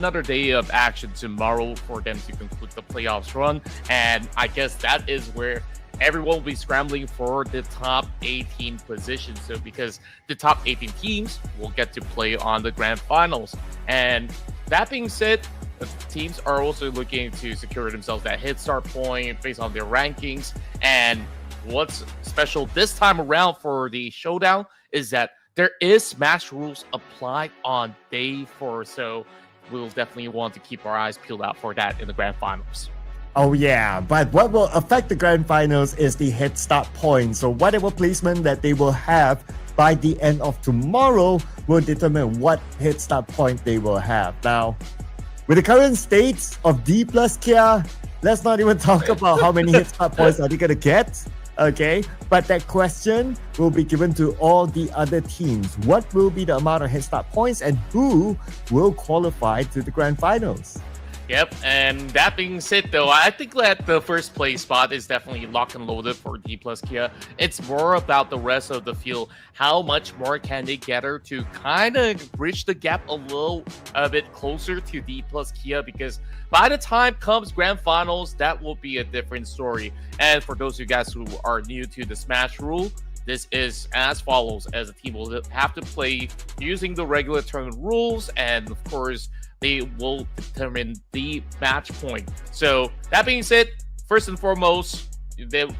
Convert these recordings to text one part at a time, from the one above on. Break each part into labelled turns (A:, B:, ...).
A: another day of action tomorrow for them to conclude the playoffs run. And I guess that is where everyone will be scrambling for the top 18 position. So because the top 18 teams will get to play on the grand finals. And that being said, the teams are also looking to secure themselves that hit start point based on their rankings. And what's special this time around for the showdown is that there is match rules applied on day 4. So we'll definitely want to keep our eyes peeled out for that in the grand finals.
B: Oh yeah, but what will affect the grand finals is the head start point. So whatever placement that they will have by the end of tomorrow will determine what head start point they will have. Now, with the current state of D plus Kia, let's not even talk about how many head start points are they going to get. Okay, but that question will be given to all the other teams. What will be the amount of head start points and who will qualify to the grand finals?
A: Yep, and that being said, though, I think that the first place spot is definitely lock and loaded for D plus Kia. It's more about the rest of the field. How much more can they gather to kind of bridge the gap a bit closer to D plus Kia? Because by the time comes grand finals, that will be a different story. And for those of you guys who are new to the Smash rule, this is as follows: as a team will have to play using the regular tournament rules, and of course, they will determine the match point. So that being said, first and foremost, the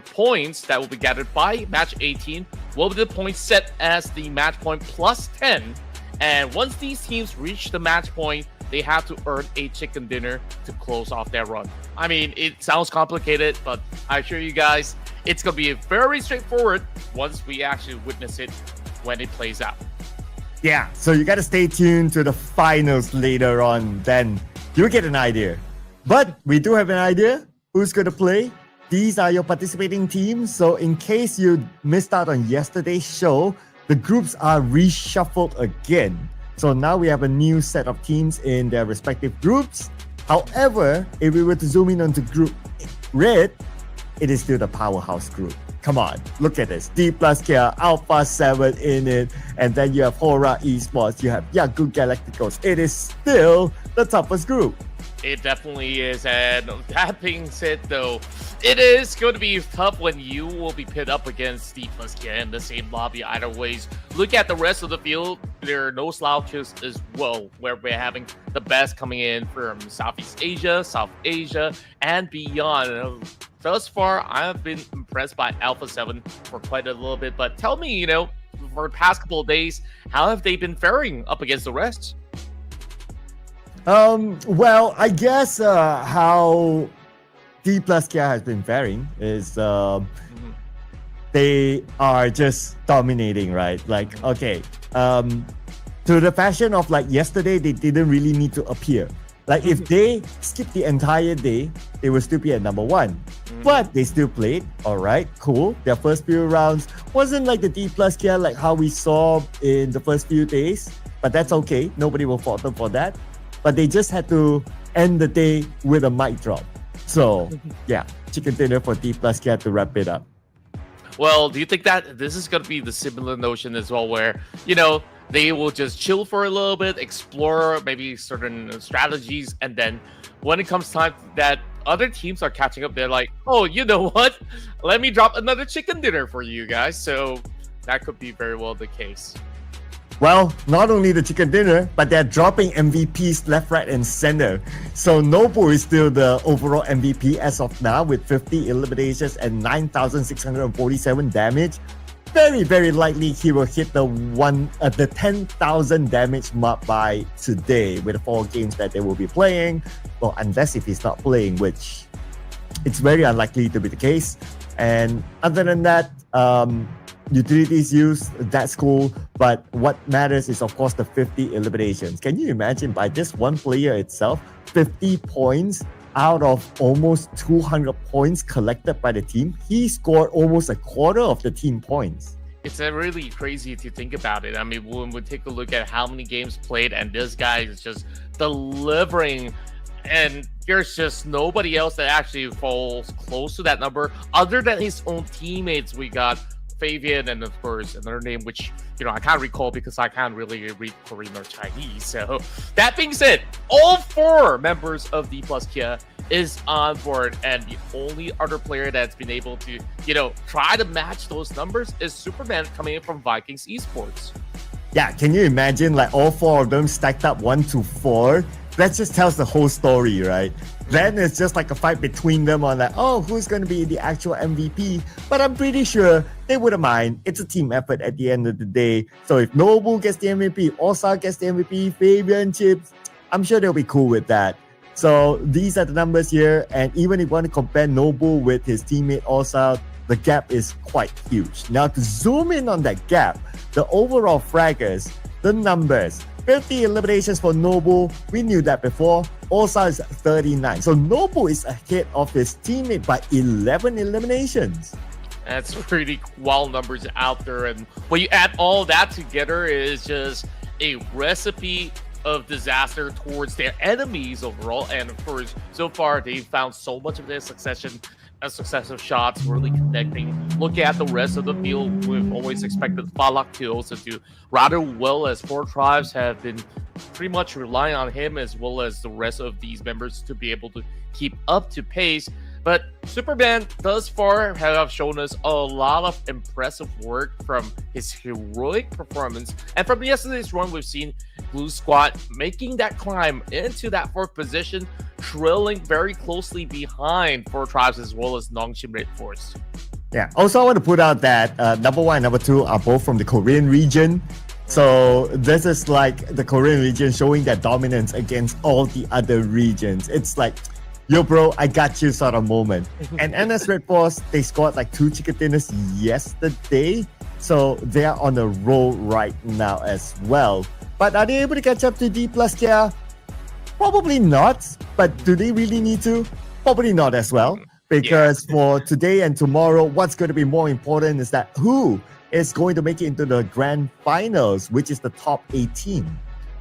A: points that will be gathered by match 18 will be the points set as the match point plus 10. And once these teams reach the match point, they have to earn a chicken dinner to close off their run. I mean, it sounds complicated, but I assure you guys, it's going to be very straightforward once we actually witness it when it plays out.
B: Yeah, so you got to stay tuned to the finals later on, then you'll get an idea. But we do have an idea who's going to play. These are your participating teams. So in case you missed out on yesterday's show, the groups are reshuffled again. So now we have a new set of teams in their respective groups. However, if we were to zoom in onto group red, it is still the powerhouse group. Come on, look at this. D plus Kia, Alpha 7 in it. And then you have Hora Esports, you have Yahoo Galacticos. It is still the toughest group.
A: It definitely is. And that being said, though, it is going to be tough when you will be pit up against D plus Kia in the same lobby either ways. Look at the rest of the field. There are no slouches as well, where we're having the best coming in from Southeast Asia, South Asia, and beyond. Thus far, I've been impressed by Alpha 7 for quite a little bit. But tell me, for the past couple of days, how have they been faring up against the rest?
B: Well, I guess how D plus Kia has been faring is they are just dominating, right? Like, okay, to the fashion of like yesterday, they didn't really need to appear. Like if they skip the entire day, they will still be at number 1. But they still played. All right, cool. Their first few rounds wasn't like the D plus Kia like how we saw in the first few days. But that's okay. Nobody will fault them for that. But they just had to end the day with a mic drop. So yeah, chicken dinner for D plus Kia to wrap it up.
A: Well, do you think that this is going to be the similar notion as well, where, they will just chill for a little bit, explore maybe certain strategies, and then when it comes time that other teams are catching up, they're like, oh, you know what? Let me drop another chicken dinner for you guys. So that could be very well the case.
B: Well, not only the chicken dinner, but they're dropping MVPs left, right, and center. So Nobu is still the overall MVP as of now with 50 eliminations and 9,647 damage. Very, very likely he will hit the 10,000 damage mark by today with the 4 games that they will be playing. Well, unless if he's not playing, which it's very unlikely to be the case. And other than that, utilities used, that's cool. But what matters is, of course, the 50 eliminations. Can you imagine by just one player itself, 50 points out of almost 200 points collected by the team? He scored almost a quarter of the team points.
A: It's really crazy to think about it. I mean, when we take a look at how many games played, and this guy is just delivering, and there's just nobody else that actually falls close to that number other than his own teammates. We got Fabian, and of course another name which I can't recall because I can't really read Korean or Chinese. So that being said, all 4 members of D Plus Kia is on board, and the only other player that's been able to try to match those numbers is Superman coming in from Vikings Esports.
B: Yeah, can you imagine like all 4 of them stacked up 1 to 4? That just tells the whole story, right? Then it's just like a fight between them on like, oh, who's going to be the actual MVP? But I'm pretty sure they wouldn't mind. It's a team effort at the end of the day. So if Nobu gets the MVP, Osa gets the MVP, Fabian, Chips, I'm sure they'll be cool with that. So these are the numbers here. And even if you want to compare Nobu with his teammate Osa, the gap is quite huge. Now to zoom in on that gap, the overall fraggers, the numbers, 50 eliminations for Nobu. We knew that before. Osa is 39. So Nobu is ahead of his teammate by 11 eliminations.
A: That's pretty wild numbers out there. And when you add all that together, it is just a recipe of disaster towards their enemies overall. And of course, so far, they've found so much of their successive shots really connecting. Look at the rest of the field. We've always expected Falak to also do rather well, as 4 tribes have been pretty much relying on him as well as the rest of these members to be able to keep up to pace. But Superman thus far have shown us a lot of impressive work from his heroic performance. And from yesterday's run, we've seen Blue Squad making that climb into that 4th position, trailing very closely behind 4 tribes as well as Nongshim Red Force.
B: Yeah, also I want to put out that number 1 and number 2 are both from the Korean region. So this is like the Korean region showing their dominance against all the other regions. It's like, yo bro, I got you sort of moment. And NS Red Force, they scored like 2 chicken dinners yesterday. So they are on a roll right now as well. But are they able to catch up to D Plus Kia? Probably not. But do they really need to? Probably not as well. Because for today and tomorrow, what's going to be more important is that who is going to make it into the grand finals, which is the top 18.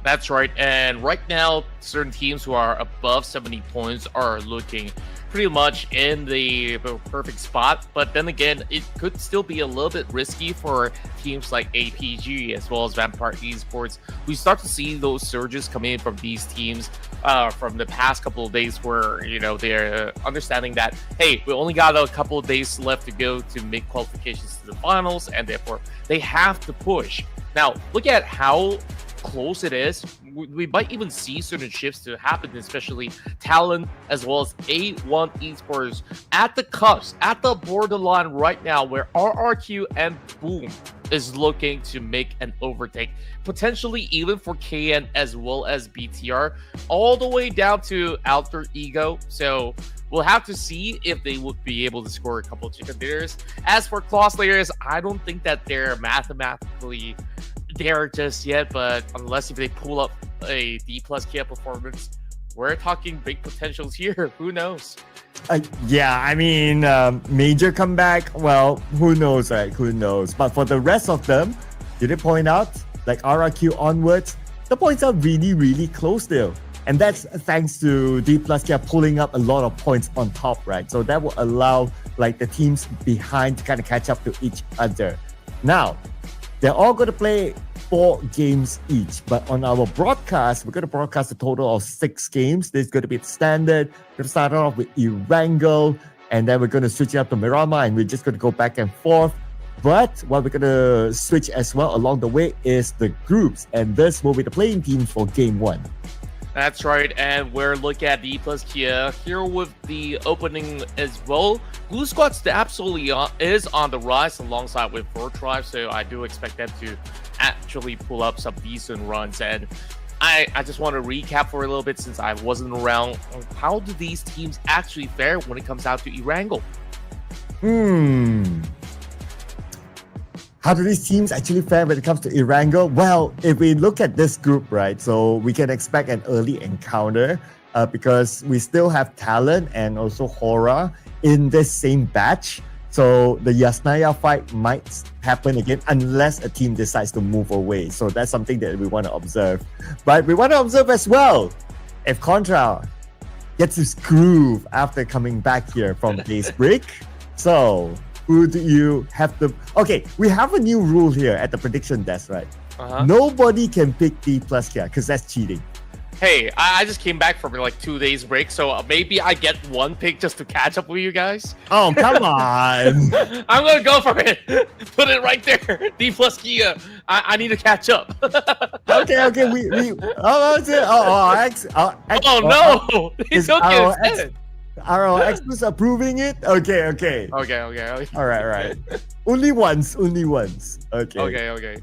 A: That's right. And right now, certain teams who are above 70 points are looking pretty much in the perfect spot. But then again, it could still be a little bit risky for teams like APG as well as Vampire Esports. We start to see those surges coming in from these teams from the past couple of days where, they're understanding that, hey, we only got a couple of days left to go to make qualifications to the finals, and therefore they have to push. Now, look at how close it is. We might even see certain shifts to happen, especially Talon as well as A1 Esports at the cusp, at the borderline right now, where RRQ and Boom is looking to make an overtake, potentially even for KN as well as BTR, all the way down to Alter Ego. So we'll have to see if they would be able to score a couple of chicken dinners. As for Claw Slayers, I don't think that they're mathematically there just yet, but unless if they pull up a D plus Kia performance, we're talking big potentials here. Who knows?
B: Yeah, I mean, major comeback, well, who knows, right? Who knows? But for the rest of them, did it point out, like RRQ onwards, the points are really, really close still. And that's thanks to D plus Kia pulling up a lot of points on top, right? So that will allow like the teams behind to kind of catch up to each other. Now, they're all going to play 4 games each, but on our broadcast, we're going to broadcast a total of 6 games. This is going to be the standard. We're going to start off with Erangel, and then we're going to switch it up to Mirama, and we're just going to go back and forth. But what we're going to switch as well along the way is the groups, and this will be the playing teams for game 1.
A: That's right, and we're looking at D plus Kia here with the opening as well. Blue Squad's absolutely is on the rise alongside with 4 tribes, so I do expect them to actually pull up some decent runs. And I just want to recap for a little bit since I wasn't around. How do these teams actually fare when it comes out to Erangel?
B: How do these teams actually fare when it comes to Erangel? Well, if we look at this group, right, so we can expect an early encounter because we still have Talon and also Hora in this same batch. So the Yasnaya fight might happen again unless a team decides to move away. So that's something that we want to observe. But we want to observe as well if Contra gets his groove after coming back here from base break. So would you have the? Okay, we have a new rule here at the prediction desk, right? Nobody can pick D plus Kia because that's cheating.
A: Hey, I just came back from like 2 days break, so maybe I get one pick just to catch up with you guys.
B: Oh, come on.
A: I'm gonna go for it. Put it right there. D plus Kia. I need to catch up.
B: Okay.
A: No. He took it instead.
B: Are our experts approving it? Okay.
A: Okay.
B: All right. Only once. Okay.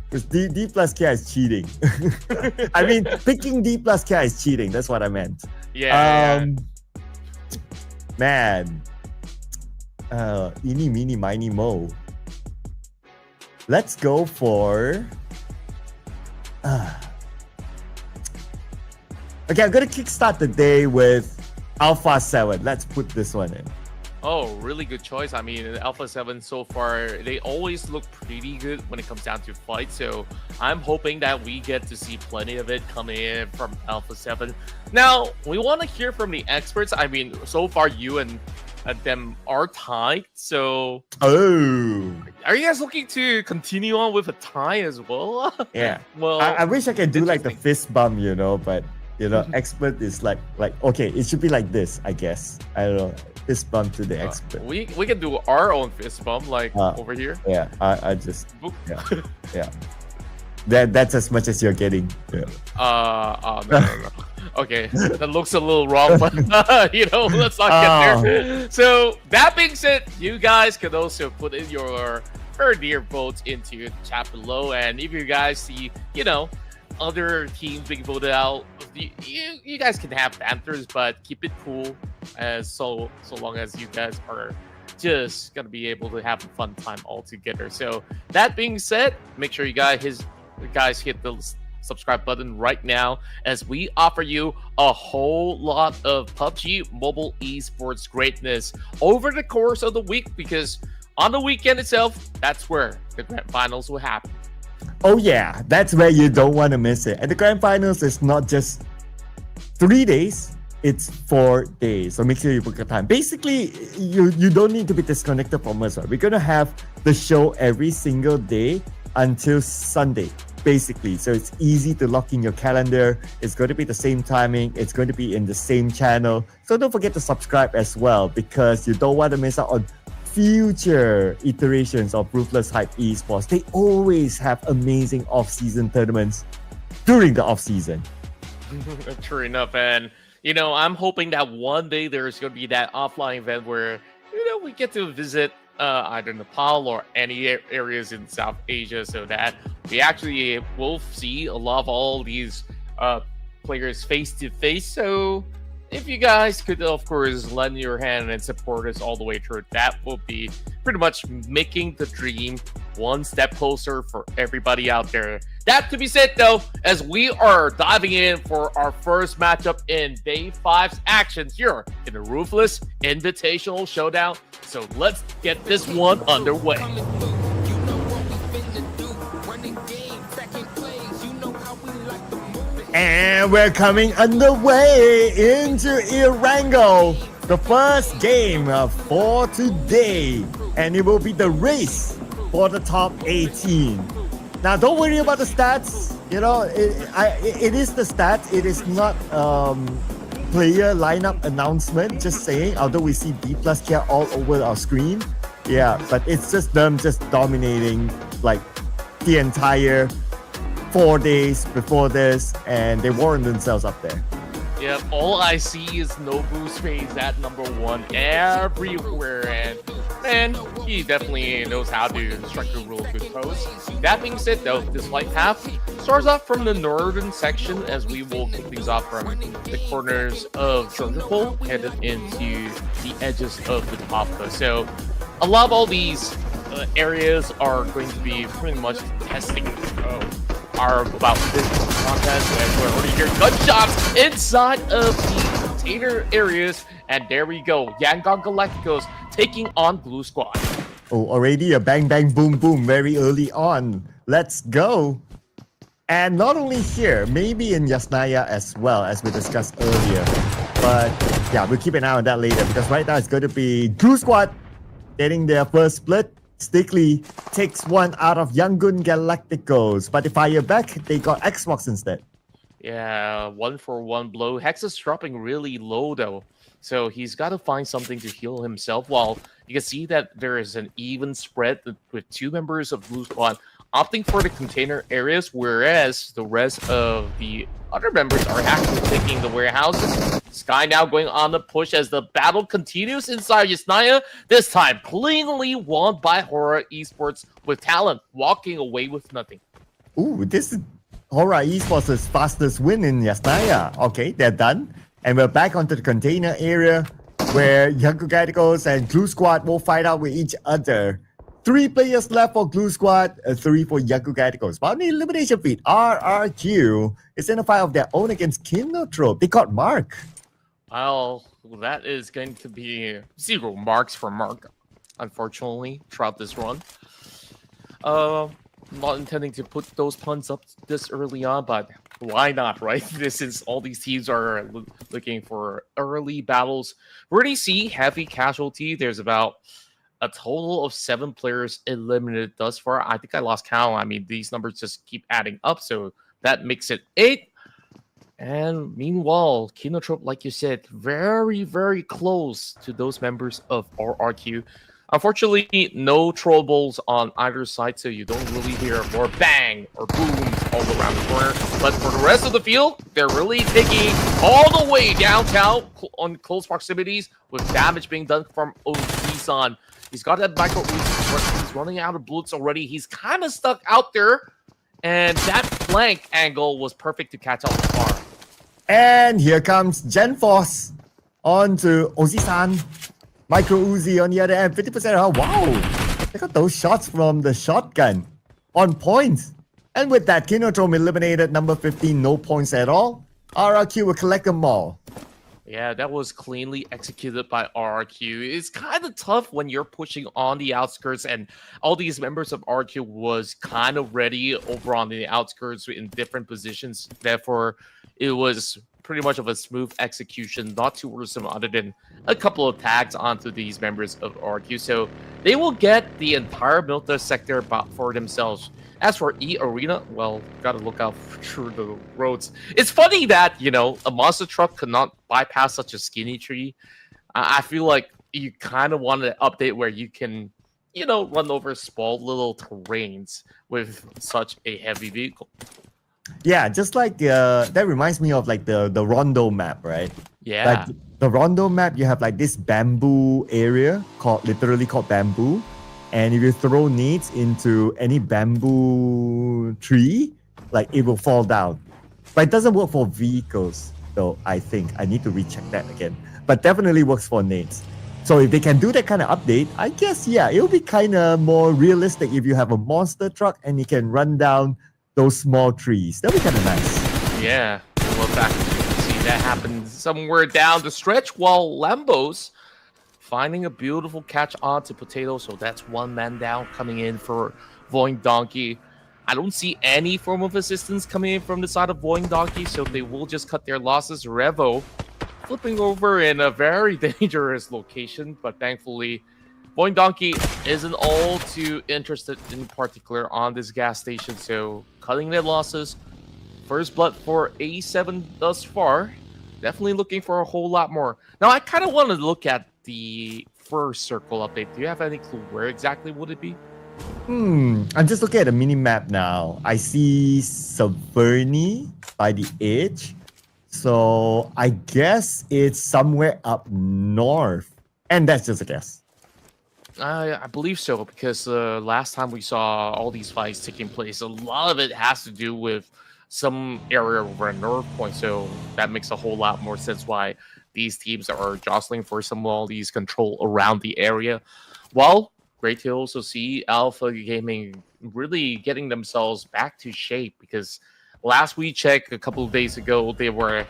B: Because D plus Kia is cheating. I mean, picking D plus Kia is cheating. That's what I meant.
A: Yeah.
B: Man. Eeny, meeny, miny, mo. Let's go for... Okay, I'm gonna kickstart the day with Alpha 7. Let's put this one in.
A: Oh, really good choice. I mean, Alpha 7 so far, they always look pretty good when it comes down to fight. So I'm hoping that we get to see plenty of it coming in from Alpha 7. Now, we want to hear from the experts. I mean, so far you and them are tied. So, are you guys looking to continue on with a tie as well?
B: Yeah.
A: Well,
B: I wish I could do like the fist bump, but expert is like okay, it should be like this, I guess. I don't know, fist bump to the expert.
A: We can do our own fist bump, like over here.
B: Yeah, I just yeah. That's as much as you're getting. Yeah.
A: No. Okay, that looks a little wrong, but let's not get there. So that being said, you guys can also put in your very dear votes into the chat below, and if you guys see, other teams being voted out, you guys can have banters, but keep it cool, as so long as you guys are just gonna be able to have a fun time all together. So that being said, make sure you guys hit the subscribe button right now, as we offer you a whole lot of PUBG mobile esports greatness over the course of the week, because on the weekend itself, that's where the grand finals will happen.
B: Oh yeah, that's where you don't want to miss it. And the grand finals is not just 3 days, it's 4 days. So make sure you book your time. Basically, you don't need to be disconnected from us. Right? We're going to have the show every single day until Sunday, basically. So it's easy to lock in your calendar. It's going to be the same timing. It's going to be in the same channel. So don't forget to subscribe as well, because you don't want to miss out on future iterations of Ruthless Hype Esports. They always have amazing off-season tournaments during the off-season.
A: True enough. And, I'm hoping that one day there's going to be that offline event where, we get to visit either Nepal or any areas in South Asia, so that we actually will see a lot of all these players face to face. So if you guys could, of course, lend your hand and support us all the way through, that will be pretty much making the dream one step closer for everybody out there. That to be said, though, as we are diving in for our first matchup in Day 5's action here in the Ruthless Invitational Showdown. So let's get this one underway.
B: And we're coming underway into Irango, the first game for today. And it will be the race for the top 18. Now, don't worry about the stats. It is the stats. It is not player lineup announcement, just saying, although we see D plus Kia all over our screen. Yeah, but it's just them just dominating like the entire 4 days before this, and they warrant themselves up there.
A: Yep, all I see is Nobu's face at number 1 everywhere, and man, he definitely knows how to strike the rule good pose. That being said, though, this light path starts off from the northern section, as we will kick things off from the corners of Central, headed into the edges of the top. So a lot of all these areas are going to be pretty much testing are about this contest, and we're already hearing gunshots inside of the container areas, and there we go, Yangon Galacticos taking on Blue Squad.
B: Oh, already a bang bang boom boom very early on. Let's go. And not only here, maybe in Yasnaya as well, as we discussed earlier. But yeah, we'll keep an eye on that later, because right now it's going to be Blue Squad getting their first split. Stickley takes one out of Yangon Galacticos, but they fire back. They got Xbox instead.
A: Yeah, 1-for-1 blow. Hex is dropping really low though, so he's got to find something to heal himself. While you can see that there is an even spread with 2 members of Blue Squad opting for the container areas, whereas the rest of the other members are actually taking the warehouses. Sky now going on the push as the battle continues inside Yasnaya. This time cleanly won by Horror Esports with Talon walking away with nothing.
B: Ooh, this is Horror Esports' fastest win in Yasnaya. Okay, they're done. And we're back onto the container area where Yangon Galacticos and Glue Squad will fight out with each other. 3 players left for Glue Squad, 3 for Yangon Galacticos. But on the elimination feed, RRQ is in a fight of their own against Kinotrope. They got Mark.
A: Well, that is going to be 0 marks for Mark, unfortunately, throughout this run. Not intending to put those puns up this early on, but why not, right? This is all these teams are looking for early battles. We already see heavy casualty. There's about a total of 7 players eliminated thus far. I think I lost count. I mean, these numbers just keep adding up, so that makes it 8. And meanwhile, Kinotrope, like you said, very, very close to those members of RRQ. Unfortunately, no troubles on either side, so you don't really hear more bang or booms all around the corner. But for the rest of the field, they're really taking all the way downtown on close proximities with damage being done from Ozisan. He's got that micro Uzi, but he's running out of bullets already. He's kind of stuck out there, and that flank angle was perfect to catch up the bar.
B: And here comes Genforce on to Ozisan. Micro Uzi on the other end, 50%. Wow, they got those shots from the shotgun on points. And with that, Kinotrope eliminated number 15, no points at all. RRQ will collect them all.
A: Yeah, that was cleanly executed by RRQ. It's kind of tough when you're pushing on the outskirts and all these members of RRQ was kind of ready over on the outskirts in different positions. Therefore, it was pretty much of a smooth execution, not too worrisome other than a couple of tags onto these members of RQ. So they will get the entire Milta sector for themselves. As for E Arena, well, gotta look out through the roads. It's funny that, you know, a monster truck could not bypass such a skinny tree. I feel like you kind of want an update where you can, you know, run over small little terrains with such a heavy vehicle.
B: Yeah, just like that reminds me of like the Rondo map, right?
A: Yeah.
B: Like the Rondo map, you have like this bamboo area literally called bamboo. And if you throw nades into any bamboo tree, like it will fall down. But it doesn't work for vehicles, though, I think. I need to recheck that again. But definitely works for nades. So if they can do that kind of update, I guess, yeah, it'll be kind of more realistic if you have a monster truck and you can run down those small trees. That'll be kind of nice.
A: Yeah. Well, in fact, you can see that happen somewhere down the stretch while Lambos finding a beautiful catch on to Potato. So that's 1 man down coming in for Voing Donkey. I don't see any form of assistance coming in from the side of Voing Donkey, so they will just cut their losses. Revo flipping over in a very dangerous location, but thankfully Voing Donkey isn't all too interested in particular on this gas station, so cutting their losses. First blood for A7 thus far. Definitely looking for a whole lot more. Now, I kind of want to look at the first circle update. Do you have any clue where exactly would it be?
B: I'm just looking at the mini map now. I see Saverny by the edge. So I guess it's somewhere up north. And that's just a guess.
A: I believe so, because last time we saw all these fights taking place, a lot of it has to do with some area over a north point. So that makes a whole lot more sense why these teams are jostling for some of all these control around the area. Well, great to also see Alpha Gaming really getting themselves back to shape, because last we checked a couple of days ago, they were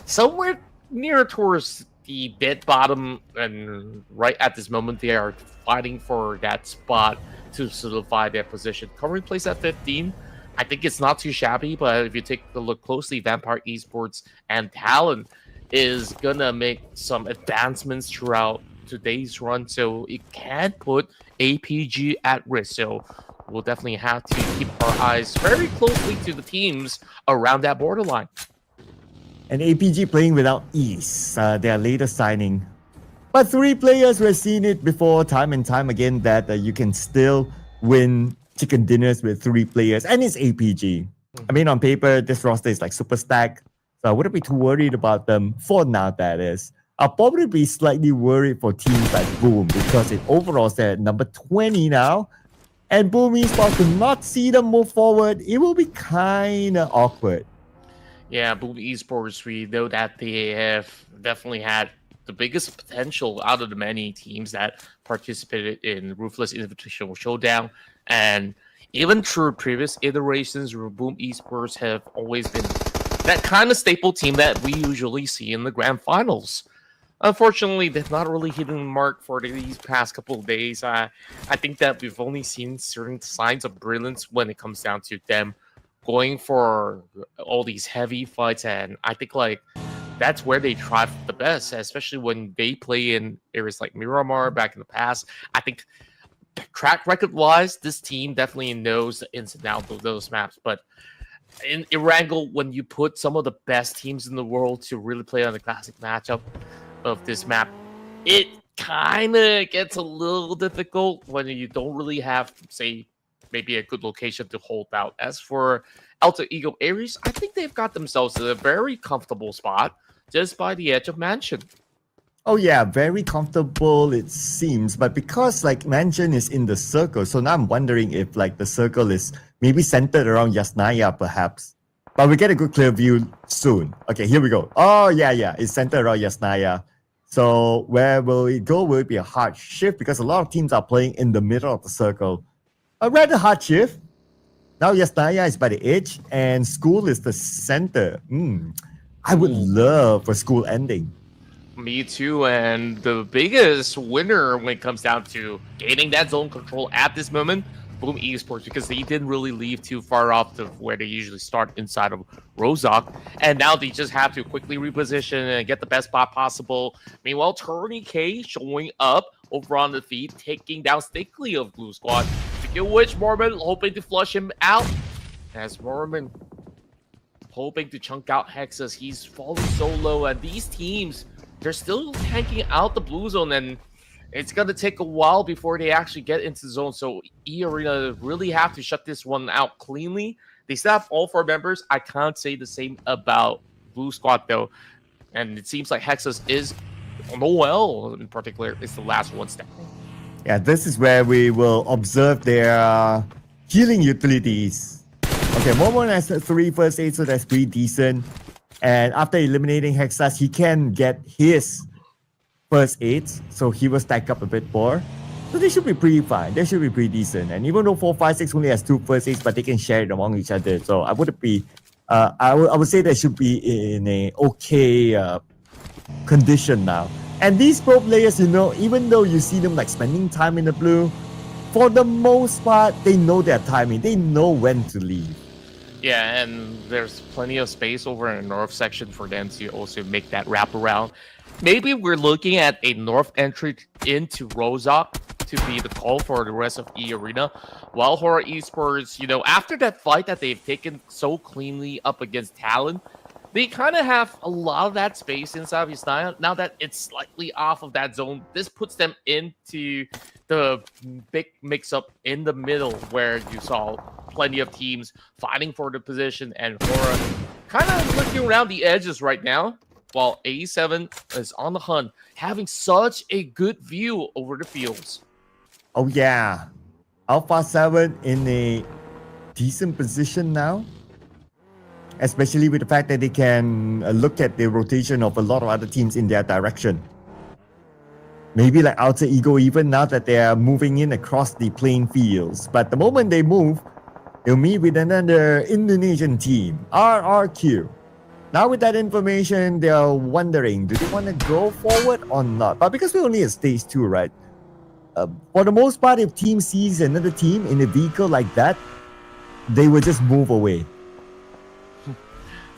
A: somewhere near towards the dead bottom, and right at this moment they are fighting for that spot to solidify their position. Current place at 15. I think it's not too shabby, but if you take a look closely, Vampire Esports and Talon is gonna make some advancements throughout today's run, so it can put APG at risk. So we'll definitely have to keep our eyes very closely to the teams around that borderline.
B: And APG playing without ease, their latest signing. But 3 players, we've seen it before time and time again that you can still win chicken dinners with 3 players, and it's APG. I mean, on paper, this roster is like super stacked, so I wouldn't be too worried about them for now, that is. I'll probably be slightly worried for teams like Boom because it overall is at number 20 now, and Boom Esports could not see them move forward. It will be kind of awkward.
A: Yeah, Pubg Esports, we know that they have definitely had the biggest potential out of the many teams that participated in Ruthless Invitational Showdown. And even through previous iterations, Boom Esports have always been that kind of staple team that we usually see in the grand finals. Unfortunately, they've not really hit the mark for these past couple of days. I think that we've only seen certain signs of brilliance when it comes down to them going for all these heavy fights, and I think like that's where they thrive the best, especially when they play in areas like Miramar back in the past. I think track record wise, this team definitely knows the ins and outs of those maps. But in Erangel, when you put some of the best teams in the world to really play on the classic matchup of this map, it kind of gets a little difficult when you don't really have, say, maybe a good location to hold out. As for Alter Ego Ares, I think they've got themselves a very comfortable spot just by the edge of Mansion.
B: Oh yeah, very comfortable it seems, but because like Mansion is in the circle, so now I'm wondering if like the circle is maybe centered around Yasnaya perhaps. But we get a good clear view soon. Okay, here we go. Oh yeah, it's centered around Yasnaya. So where will it go? Will it be a hard shift? Because a lot of teams are playing in the middle of the circle. A rather hard shift. Now Yasnaya is by the edge and School is the center. I would love a School ending.
A: Me too, and the biggest winner when it comes down to gaining that zone control at this moment, Boom Esports, because they didn't really leave too far off of where they usually start inside of Rozak, and now they just have to quickly reposition and get the best spot possible. Meanwhile, Tony K showing up over on the feed, taking down Stickley of Blue Squad, to which Mormon hoping to flush him out, as Mormon hoping to chunk out Hexus. He's falling so low, and these teams, they're still tanking out the blue zone, and it's going to take a while before they actually get into the zone. So E-Arena really have to shut this one out cleanly. They still have all 4 members. I can't say the same about Blue Squad, though. And it seems like Hexus is, Noel in particular, is the last one standing.
B: Yeah, this is where we will observe their healing utilities. Okay, Momon has 3 first aid, so that's pretty decent. And after eliminating Hexas, he can get his first aids, so he will stack up a bit more. So they should be pretty fine. They should be pretty decent. And even though 456 only has 2 first aids, but they can share it among each other. So I wouldn't be. I would say they should be in a okay condition now. And these pro players, you know, even though you see them like spending time in the blue, for the most part, they know their timing. They know when to leave.
A: Yeah, and there's plenty of space over in the north section for them to also make that wraparound. Maybe we're looking at a north entry into Rozak to be the call for the rest of E-Arena. While Horror Esports, you know, after that fight that they've taken so cleanly up against Talon, they kind of have a lot of that space inside of Yasnaya. Now that it's slightly off of that zone, this puts them into the big mix-up in the middle where you saw plenty of teams fighting for the position, and Horror kind of looking around the edges right now, while AE7 is on the hunt, having such a good view over the fields.
B: Oh yeah, Alpha 7 in a decent position now. Especially with the fact that they can look at the rotation of a lot of other teams in their direction. Maybe like Alter Ego even now that they are moving in across the playing fields. But the moment they move, they'll meet with another Indonesian team, RRQ. Now with that information, they're wondering, do they want to go forward or not? But because we're only at stage 2, right? For the most part, if team sees another team in a vehicle like that, they will just move away.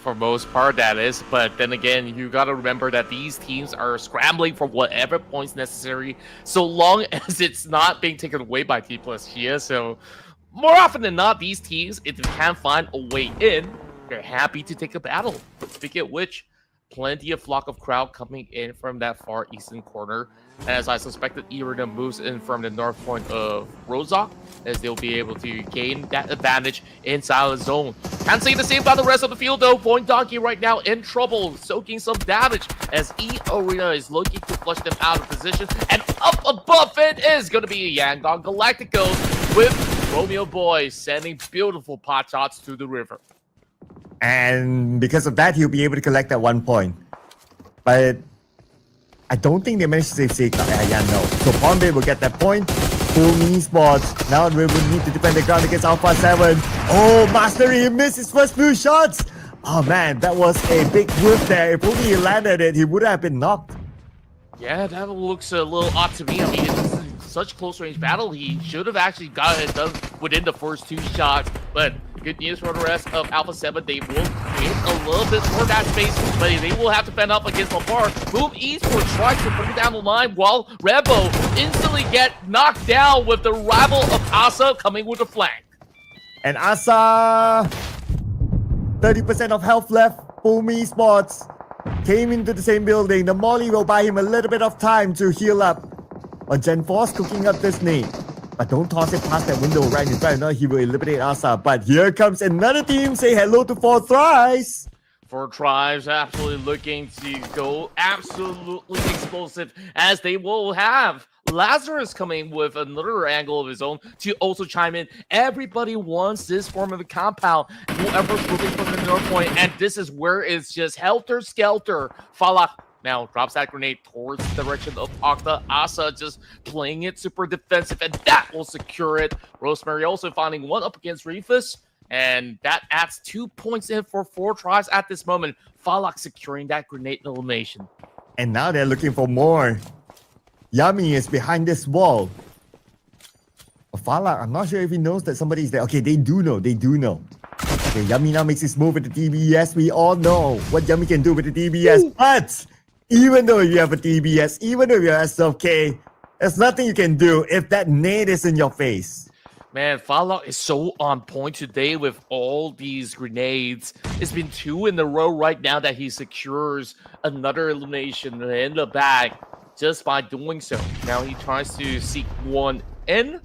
A: For most part, that is. But then again, you got to remember that these teams are scrambling for whatever points necessary, so long as it's not being taken away by T plus Kia. So more often than not, these teams, if they can't find a way in, they're happy to take a battle. Speaking of which, plenty of flock of crowd coming in from that far eastern corner. As I suspected, Irina moves in from the north point of Rozok, as they'll be able to gain that advantage inside the zone. Can't say the same about the rest of the field though. Point Donkey right now in trouble, soaking some damage as Arena is looking to flush them out of position. And up above it is going to be Yangon Galacticos with Romeo Boy sending beautiful pot shots to the river.
B: And because of that, he'll be able to collect that 1 point. But I don't think they managed to save Seika. Yeah, no. So Pubg will get that point. Full mini spots. Now we will need to defend the ground against Alpha 7. Oh, Mastery, he missed his first few shots. Oh man, that was a big whiff there. If only he landed it, he would have been knocked.
A: Yeah, that looks a little odd to me. I mean, it's such close range battle. He should have actually got it done within the first 2 shots. But good news for the rest of Alpha 7. They will create a little bit more of that space, but they will have to fend up against Lamar. Move Eastward tries to bring it down the line while Rebo instantly get knocked down with the rival of Asa coming with a flank.
B: And Asa, 30% of health left. Full mini spots. Came into the same building. The Molly will buy him a little bit of time to heal up. On Gen Force cooking up this nade. But don't toss it past that window right in front. No, he will eliminate Asa. But here comes another team. Say hello to 4 Thrives.
A: 4 Tribes absolutely looking to go absolutely explosive, as they will have Lazarus coming with another angle of his own to also chime in. Everybody wants this form of a compound. Whoever's moving from the north point, and this is where it's just helter-skelter. Falak now drops that grenade towards the direction of Octa. Asa just playing it super defensive, and that will secure it. Rosemary also finding one up against Ruthless, and that adds 2 points in for 4 Tribes at this moment. Falak securing that grenade elimination.
B: And now they're looking for more. Yummy is behind this wall. Falak, I'm not sure if he knows that somebody is there. Okay, they do know. They do know. Okay, Yummy now makes his move with the DBS. We all know what Yummy can do with the DBS. Ooh. But even though you have a DBS, even though you're SLK, there's nothing you can do if that nade is in your face.
A: Man, Fallout is so on point today with all these grenades. It's been 2 in a row right now that he secures another elimination in the bag just by doing so. Now he tries to seek one in,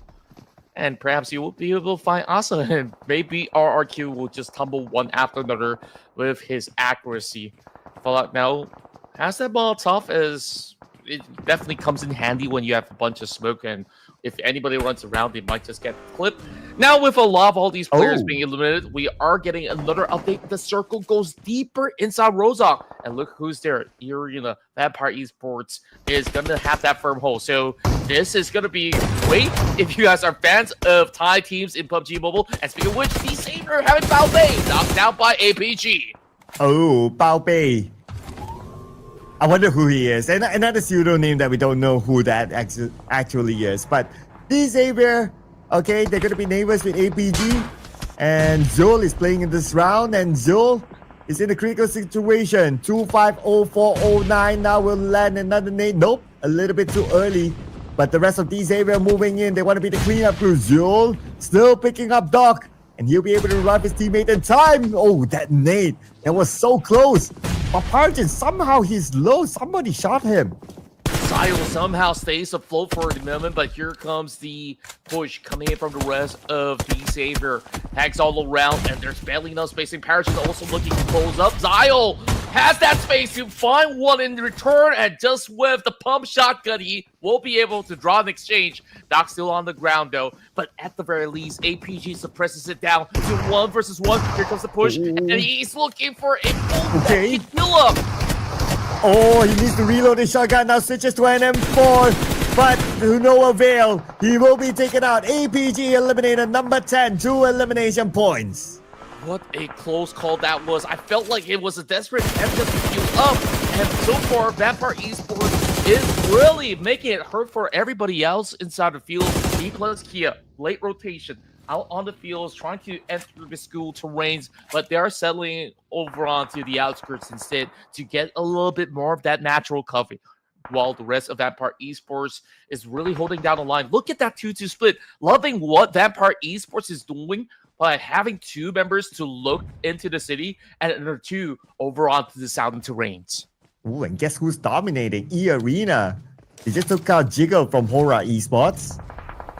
A: and perhaps he will be able to find Asa, and maybe RRQ will just tumble one after another with his accuracy. Fallout now has that ball tough, as it definitely comes in handy when you have a bunch of smoke, and if anybody runs around, they might just get clipped. Now, with a lot of all these players being eliminated, we are getting another update. The circle goes deeper inside Rozok. And look who's there. Irina, Vampire Esports, is going to have that firm hold. So this is going to be great if you guys are fans of Thai teams in PUBG Mobile. And speaking of which, the Saber having Pubg knocked down by APG.
B: Oh, Pubg. I wonder who he is. And another pseudonym that we don't know who that actually is. But this Xavier, okay, they're going to be neighbors with APG. And Zul is playing in this round. And Zul is in a critical situation. 250409 now will land another nade. Nope, a little bit too early. But the rest of these Xavier moving in. They want to be the cleanup crew. Zul still picking up Doc. And he'll be able to revive his teammate in time. Oh, that nade. That was so close. But Parjin, somehow he's low. Somebody shot him.
A: Zyle somehow stays afloat for the moment, but here comes the push coming in from the rest of the Savior. Hags all around, and there's barely enough spacing. Parachute also looking to close up. Zyle has that space to find one in return, and just with the pump shotgun, he will be able to draw an exchange. Doc's still on the ground, though, but at the very least, APG suppresses it down to 1 versus 1. Here comes the push, and he's looking for a full kill up.
B: Oh, he needs to reload his shotgun. Now switches to an M4, but to no avail. He will be taken out. APG eliminated number 10, 2 elimination points.
A: What a close call that was. I felt like it was a desperate attempt to heal up. And so far, Vampire Esports is really making it hurt for everybody else inside the field. B plus Kia, late rotation. out on the fields, trying to enter the school terrains, but they are settling over onto the outskirts instead to get a little bit more of that natural cover. While the rest of Vampire Esports is really holding down the line. Look at that 2-2 split. Loving what Vampire Esports is doing by having two members to look into the city and another two over onto the southern terrains.
B: Ooh, and guess who's dominating? E-Arena. They just took out Jiggle from Hora Esports.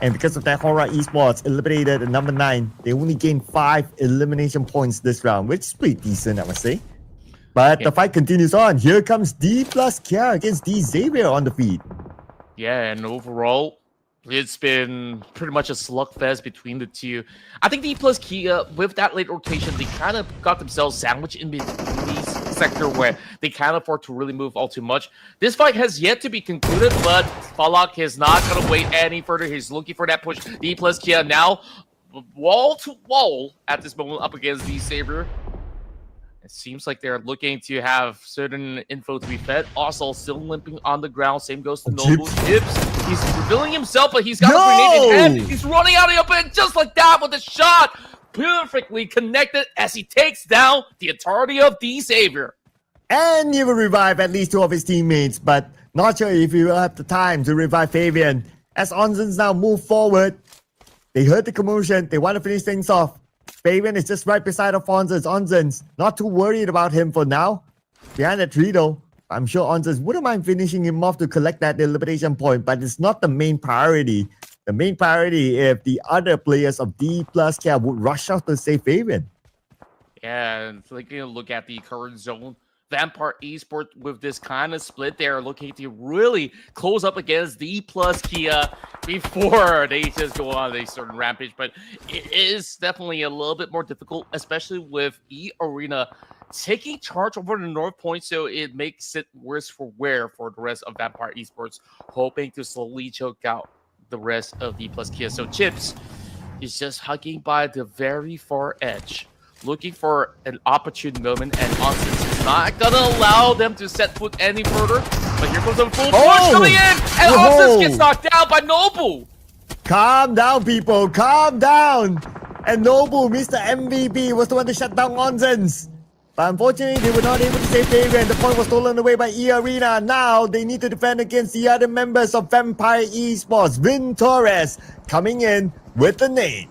B: And because of that, Hora Esports eliminated at number 9. They only gained 5 elimination points this round, which is pretty decent, I must say. But the fight continues on. Here comes D plus Kia against D Xavier on the feed.
A: Yeah, and overall, it's been pretty much a slugfest between the two. I think D plus Kia, with that late rotation, they kind of got themselves sandwiched in between these sector where they can't afford to really move all too much. This fight has yet to be concluded, but Falak is not going to wait any further. He's looking for that push. D plus Kia now wall to wall at this moment up against D Xavier. It seems like they're looking to have certain info to be fed. Also, still limping on the ground. Same goes to Noble. Chips. He's revealing himself, but he's got a grenade in hand. He's running out of the open just like that with a shot. Perfectly connected as he takes down the entirety of D Xavier.
B: And he will revive at least 2 of his teammates, but not sure if he will have the time to revive Fabian. As Onzens now move forward, they heard the commotion. They want to finish things off. Fabian is just right beside of Onzens. Onzens, not too worried about him for now. Behind that tree though, I'm sure Onzens wouldn't mind finishing him off to collect that elimination point, but it's not the main priority. The main priority if the other players of D plus Kia would rush out to save Fabian.
A: Yeah, and taking a look at the current zone, Vampire Esports with this kind of split, they're looking to really close up against D plus Kia before they just go on a certain rampage. But it is definitely a little bit more difficult, especially with E-Arena taking charge over the North Point, so it makes it worse for wear for the rest of Vampire Esports, hoping to slowly choke out the rest of D plus Kia. So Chips is just hugging by the very far edge, looking for an opportune moment, and Onsen is not gonna allow them to set foot any further. But here comes a full push coming in, and Onsen gets knocked down by Noble.
B: Calm down, people. Calm down. And Noble, Mr. MVP, was the one to shut down Onsen's. But unfortunately, they were not able to save Fabian. The point was stolen away by E-Arena. Now, they need to defend against the other members of Vampire Esports. Vin Torres coming in with the nade.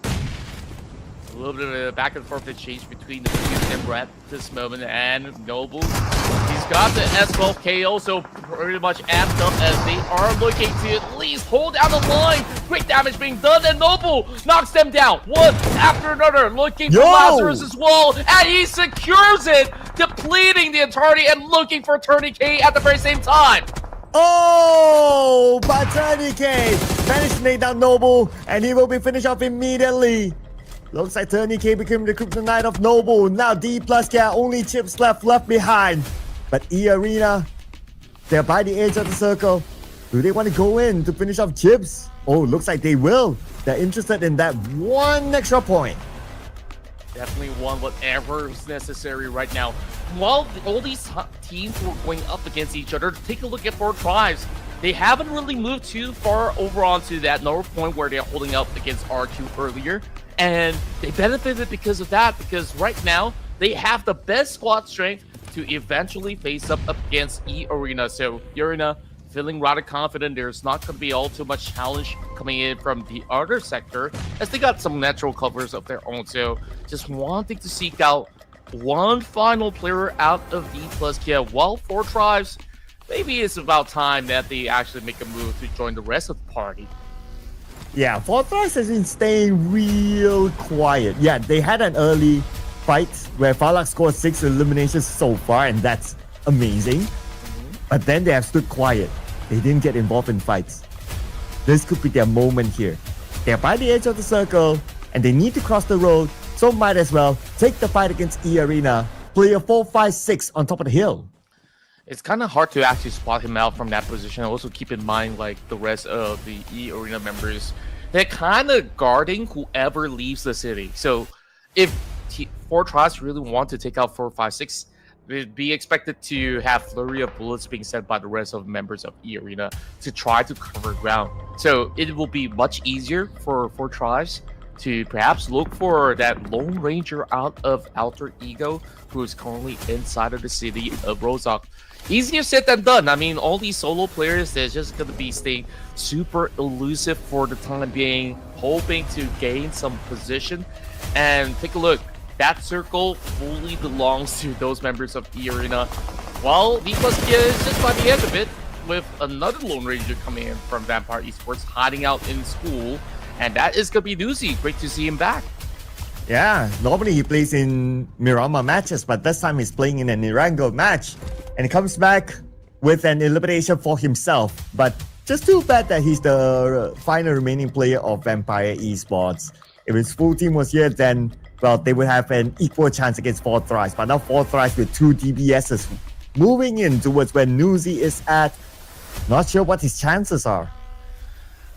A: A little bit of a back and forth exchange between the two of them at this moment, and Noble, he's got the S12 KO, so pretty much amped up as they are looking to at least hold down the line. Great damage being done, and Noble knocks them down one after another, looking for Lazarus as well, and he secures it, depleting the entirety and looking for Tourniquet at the very same time.
B: Oh, but Tourniquet managed to make down Noble, and he will be finished off immediately. Looks like Tourniquet became the kryptonite of Noble. Now D plus Kia, only Chips left behind. But E-Arena, they're by the edge of the circle. Do they want to go in to finish off Chips? Oh, looks like they will. They're interested in that one extra point.
A: Definitely want whatever is necessary right now. While all these teams were going up against each other, take a look at 4 Tribes. They haven't really moved too far over onto that North Point where they're holding up against R2 earlier. And they benefited because of that, because right now they have the best squad strength to eventually face up against E-Arena. So E-Arena feeling rather confident there's not going to be all too much challenge coming in from the other sector, as they got some natural covers of their own. So just wanting to seek out one final player out of D plus Kia, while 4 Tribes, maybe it's about time that they actually make a move to join the rest of the party.
B: Yeah, 4 Tribes has been staying real quiet. Yeah, they had an early fight where Falak scored 6 eliminations so far, and that's amazing. But then they have stood quiet. They didn't get involved in fights. This could be their moment here. They're by the edge of the circle, and they need to cross the road, so might as well take the fight against E-Arena. Player 4-5-6 on top of the hill.
A: It's kind of hard to actually spot him out from that position. Also keep in mind, like, the rest of the E-Arena members, they're kind of guarding whoever leaves the city. So if 4 Tribes really want to take out 4-5-6, they'd be expected to have flurry of bullets being sent by the rest of members of E-Arena to try to cover ground. So it will be much easier for 4 Tribes to perhaps look for that Lone Ranger out of Alter Ego who is currently inside of the city of Rozok. Easier said than done. I mean, all these solo players, they're just going to be staying super elusive for the time being, hoping to gain some position. And take a look. That circle fully belongs to those members of E Arena. While D Plus Kia is just by the end of it, with another Lone Ranger coming in from Vampire Esports, hiding out in school. And that is going to be Newsy. Great to see him back.
B: Yeah, normally he plays in Mirama matches, but this time he's playing in an Irango match. And he comes back with an elimination for himself. But just too bad that he's the final remaining player of Vampire Esports. If his full team was here, then, well, they would have an equal chance against Fourth Rise. But now Fourth Rise with 2 DBSs moving in towards where Newsy is at. Not sure what his chances are.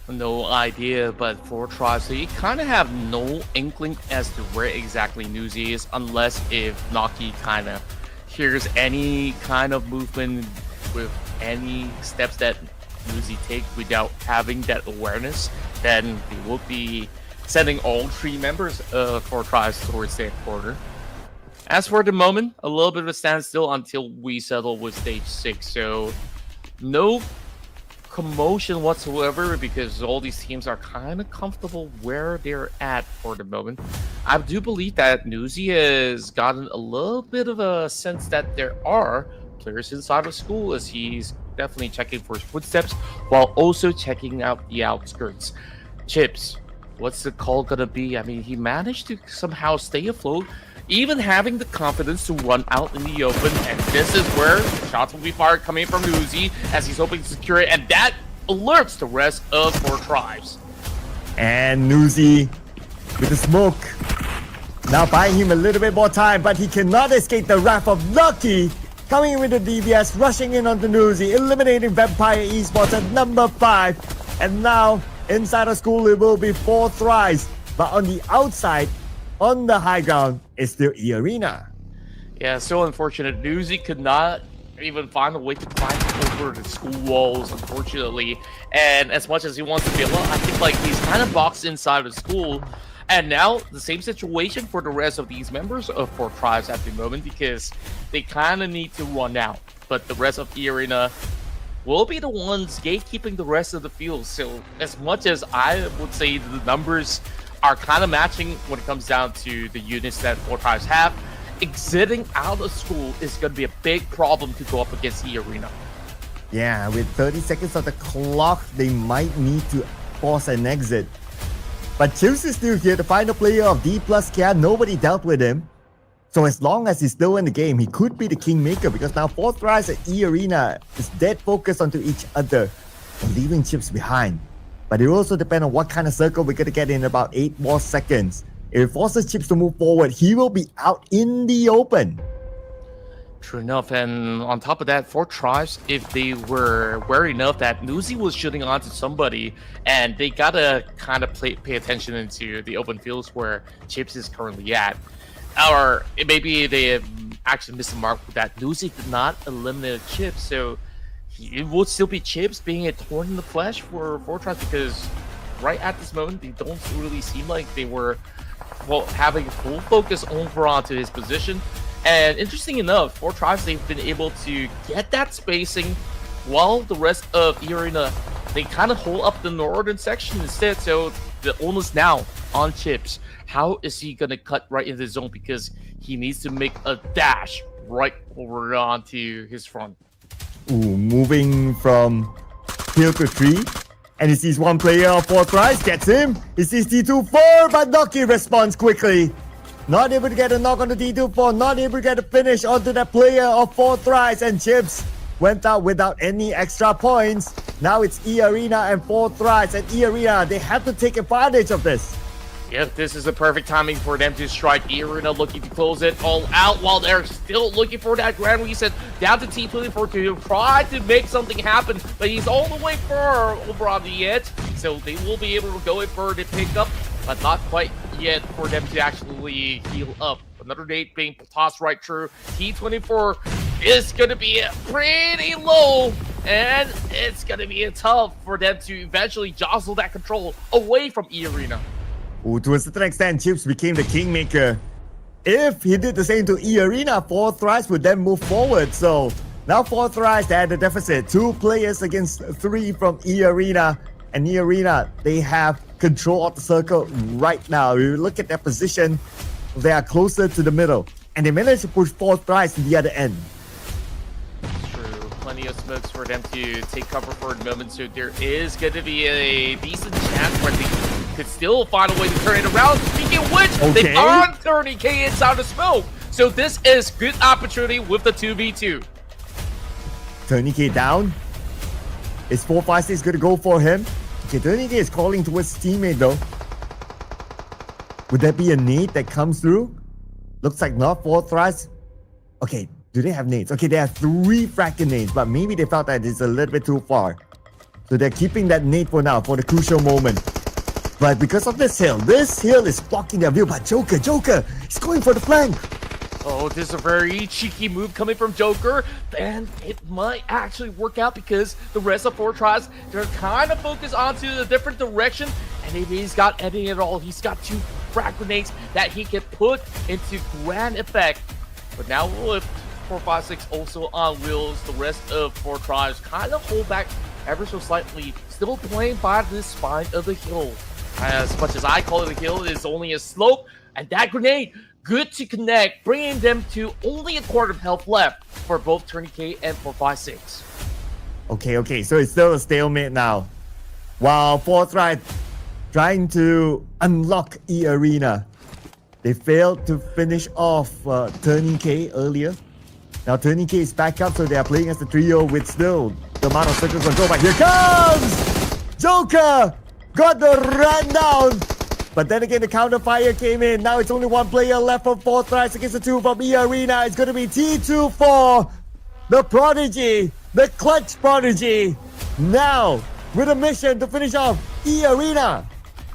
A: No idea, but for Tribe, so you kind of have no inkling as to where exactly Newsy is, unless if Naki kind of hears any kind of movement with any steps that Newsy take without having that awareness, then they will be sending all 3 members for Tribes towards their corner. As for the moment, a little bit of a standstill until we settle with stage 6, so no commotion whatsoever because all these teams are kind of comfortable where they're at for the moment. I do believe that Newsy has gotten a little bit of a sense that there are players inside of school, as he's definitely checking for his footsteps while also checking out the outskirts. Chips, what's the call gonna be? I mean, he managed to somehow stay afloat, even having the confidence to run out in the open, and this is where shots will be fired coming from Newsy as he's hoping to secure it, and that alerts the rest of 4 Tribes.
B: And Newsy with the smoke. Now buying him a little bit more time, but he cannot escape the wrath of Lucky. Coming in with the DBS, rushing in on the Newsy, eliminating Vampire Esports at number 5. And now, inside of school, it will be 4 Thrice. But on the outside, on the high ground, is still E Arena.
A: Yeah, so unfortunate. Newsy could not even find a way to climb over the school walls, unfortunately. And as much as he wants to be alone, I think like he's kind of boxed inside of school. And now the same situation for the rest of these members of 4 Tribes at the moment, because they kind of need to run out. But the rest of E Arena will be the ones gatekeeping the rest of the field. So as much as I would say the numbers are kind of matching when it comes down to the units that 4 Tribes have, exiting out of school is going to be a big problem to go up against E Arena.
B: Yeah, with 30 seconds of the clock, they might need to force an exit. But Chips is still here, the final player of D plus Kia. Nobody dealt with him. So as long as he's still in the game, he could be the kingmaker, because now 4 Thrice and E Arena is dead focused onto each other, leaving Chips behind. But it will also depend on what kind of circle we're going to get in about 8 more seconds. If it forces Chips to move forward, he will be out in the open.
A: True enough, and on top of that, 4 Tribes, if they were aware enough that Newsy was shooting onto somebody, and they gotta kind of pay attention into the open fields where Chips is currently at. Or maybe they have actually missed the mark with that. Newsy did not eliminate Chips, so it would still be Chips being a thorn in the flesh for 4 Tribes, because right at this moment, they don't really seem like they were having full focus over onto his position. And interesting enough, 4 Tribes, they've been able to get that spacing while the rest of E Arena, they kind of hold up the northern section instead. So the onus now on Chips. How is he going to cut right into the zone? Because he needs to make a dash right over onto his front.
B: Ooh, moving from hill to tree. And he sees one player of 4 Thrice, gets him. He sees T24, but Noki responds quickly. Not able to get a knock on the T24, not able to get a finish onto that player of 4 Thrice, and Chips went out without any extra points. Now it's E Arena and 4 Thrice, and E Arena, they have to take advantage of this.
A: Yep, this is the perfect timing for them to strike. E Arena looking to close it all out while they're still looking for that grand reset down to T24 to try to make something happen, but he's all the way far over on the edge, so they will be able to go in for the pickup, but not quite yet for them to actually heal up. Another nade being tossed right through. T24 is going to be pretty low, and it's going to be tough for them to eventually jostle that control away from E Arena.
B: Ooh, to a certain extent, Chips became the kingmaker. If he did the same to E Arena, Fourth Rise would then move forward. So now Fourth Rise, they had a deficit. 2 players against 3 from E Arena. And E Arena, they have control of the circle right now. If you look at their position, they are closer to the middle. And they managed to push Fourth Rise to the other end.
A: True. Plenty of smokes for them to take cover for a moment. So there is going to be a decent chance where they could still find a way to turn it around. Speaking of which, they found Tony K inside the smoke. So this is good opportunity with the 2v2.
B: Tony K down. Is 456 going to go for him? Okay, Tony K is calling towards his teammate though. Would there be a nade that comes through? Looks like not. Fourth Rise. Okay, do they have nades? Okay, they have 3 fracking nades, but maybe they felt that it's a little bit too far. So they're keeping that nade for now, for the crucial moment. But because of this hill is blocking their view. But Joker, he's going for the flank.
A: Oh, this is a very cheeky move coming from Joker, and it might actually work out because the rest of 4 tries, they're kind of focused onto a different direction, and if he's got anything at all, he's got 2 frag grenades that he can put into grand effect. But now with 456 also on wheels, the rest of 4 tries kind of hold back ever so slightly, still playing by the spine of the hill. As much as I call it a hill, it is only a slope, and that grenade, good to connect, bringing them to only a quarter of health left for both Tony K and 456.
B: Okay, so it's still a stalemate now. While Fourth Rise trying to unlock E Arena, they failed to finish off Tony K earlier. Now Tony K is back up, so they are playing as a trio with still the amount of circle control. But here comes Joker! Got the run down! But then again, the counter fire came in. Now it's only 1 player left from Fourth Rise against the 2 from E Arena. It's going to be T24, the Prodigy, the Clutch Prodigy. Now, with a mission to finish off E Arena.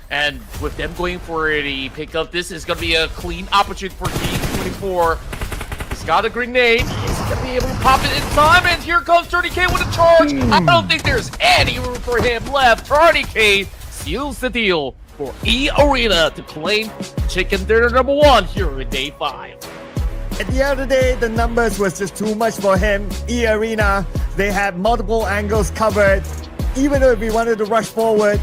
A: And with them going for the pickup, this is going to be a clean opportunity for T24. He's got a grenade. He's going to be able to pop it in time. And here comes Tony K with a charge. I don't think there's any room for him left. Tony K seals the deal for E Arena to claim chicken dinner number 1 here in day 5.
B: At the end of the day, the numbers was just too much for him. E Arena, they had multiple angles covered. Even though if he wanted to rush forward,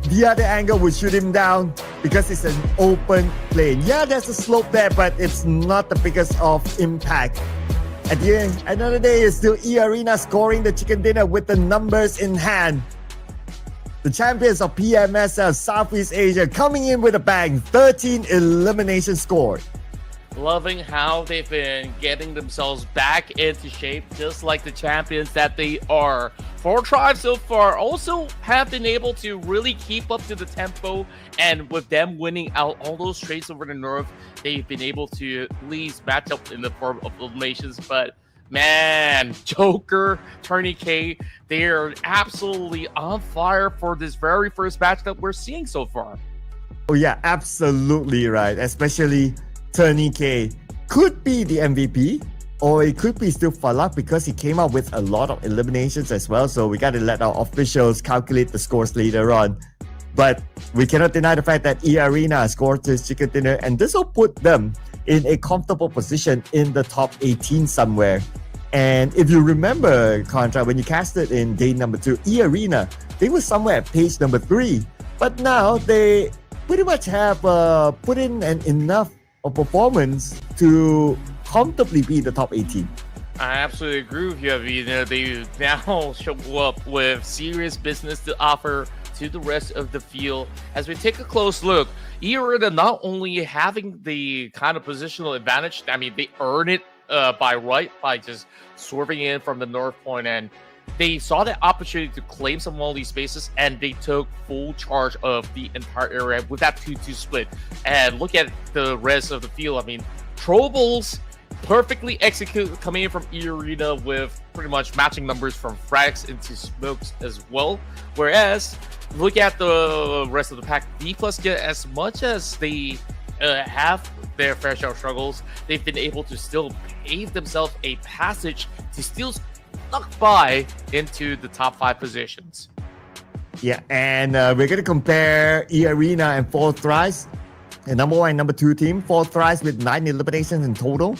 B: the other angle would shoot him down because it's an open lane. Yeah, there's a slope there, but it's not the biggest of impact. At the end of the day, it's still E Arena scoring the chicken dinner with the numbers in hand. The champions of PMSL Southeast Asia coming in with a bang, 13 eliminations scored.
A: Loving how they've been getting themselves back into shape, just like the champions that they are. 4 tribes so far also have been able to really keep up to the tempo, and with them winning out all those trades over the north, they've been able to at least match up in the form of eliminations. But man, Joker, Tony K, they're absolutely on fire for this very first match that we're seeing so far.
B: Oh yeah, absolutely right. Especially Tony K could be the MVP, or it could be still Falak because he came out with a lot of eliminations as well. So we got to let our officials calculate the scores later on. But we cannot deny the fact that E Arena scored this chicken dinner, and this will put them in a comfortable position in the top 18 somewhere. And if you remember, Contra, when you cast it in day number 2, E Arena, they were somewhere at page number 3. But now they pretty much have put in enough of performance to comfortably be the top 18.
A: I absolutely agree with you. I mean, they now show up with serious business to offer to the rest of the field. As we take a close look, E Arena not only having the kind of positional advantage, I mean, they earn it by just swerving in from the north point, and they saw the opportunity to claim some of all these spaces, and they took full charge of the entire area with that 2-2 split. And look at the rest of the field. I mean, Troubles perfectly executed coming in from E Arena with pretty much matching numbers from frags into smokes as well. Whereas, look at the rest of the pack. D+, as much as they have their fair share of struggles, they've been able to still pave themselves a passage to still snuck by into the top 5 positions.
B: Yeah, and we're going to compare E-Arena and Fourth Thrice. The number 1 and number 2 team, Fourth Thrice with 9 eliminations in total.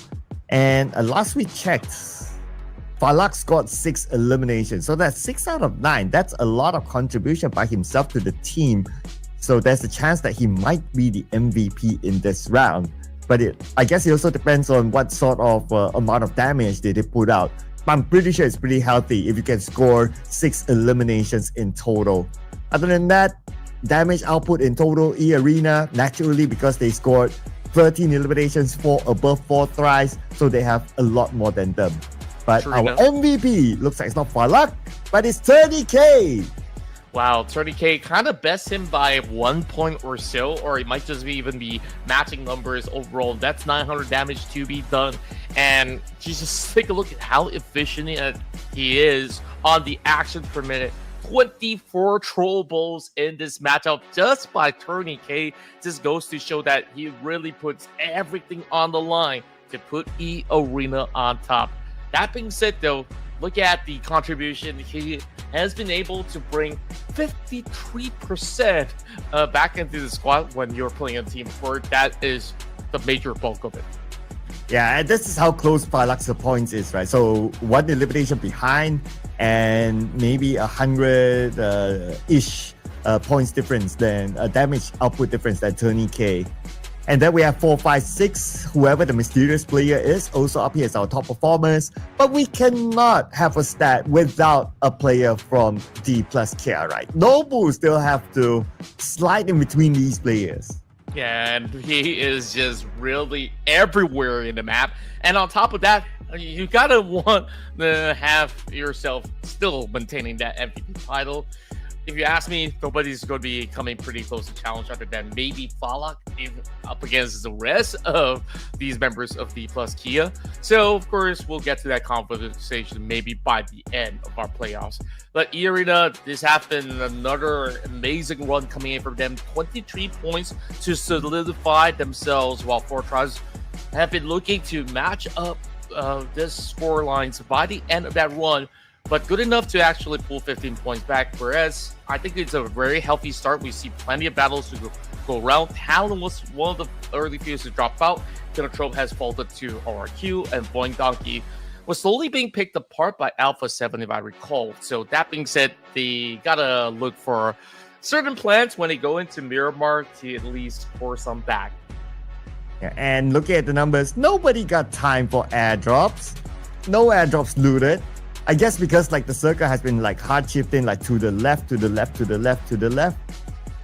B: And last we checked, Falak got 6 eliminations. So that's 6 out of 9. That's a lot of contribution by himself to the team. So there's a chance that he might be the MVP in this round. But I guess it also depends on what sort of amount of damage they put out. But I'm pretty sure it's pretty healthy if you can score 6 eliminations in total. Other than that, damage output in total, E-Arena, naturally because they scored 13 eliminations for above 4 thrice, so they have a lot more than them. But
A: True
B: our
A: enough.
B: MVP looks like it's not Falak, but it's 30k.
A: Wow, 30k kind of bests him by 1 point or so, or it might just even be matching numbers overall. That's 900 damage to be done. And just take a look at how efficient he is on the action per minute. 24 troll balls in this matchup just by 30k. This goes to show that he really puts everything on the line to put E-Arena on top. That being said, though, look at the contribution. He has been able to bring 53% back into the squad when you're playing a team sport. That is the major bulk of it.
B: Yeah, and this is how close Falak's points is, right? So 1 elimination behind and maybe 100-ish points difference, then a damage output difference than 30k. And then we have 4, 5, 6, whoever the mysterious player is, also up here as our top performers. But we cannot have a stat without a player from D plus Kia, right? Nobu still have to slide in between these players.
A: Yeah, and he is just really everywhere in the map. And on top of that, you gotta want to have yourself still maintaining that MVP title. If you ask me, nobody's going to be coming pretty close to challenge other than maybe Falak up against the rest of these members of D plus Kia. So, of course, we'll get to that conversation maybe by the end of our playoffs. But E-Arena, this has been another amazing run coming in from them. 23 points to solidify themselves, while Fortress have been looking to match up this score lines by the end of that run. But good enough to actually pull 15 points back, whereas I think it's a very healthy start. We see plenty of battles to go around. Talon was one of the early fews to drop out. Kinotrope has folded to RRQ, and Boing Donkey was slowly being picked apart by Alpha 7, if I recall. So that being said, they gotta look for certain plans when they go into Miramar to at least force some back.
B: Yeah, and looking at the numbers, nobody got time for airdrops. No airdrops looted. I guess because like the circle has been like hard shifting like to the left, to the left, to the left, to the left.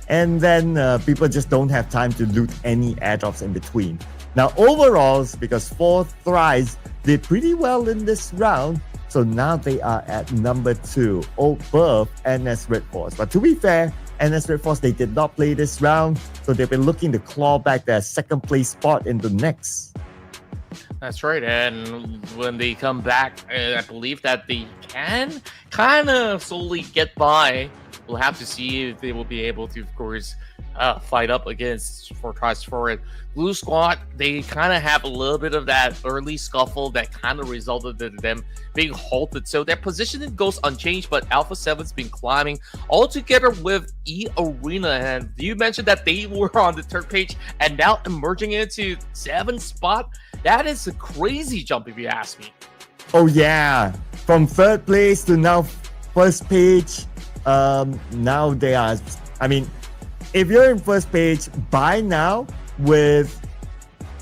B: And then people just don't have time to loot any airdrops in between. Now overalls, because Fourth Thrice did pretty well in this round. So now they are at number 2 above NS Red Force. But to be fair, NS Red Force, they did not play this round. So they've been looking to claw back their second place spot in the next.
A: That's right, and when they come back, I believe that they can kind of solely get by. We'll have to see if they will be able to, of course, fight up against Fortress for it. Blue Squad, they kind of have a little bit of that early scuffle that kind of resulted in them being halted. So their positioning goes unchanged, but Alpha 7's been climbing all together with E-Arena. And you mentioned that they were on the third page and now emerging into 7th spot. That is a crazy jump, if you ask me.
B: Oh yeah, from third place to now first page. Now they are, I mean, if you're in first page by now with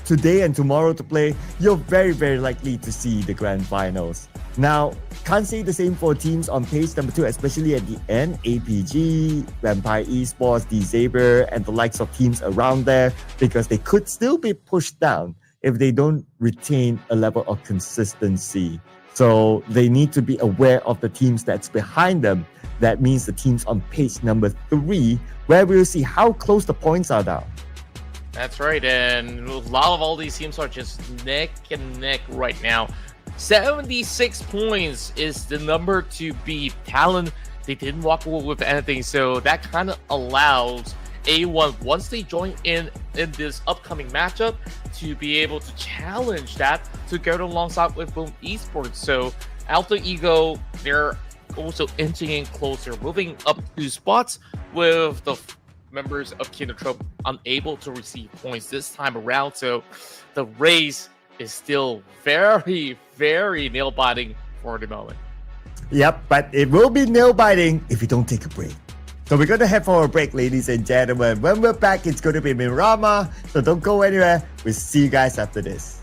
B: today and tomorrow to play, you're very, very likely to see the grand finals. Now, can't say the same for teams on page number 2, especially at the end. APG, Vampire Esports, D-Saber, and the likes of teams around there, because they could still be pushed down if they don't retain a level of consistency. So they need to be aware of the teams that's behind them. That means the teams on page number 3, where we'll see how close the points are now.
A: That's right, and a lot of all these teams are just neck and neck right now. 76 points is the number to beat. Talon, they didn't walk away with anything, so that kind of allows A1, once they join in this upcoming matchup, to be able to challenge that to go alongside with Boom Esports. So Alter Ego, they're also inching in closer, moving up 2 spots with the members of Kinotrope unable to receive points this time around. So the race is still very, very nail-biting for the moment.
B: Yep, but it will be nail-biting if you don't take a break. So we're going to head for a break, ladies and gentlemen. When we're back, it's going to be Mirama. So don't go anywhere. We'll see you guys after this.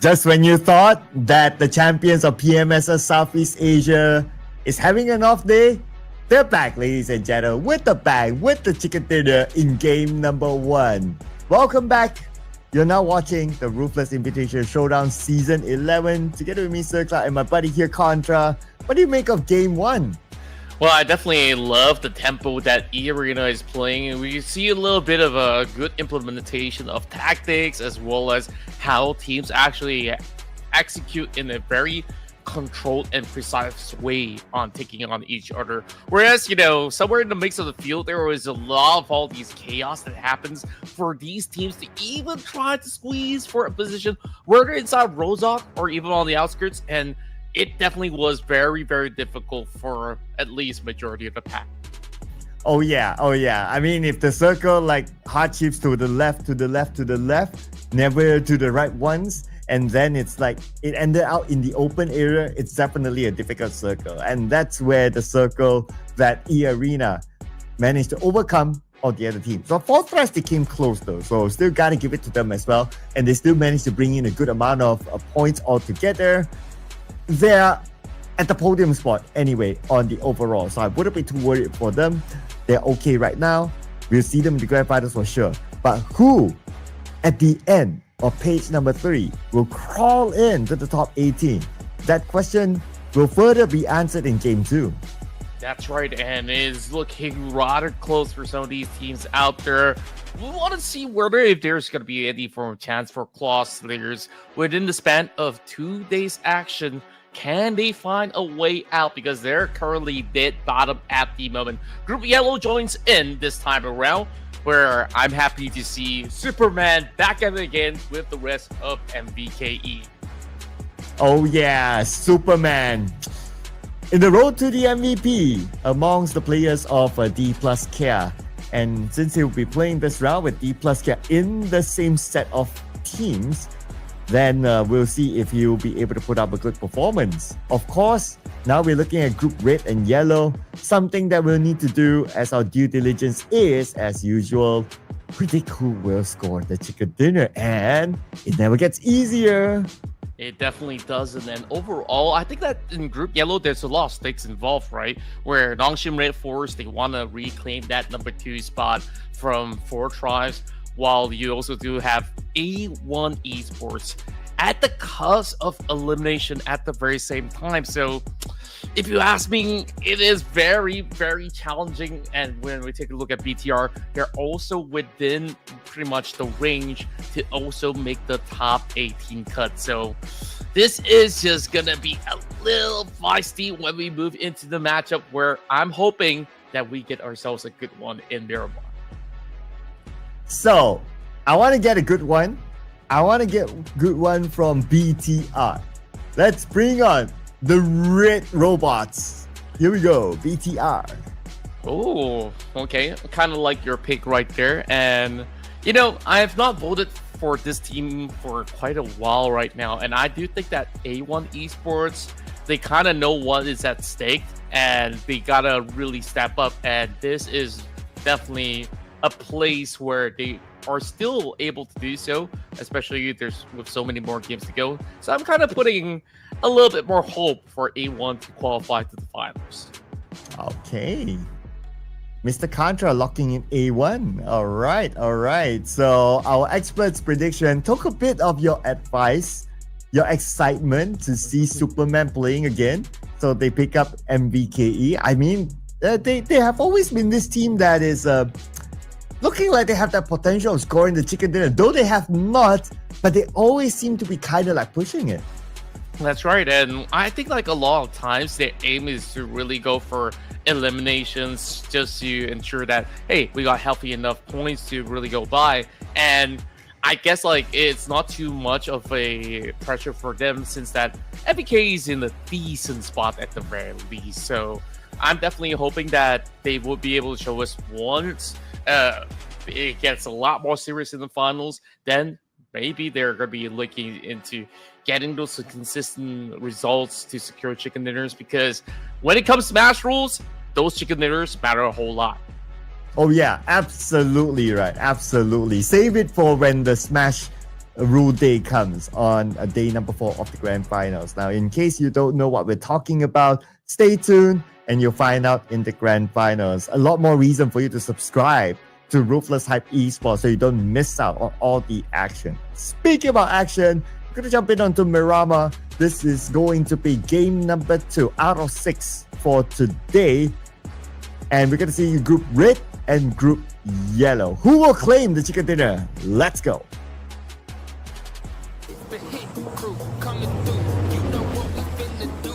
B: Just when you thought that the champions of PMSS Southeast Asia is having an off day, they're back, ladies and gentlemen, with the bang, with the chicken dinner in game number 1. Welcome back. You're now watching the Ruthless Invitational Showdown Season 11. Together with me, Sir Clark, and my buddy here, Contra. What do you make of game 1?
A: Well, I definitely love the tempo that E-Arena is playing. We see a little bit of a good implementation of tactics as well as how teams actually execute in a very controlled and precise way on taking on each other. Whereas, somewhere in the mix of the field, there was a lot of all these chaos that happens for these teams to even try to squeeze for a position, whether inside Rozok or even on the outskirts. And it definitely was very, very difficult for at least majority of the pack.
B: Oh yeah. I mean, if the circle like hard chips to the left, never to the right once, and then it's like it ended out in the open area, it's definitely a difficult circle. And that's where the circle that E-Arena managed to overcome all the other teams. So fourth prize, they came close though, so still gotta give it to them as well. And they still managed to bring in a good amount of points altogether. They're at the podium spot anyway on the overall, so I wouldn't be too worried for them. They're okay right now. We'll see them in the grand finals for sure. But who at the end of page number 3 will crawl into the top 18? That question will further be answered in game 2.
A: That's right, and is looking rather close for some of these teams out there. We want to see whether if there's going to be any form of chance for Claw Slayers within the span of 2 days action. Can they find a way out? Because they're currently dead bottom at the moment. Group Yellow joins in this time around, where I'm happy to see Superman back at it again with the rest of MVKE.
B: Oh yeah, Superman. In the road to the MVP amongst the players of D plus Kia. And since he'll be playing this round with D plus Kia in the same set of teams, then we'll see if he'll be able to put up a good performance. Of course, now we're looking at group red and yellow. Something that we'll need to do as our due diligence is, as usual, predict who will score the chicken dinner. And it never gets easier.
A: It definitely doesn't. And overall, I think that in Group Yellow, there's a lot of stakes involved, right? Where Nongshim Red Force, they want to reclaim that number 2 spot from 4 tribes, while you also do have A1 Esports at the cusp of elimination at the very same time. So if you ask me, it is very, very challenging. And when we take a look at BTR, they're also within pretty much the range to also make the top 18 cut. So this is just going to be a little feisty when we move into the matchup, where I'm hoping that we get ourselves a good one in Miramar.
B: So, I want to get a good one. I want to get a good one from BTR. Let's bring on the red robots. Here we go, BTR.
A: Oh, okay. Kind of like your pick right there. And, I have not voted for this team for quite a while right now. And I do think that A1 Esports, they kind of know what is at stake. And they got to really step up. And this is definitely a place where they are still able to do so, especially with so many more games to go. So I'm kind of putting a little bit more hope for A1 to qualify to the finals.
B: Okay. Mr. Contra locking in A1. All right. So our experts' prediction took a bit of your advice, your excitement to see Superman playing again. So they pick up MVKE. I mean, they have always been this team that is looking like they have that potential of scoring the chicken dinner, though they have not, but they always seem to be kind of like pushing it.
A: That's right, and I think like a lot of times their aim is to really go for eliminations just to ensure that, hey, we got healthy enough points to really go by. And I guess like it's not too much of a pressure for them, since that MVK is in a decent spot at the very least. So I'm definitely hoping that they would be able to show us once it gets a lot more serious in the finals, then maybe they're going to be looking into getting those consistent results to secure chicken dinners, because when it comes to Smash rules, those chicken dinners matter a whole lot.
B: Oh yeah, absolutely right. Absolutely. Save it for when the Smash rule day comes on day number 4 of the grand finals. Now, in case you don't know what we're talking about, stay tuned and you'll find out in the grand finals. A lot more reason for you to subscribe to Ruthless Hype Esports so you don't miss out on all the action. Speaking about action, we're going to jump in onto Miramar. This is going to be game number 2 out of 6 for today. And we're going to see Group Red and Group Yellow. Who will claim the chicken dinner? Let's go.
C: The hit crew coming through, you know what we finna do.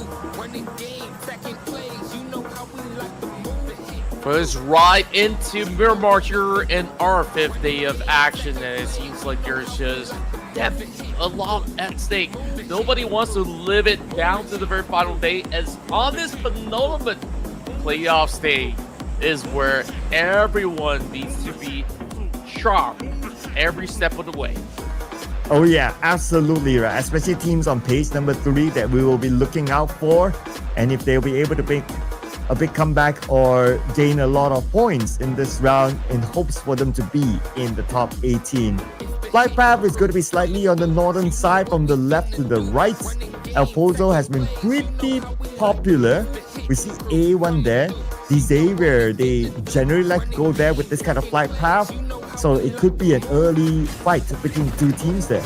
A: Goes right into Miramar here in our 5th day of action, and it seems like there's just definitely a lot at stake. Nobody wants to live it down to the very final day, as on this penultimate playoff stage is where everyone needs to be sharp every step of the way.
B: Oh yeah, absolutely right. Especially teams on page number 3 that we will be looking out for, and if they'll be able to make a big comeback or gain a lot of points in this round in hopes for them to be in the top 18. Flight path is going to be slightly on the northern side from the left to the right. El Pozo has been pretty popular. We see A1 there. The Xavier, they generally like to go there with this kind of flight path. So it could be an early fight between two teams there.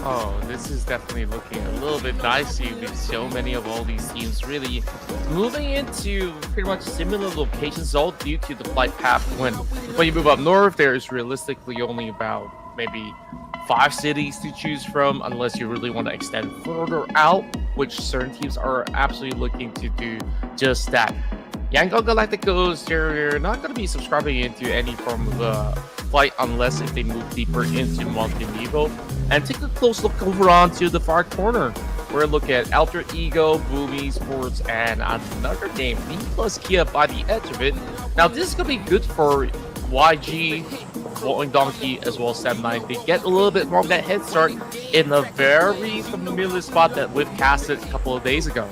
A: Oh, this is definitely looking a little bit dicey with so many of all these teams really moving into pretty much similar locations, all due to the flight path. When you move up north, there's realistically only about maybe 5 cities to choose from, unless you really want to extend further out, which certain teams are absolutely looking to do just that. Yangon Galacticos, they're not going to be subscribing into any form of flight unless if they move deeper into Montenegro. And take a close look over onto the far corner. We're looking at Alter Ego, Boomy Sports, and another name, B plus Kia by the edge of it. Now this is going to be good for YG, Floating Donkey, as well as 7-9. They get a little bit more of that head start in a very familiar spot that we've casted a couple of days ago.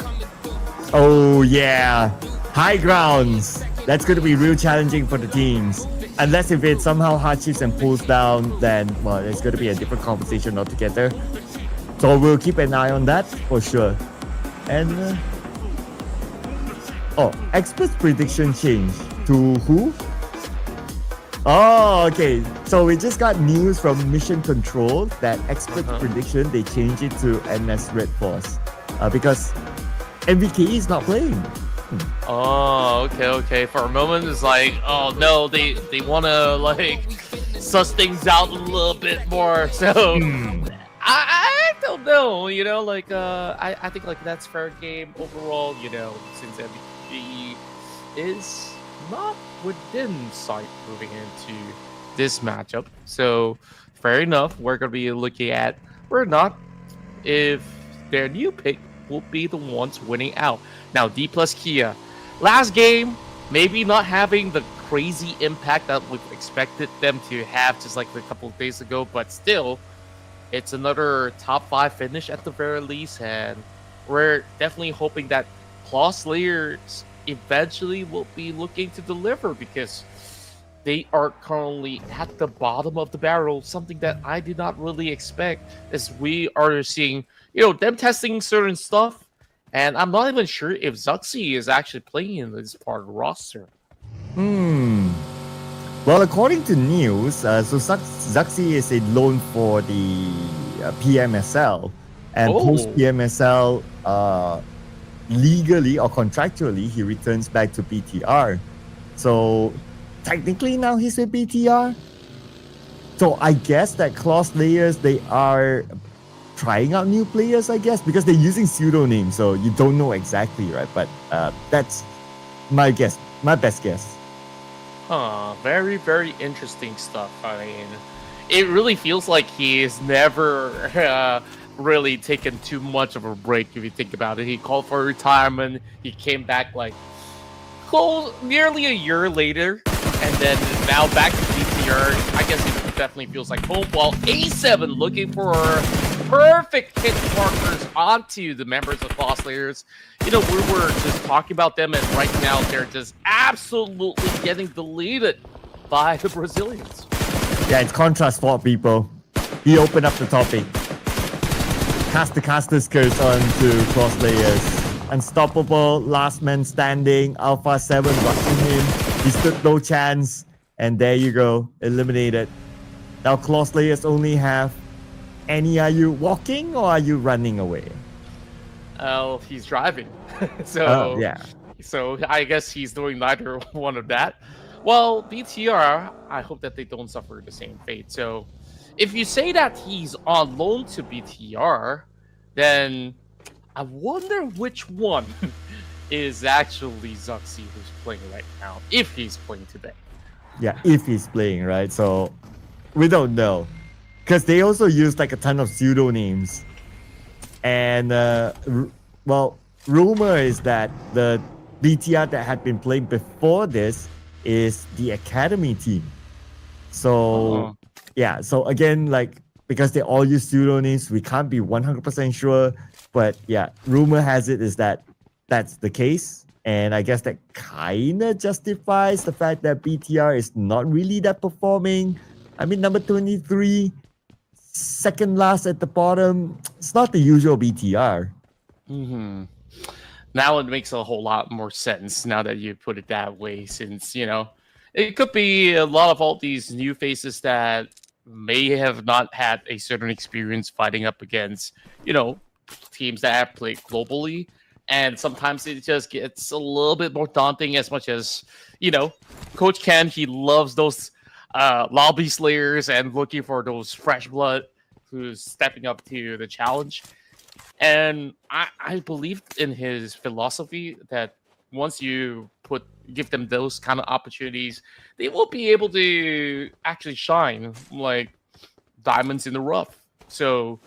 B: Oh yeah, high grounds. That's going to be real challenging for the teams. Unless if it somehow hardships and pulls down, then well, it's going to be a different conversation altogether. So we'll keep an eye on that for sure. And experts prediction change to who? Oh, okay. So we just got news from Mission Control that experts prediction they changed it to NS Red Force because MVKE is not playing.
A: Oh, okay. For a moment, it's like, oh no, they want to like suss things out a little bit more. So I don't know, I think like that's fair game overall. Since MVP is not within sight moving into this matchup, so fair enough. We're gonna be looking at if their new pick will be the ones winning out. Now, D plus Kia, last game, maybe not having the crazy impact that we've expected them to have just like a couple of days ago, but still, it's another top 5 finish at the very least, and we're definitely hoping that Claw Slayers eventually will be looking to deliver, because they are currently at the bottom of the barrel, something that I did not really expect, as we are seeing them testing certain stuff, and I'm not even sure if Zuxi is actually playing in this part of the roster.
B: Well, according to news, so Zuxi is a loan for the PMSL, and post PMSL, legally or contractually, he returns back to BTR. So technically now he's with BTR. So I guess that Claw Slayers, they are trying out new players, I guess, because they're using pseudonyms, so you don't know exactly, right? But that's my guess, my best guess.
A: Very, very interesting stuff. I mean, it really feels like he's never really taken too much of a break, if you think about it. He called for retirement, he came back like nearly a year later, and then now back to BTR. I guess it definitely feels like home, while A7 looking for perfect hit markers onto the members of Claw Slayers. We were just talking about them, and right now they're just absolutely getting deleted by the Brazilians.
B: Yeah, it's Contrast fault, people. He opened up the topic. Casters curse on to Claw Slayers. Unstoppable, last man standing, Alpha 7 rushing him. He stood no chance, and there you go, eliminated. Now Claw Slayers only have Annie. Are you walking or are you running away?
A: Oh, he's driving. So
B: yeah.
A: So I guess he's doing neither one of that. Well, BTR, I hope that they don't suffer the same fate. So if you say that he's on loan to BTR, then I wonder which one is actually Zuxi who's playing right now, if he's playing today.
B: Yeah, if he's playing, right? So we don't know. Because they also use like a ton of pseudonyms. And, well, rumor is that the BTR that had been playing before this is the Academy team. So, yeah, so again, like, because they all use pseudonyms, we can't be 100% sure. But yeah, rumor has it is that that's the case. And I guess that kind of justifies the fact that BTR is not really that performing. I mean, number 23, second last at the bottom. It's not the usual BTR.
A: Mm-hmm. Now it makes a whole lot more sense now that you put it that way, since, it could be a lot of all these new faces that may have not had a certain experience fighting up against, teams that have played globally. And sometimes it just gets a little bit more daunting, as much as, Coach Ken, he loves those lobby slayers and looking for those fresh blood who's stepping up to the challenge. And I believe in his philosophy that once you give them those kind of opportunities, they will be able to actually shine like diamonds in the rough. So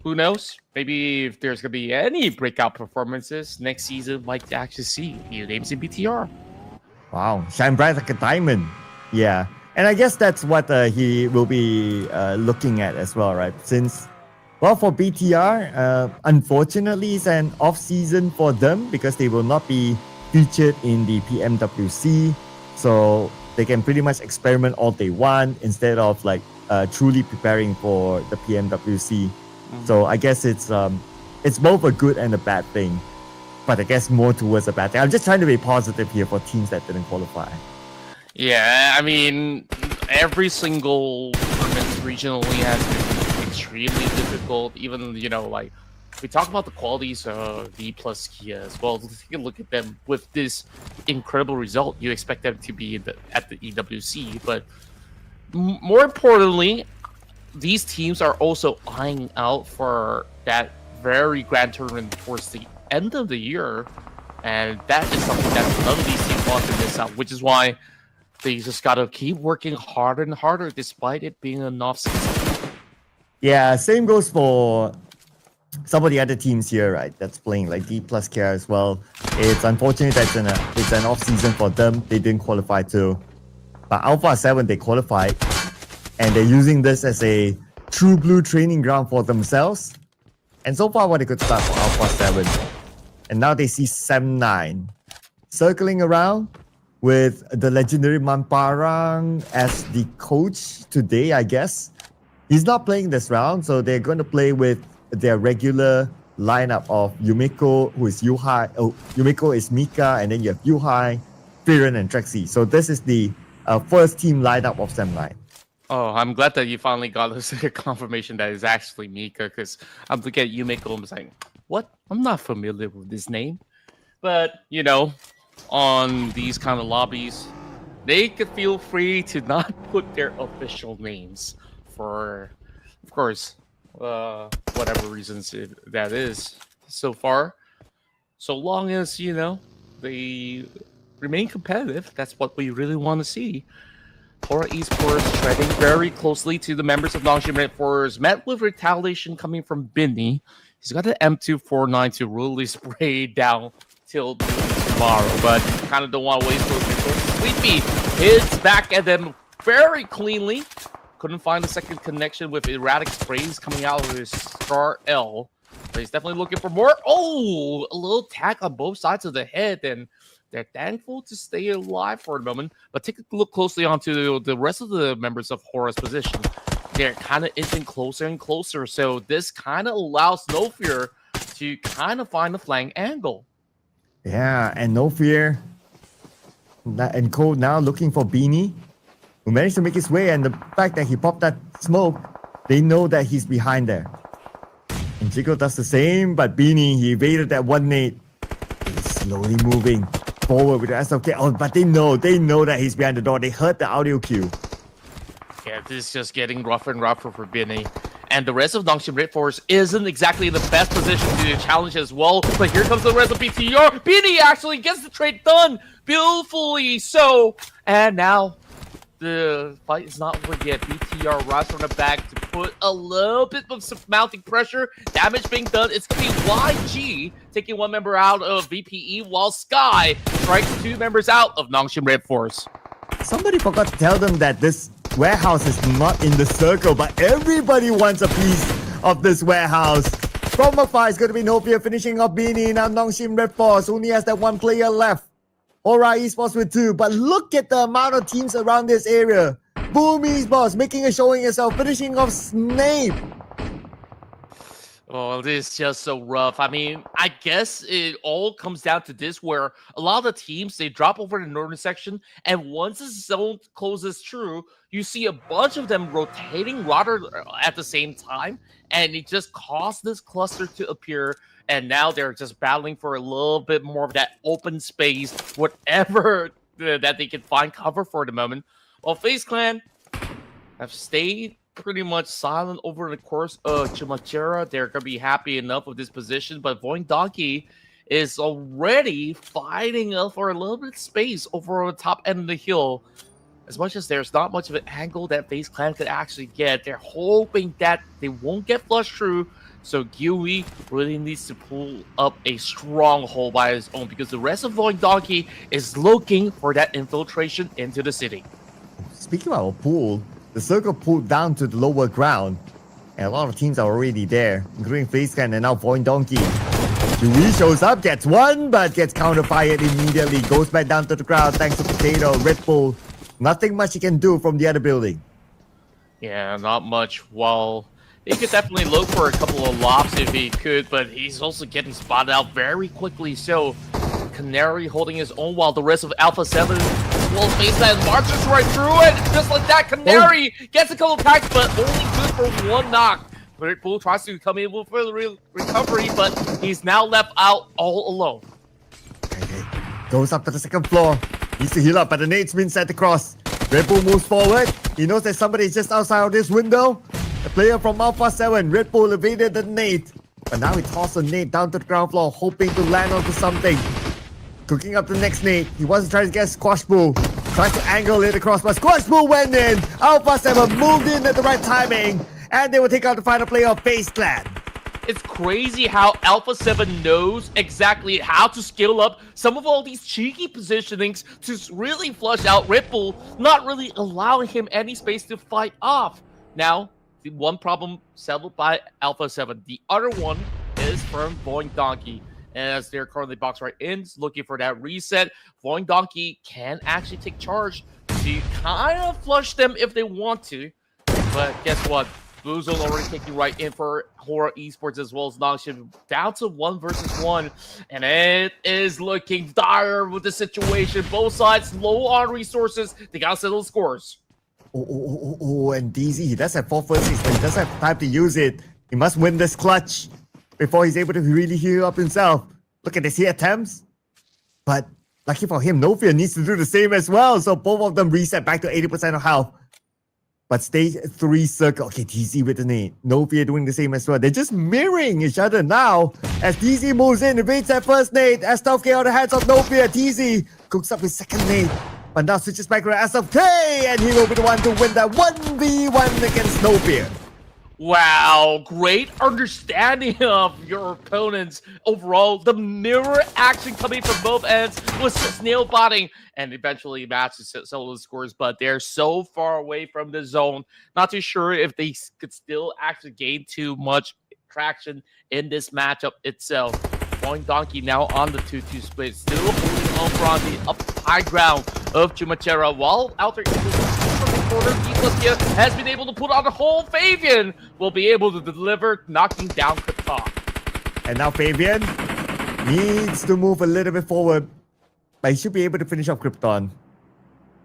A: who knows? Maybe if there's going to be any breakout performances next season, might actually see new names in BTR.
B: Wow, shine bright like a diamond. Yeah, and I guess that's what he will be looking at as well, right? Since, well, for BTR, unfortunately, it's an off season for them because they will not be featured in the PMWC. So they can pretty much experiment all they want instead of like truly preparing for the PMWC. Mm-hmm. So I guess it's both a good and a bad thing. But I guess more towards a bad thing. I'm just trying to be positive here for teams that didn't qualify.
A: Yeah, I mean, every single tournament regionally has been extremely difficult. Even, like, we talk about the qualities of D plus Kia as well. Take a look at them with this incredible result. You expect them to be at the EWC, but more importantly, these teams are also eyeing out for that very grand tournament towards the end of the year, and that is something that none of these teams want to miss out, which is why they just gotta keep working harder and harder despite it being an off season.
B: Yeah, same goes for some of the other teams here, right? That's playing like D plus Care as well. It's unfortunate that it's an off season for them. They didn't qualify too. But Alpha 7, they qualified, and they're using this as a true blue training ground for themselves. And so far, what a good start for Alpha 7. And now they see 7-9 circling around with the legendary Mamparang as the coach today, I guess. He's not playing this round, so they're going to play with their regular lineup of Yumiko, who is Yuhai. Oh, Yumiko is Mika, and then you have Yuhai, Firen, and Trexie. So this is the first team lineup of Sem 9.
A: Oh, I'm glad that you finally got us a confirmation that it's actually Mika, because I'm looking at Yumiko and I'm like, what? I'm not familiar with this name. But, on these kind of lobbies, they could feel free to not put their official names for, of course, whatever reasons that is so far. So long as, they remain competitive, that's what we really want to see. Hora Esports treading very closely to the members of Longshin Force, met with retaliation coming from Binny. He's got an M249 to really spray down till tomorrow, but kind of don't want to waste those resources. Sleepy hits back at them very cleanly. Couldn't find a second connection with erratic sprays coming out of his Star L. But he's definitely looking for more. Oh, a little tag on both sides of the head, and they're thankful to stay alive for a moment. But take a look closely onto the rest of the members of Hora's position. They're kind of inching closer and closer, so this kind of allows No Fear to kind of find the flank angle.
B: Yeah, and No Fear and Cole now looking for Beanie, who managed to make his way, and the fact that he popped that smoke, they know that he's behind there. And Chico does the same, but Beanie, he evaded that 1-8. He's slowly moving forward with the SLK. Oh, but they know that he's behind the door. They heard the audio cue.
A: Yeah, this is just getting rougher and rougher for Binny. And the rest of Nongshim Red Force isn't exactly in the best position to challenge as well. But here comes the rest of BTR. BD actually gets the trade done beautifully so. And now the fight is not over yet. BTR runs from the back to put a little bit of some mounting pressure. Damage being done. It's going to be YG taking one member out of VPE while Sky strikes two members out of Nongshim Red Force.
B: Somebody forgot to tell them that this warehouse is not in the circle, but everybody wants a piece of this warehouse. From afar, it's going to be Novia finishing off Beanie. Now Nongshim Red Force only has that one player left. Alright, Esports with two, but look at the amount of teams around this area. Boom Esports making a showing itself, finishing off Snape.
A: Oh, this is just so rough. I mean, I guess it all comes down to this, where a lot of the teams, they drop over the northern section, and once the zone closes through, you see a bunch of them rotating rather at the same time, and it just caused this cluster to appear, and now they're just battling for a little bit more of that open space, whatever that they can find cover for the moment. While FaZe Clan have stayed pretty much silent over the course of Chumacera. They're going to be happy enough with this position, but Voing Donkey is already fighting for a little bit of space over on the top end of the hill. As much as there's not much of an angle that FaZe Clan could actually get, they're hoping that they won't get flushed through. So Gui really needs to pull up a stronghold by his own, because the rest of Voing Donkey is looking for that infiltration into the city.
B: Speaking of our pool, the circle pulled down to the lower ground, and a lot of teams are already there, including FaZe Clan and now Voing Donkey. Dewey shows up, gets one, but gets counter-fired immediately, goes back down to the ground thanks to Potato, Red Bull. Nothing much he can do from the other building.
A: Yeah, not much. Well, he could definitely look for a couple of lobs if he could, but he's also getting spotted out very quickly. So, Canary holding his own while the rest of Alpha 7 will face that marches right through it. Just like that, Canary gets a couple of packs, but only good for one knock. Red Bull tries to come in for the recovery, but he's now left out all alone.
B: Okay. Goes up to the second floor. Needs to heal up, but the nade's been sent across. Red Bull moves forward. He knows that somebody is just outside of this window. The player from Alpha 7, Red Bull evaded the nade. But now he tossed the nade down to the ground floor, hoping to land onto something. Cooking up the next nade. He wants to try to get Squash Bull. Tries to angle it across, but Squash Bull went in. Alpha 7 moved in at the right timing. And they will take out the final player of FaZe Clan.
A: It's crazy how Alpha 7 knows exactly how to skill up some of all these cheeky positionings to really flush out Red Bull, not really allowing him any space to fight off. Now, the one problem settled by Alpha 7. The other one is from Voing Donkey. As they're currently boxed right in, looking for that reset. Voing Donkey can actually take charge to kind of flush them if they want to. But guess what? Blue Zone already taking right in for Horror Esports as well as Nongshim, down to 1 versus 1. And it is looking dire with the situation. Both sides low on resources. They gotta settle the scores.
B: And DZ, he does have 4 first hits, but he doesn't have time to use it. He must win this clutch before he's able to really heal up himself. Look at this, he attempts. But lucky for him, No Fear needs to do the same as well. So both of them reset back to 80% of health. But stage 3 circle. Okay, DZ with the nade. No Fear doing the same as well. They're just mirroring each other now. As DZ moves in, evades that first nade. As STFK out of the hands of No Fear. DZ cooks up his second nade. But now switches back to SFK. And he will be the one to win that 1v1 against No Fear.
A: Wow, great understanding of your opponents overall. The mirror action coming from both ends was just nail-botting, and eventually matches settle the scores, but they're so far away from the zone. Not too sure if they could still actually gain too much traction in this matchup itself. Voing Donkey now on the 2-2 split, still holding on from the up high ground of Chumacera, while out there from the corner, Pubg has been able to put on the whole. Fabian will be able to deliver, knocking down Qatar.
B: And now Fabian needs to move a little bit forward, but he should be able to finish off Krypton.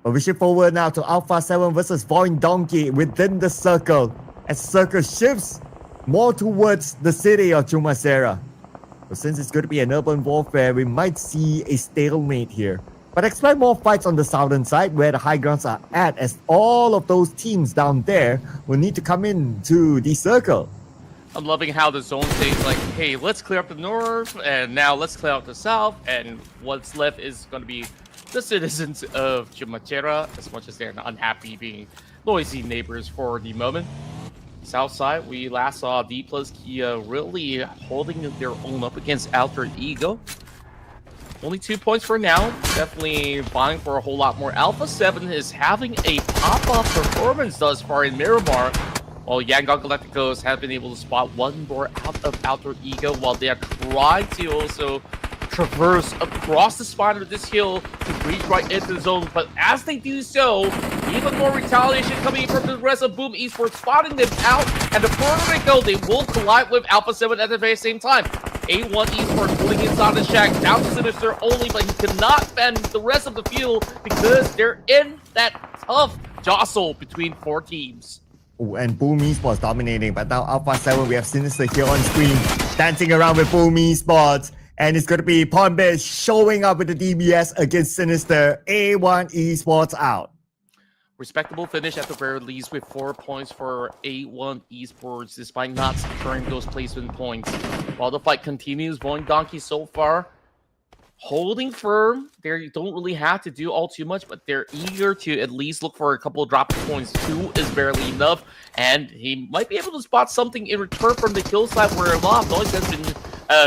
B: But we shift forward now to Alpha 7 versus Voing Donkey within the circle, as circle shifts more towards the city of Chumacera. But since it's going to be an urban warfare, we might see a stalemate here. But expect more fights on the southern side where the high grounds are at, as all of those teams down there will need to come into the circle.
A: I'm loving how the zone stays like, hey, let's clear up the north, and now let's clear out the south, and what's left is going to be the citizens of Chumachera, as much as they're not unhappy being noisy neighbors for the moment. South side, we last saw D plus Kia really holding their own up against Alter Ego. Only 2 points for now. Definitely vying for a whole lot more. Alpha 7 is having a pop-off performance thus far in Miramar, while Yangon Galacticos have been able to spot one more out of Alter Ego, while they are trying to also traverse across the spine of this hill to reach right into the zone. But as they do so, even more retaliation coming from the rest of Boom Esports, spotting them out, and the further they go, they will collide with Alpha 7 at the very same time. A1 Esports pulling inside the shack, down to Sinister only, but he cannot bend the rest of the field because they're in that tough jostle between 4 teams.
B: Ooh, and Boom Esports dominating, but now Alpha 7, we have Sinister here on screen, dancing around with Boom Esports. And it's going to be Pubg showing up with the DBS against Sinister. A1 Esports out.
A: Respectable finish at the very least with 4 points for A1 Esports, despite not securing those placement points. While the fight continues, Void Donkey so far holding firm. They don't really have to do all too much, but they're eager to at least look for a couple of drop points. 2 is barely enough, and he might be able to spot something in return from the kill side where a lot of noise has been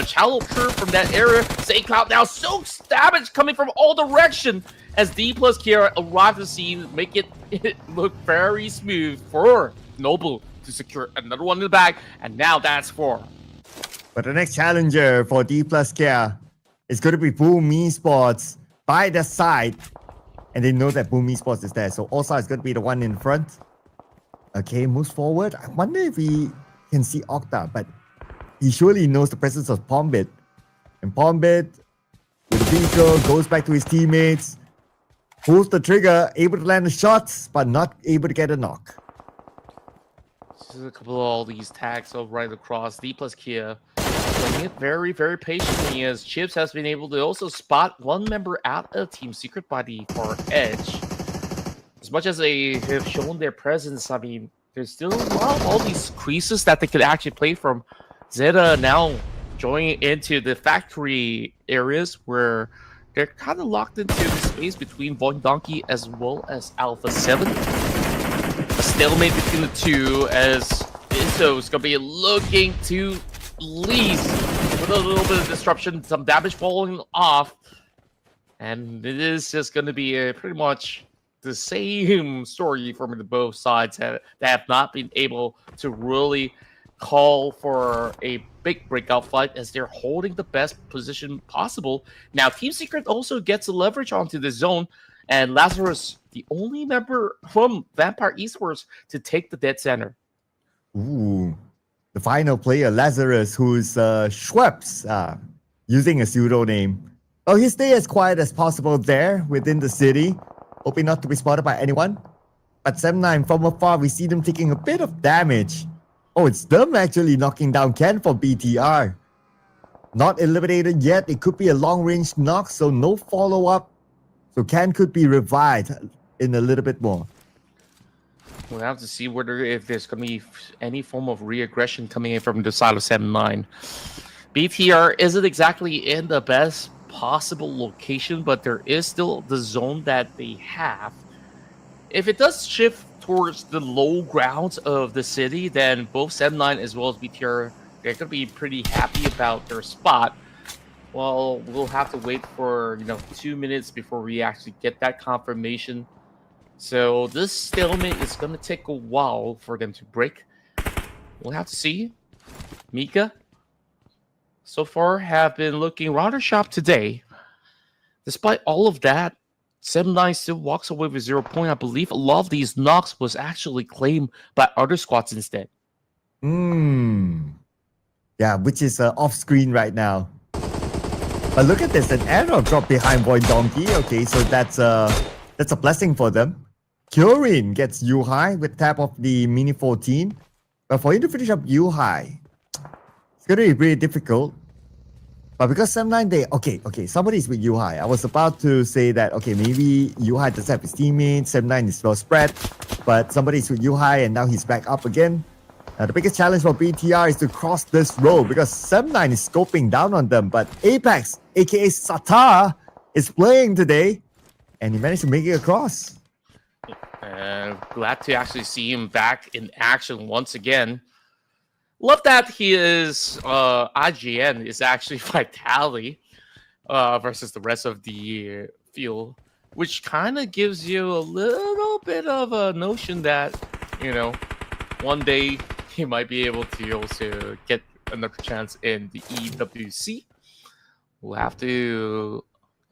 A: Chalo True from that area. Say Cloud now soaks damage coming from all directions as D plus Kiera arrive to the scene, make it look very smooth for Noble to secure another one in the bag, and now that's 4.
B: But the next challenger for D plus Kiera is going to be Boom Esports by the side, and they know that Boom Esports is there, so also is going to be the one in front. Okay, moves forward. I wonder if we can see Octa, but he surely knows the presence of Pubg. And Pubg, with the vehicle, goes back to his teammates, pulls the trigger, able to land the shots, but not able to get a knock.
A: Just a couple of all these tags right across. D plus Kia playing it very, very patiently as Chips has been able to also spot one member out of Team Secret by the far edge. As much as they have shown their presence, I mean, there's still a lot of all these creases that they could actually play from. Zeta now joining into the factory areas where they're kind of locked into the space between Void Donkey as well as Alpha 7. A stalemate between the two as Inso is going to be looking to leave with a little bit of disruption, some damage falling off. And it is just going to be pretty much the same story from the both sides that have not been able to really call for a big breakout fight as they're holding the best position possible. Now, Team Secret also gets a leverage onto the zone, and Lazarus, the only member from Vampire Esports to take the dead center.
B: Ooh, the final player, Lazarus, who's Schweppes, using a pseudo name. Oh, he stay as quiet as possible there within the city, hoping not to be spotted by anyone. But 7-9 from afar, we see them taking a bit of damage. Oh, it's them actually knocking down Ken for BTR. Not eliminated yet. It could be a long-range knock, so no follow-up. So Ken could be revived in a little bit more.
A: We'll have to see whether if there's going to be any form of re-aggression coming in from the side of 7-9. BTR isn't exactly in the best possible location, but there is still the zone that they have. If it does shift towards the low grounds of the city, then both 7-9 as well as BTR, they're going to be pretty happy about their spot. Well, we'll have to wait for 2 minutes before we actually get that confirmation. So this stalemate is going to take a while for them to break. We'll have to see. Mika, so far, have been looking rather sharp today. Despite all of that, 7-9 still walks away with 0 point. I believe a lot of these knocks was actually claimed by other squads instead.
B: Yeah, which is off screen right now. But look at this, an arrow drop behind Void Donkey. Okay, so that's a blessing for them. Kyurem gets Yuhai with tap of the Mini 14. But for him to finish up Yuhai, it's going to be pretty difficult. But because 7-9, somebody's with Yuhai. I was about to say that, maybe Yuhai doesn't have his teammates, 7-9 is well spread, but somebody's with Yuhai and now he's back up again. The biggest challenge for BTR is to cross this road because 7-9 is scoping down on them, but Apex, aka Satar, is playing today and he managed to make it across.
A: Glad to actually see him back in action once again. Love that he is IGN is actually Vitality versus the rest of the field, which kind of gives you a little bit of a notion that, one day he might be able to also get another chance in the EWC. We'll have to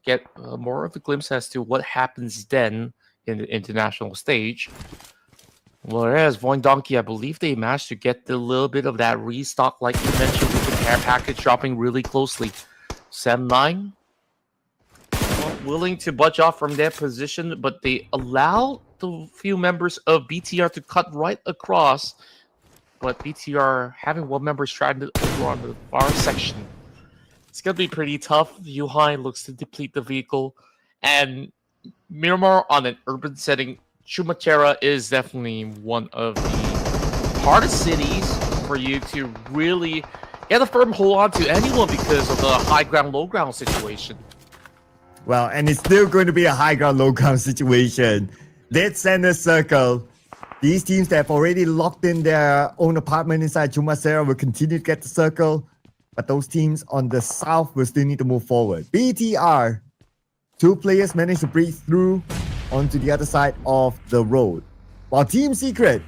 A: get more of a glimpse as to what happens then in the international stage. Whereas Void Donkey, I believe they managed to get a little bit of that restock, like you mentioned, with the care package dropping really closely. 7-9 willing to budge off from their position, but they allow the few members of BTR to cut right across. But BTR having one member stranded over on the far section. It's going to be pretty tough. Yuhai looks to deplete the vehicle. And Miramar on an urban setting, Chumacera is definitely one of the hardest cities for you to really get a firm hold on to anyone because of the high ground, low ground situation.
B: Well, and it's still going to be a high ground, low ground situation. Dead center circle. These teams that have already locked in their own apartment inside Chumacera will continue to get the circle, but those teams on the south will still need to move forward. BTR, 2 players managed to break through onto the other side of the road. While Team Secret,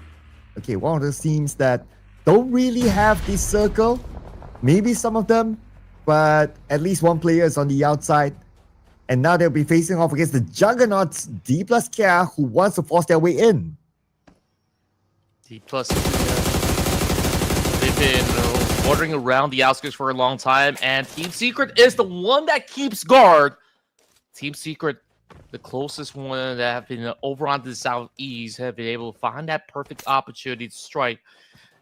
B: one of those teams that don't really have this circle, maybe some of them, but at least one player is on the outside. And now they'll be facing off against the Juggernauts, D plus Kia, who wants to force their way in.
A: D plus they've been wandering around the outskirts for a long time, and Team Secret is the one that keeps guard. Team Secret, the closest one that have been over on the southeast, have been able to find that perfect opportunity to strike.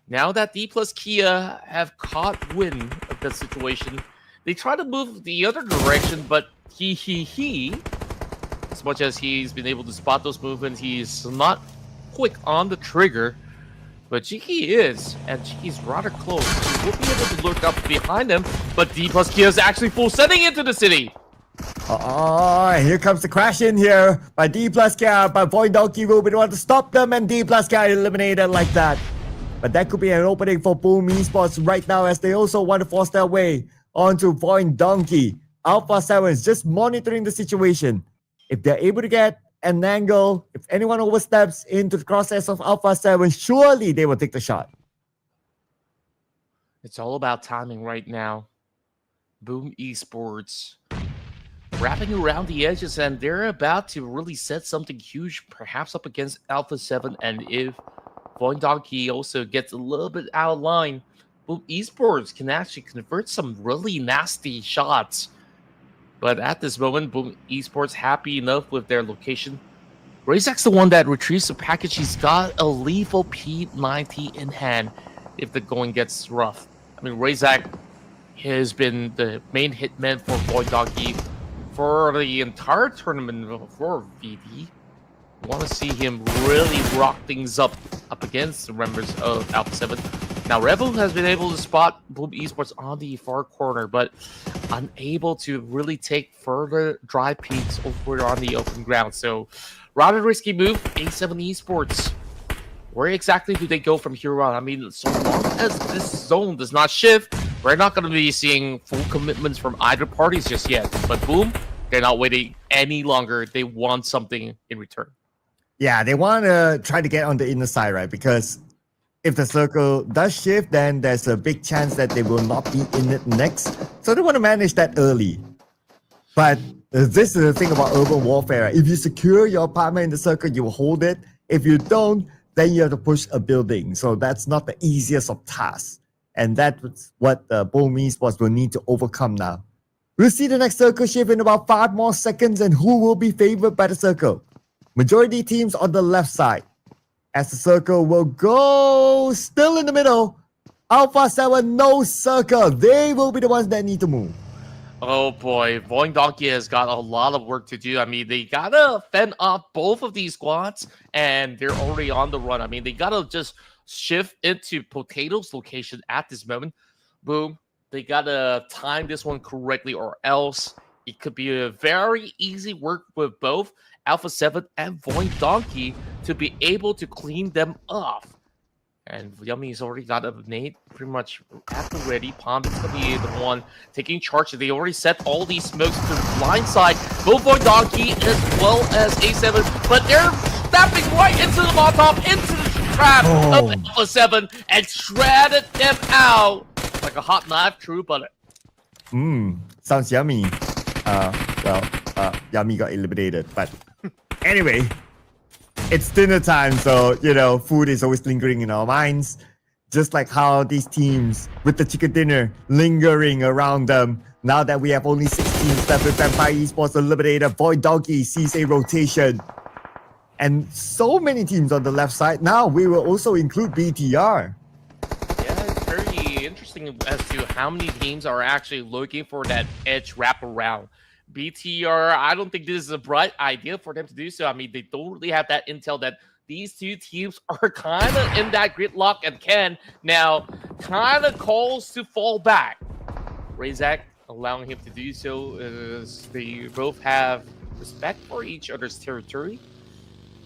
A: Now that D plus Kia have caught wind of the situation, they try to move the other direction, but he, as much as he's been able to spot those movements, he's not quick on the trigger. But Cheeky is, and Cheeky's rather close. He will be able to lurk up behind him, but D plus Kia is actually full sending into the city.
B: Here comes the crash in here by D plus Kia, but Void Donkey will be the one to stop them, and D plus Kia eliminated like that. But that could be an opening for Boom Esports right now, as they also want to force their way onto Void Donkey. Alpha 7 is just monitoring the situation. If they're able to get an angle, if anyone oversteps into the crosshairs of Alpha 7, surely they will take the shot.
A: It's all about timing right now. Boom Esports wrapping around the edges, and they're about to really set something huge, perhaps up against Alpha 7. And if Void Donkey also gets a little bit out of line, Boom Esports can actually convert some really nasty shots. But at this moment, Boom Esports happy enough with their location. Razak's the one that retrieves the package. He's got a lethal P90 in hand if the going gets rough. I mean, Razak has been the main hitman for Void Donkey for the entire tournament for VD. Want to see him really rock things up against the members of Alpha 7. Now, Rebel has been able to spot Boom Esports on the far corner, but unable to really take further dry peeks over on the open ground. So, rather risky move, A7 Esports. Where exactly do they go from here on? I mean, so long as this zone does not shift, we're not going to be seeing full commitments from either parties just yet. But Boom, they're not waiting any longer. They want something in return.
B: Yeah, they want to try to get on the inner side, right? Because if the circle does shift, then there's a big chance that they will not be in it next. So they want to manage that early. But this is the thing about urban warfare. If you secure your apartment in the circle, you will hold it. If you don't, then you have to push a building. So that's not the easiest of tasks. And that's what Boom Esports will need to overcome now. We'll see the next circle shift in about 5 more seconds, and who will be favored by the circle. Majority teams on the left side. As the circle will go still in the middle. Alpha 7, no circle. They will be the ones that need to move.
A: Oh boy, Boing Donkey has got a lot of work to do. I mean, they gotta fend off both of these squads, and they're already on the run. I mean, they gotta just shift into Potato's location at this moment. Boom. They gotta time this one correctly, or else it could be a very easy work with both Alpha 7 and Boing Donkey to be able to clean them off. And Yummy's already got a nade pretty much at the ready. Pubg is going to be the one taking charge. They already set all these smokes to blindside both Boy Donkey as well as A7. But they're snapping right into the Molotov, into the trap of Alpha 7 and shredded them out like a hot knife through butter.
B: Sounds yummy. Yummy got eliminated. But anyway. It's dinner time, so, food is always lingering in our minds. Just like how these teams with the chicken dinner lingering around them. Now that we have only 6 teams left with Vampire Esports eliminated, Boy Donkey sees a rotation. And so many teams on the left side. Now we will also include BTR.
A: Yeah, it's very interesting as to how many teams are actually looking for that edge wraparound. BTR, I don't think this is a bright idea for them to do so. I mean, they don't really have that intel that these two teams are kind of in that gridlock, and Ken now kind of calls to fall back. Razak allowing him to do so as they both have respect for each other's territory.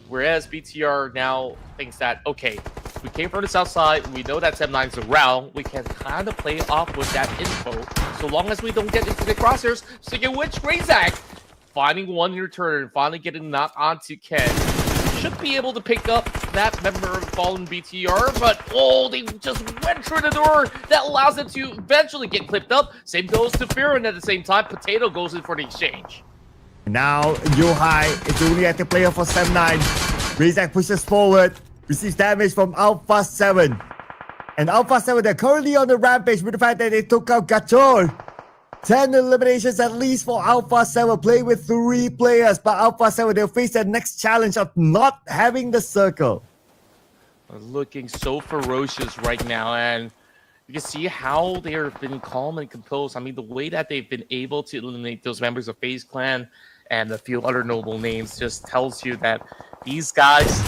A: Whereas BTR now thinks that, okay, we came from the south side, we know that 7-9's around, we can kind of play off with that info, so long as we don't get into the crosshairs. Speaking of which, Razak finding one in return, finally getting knocked onto Ken. Should be able to pick up that member of fallen BTR, but they just went through the door. That allows them to eventually get clipped up. Same goes to Fearon at the same time. Potato goes in for the exchange.
B: Now, Yohai is the only active player for 7-9. Razak pushes forward, receives damage from Alpha 7. And Alpha 7, they're currently on the rampage with the fact that they took out Gachor. 10 eliminations at least for Alpha 7, playing with 3 players. But Alpha 7, they'll face their next challenge of not having the circle.
A: Looking so ferocious right now, and you can see how they've been calm and composed. I mean, the way that they've been able to eliminate those members of FaZe Clan and a few other noble names just tells you that these guys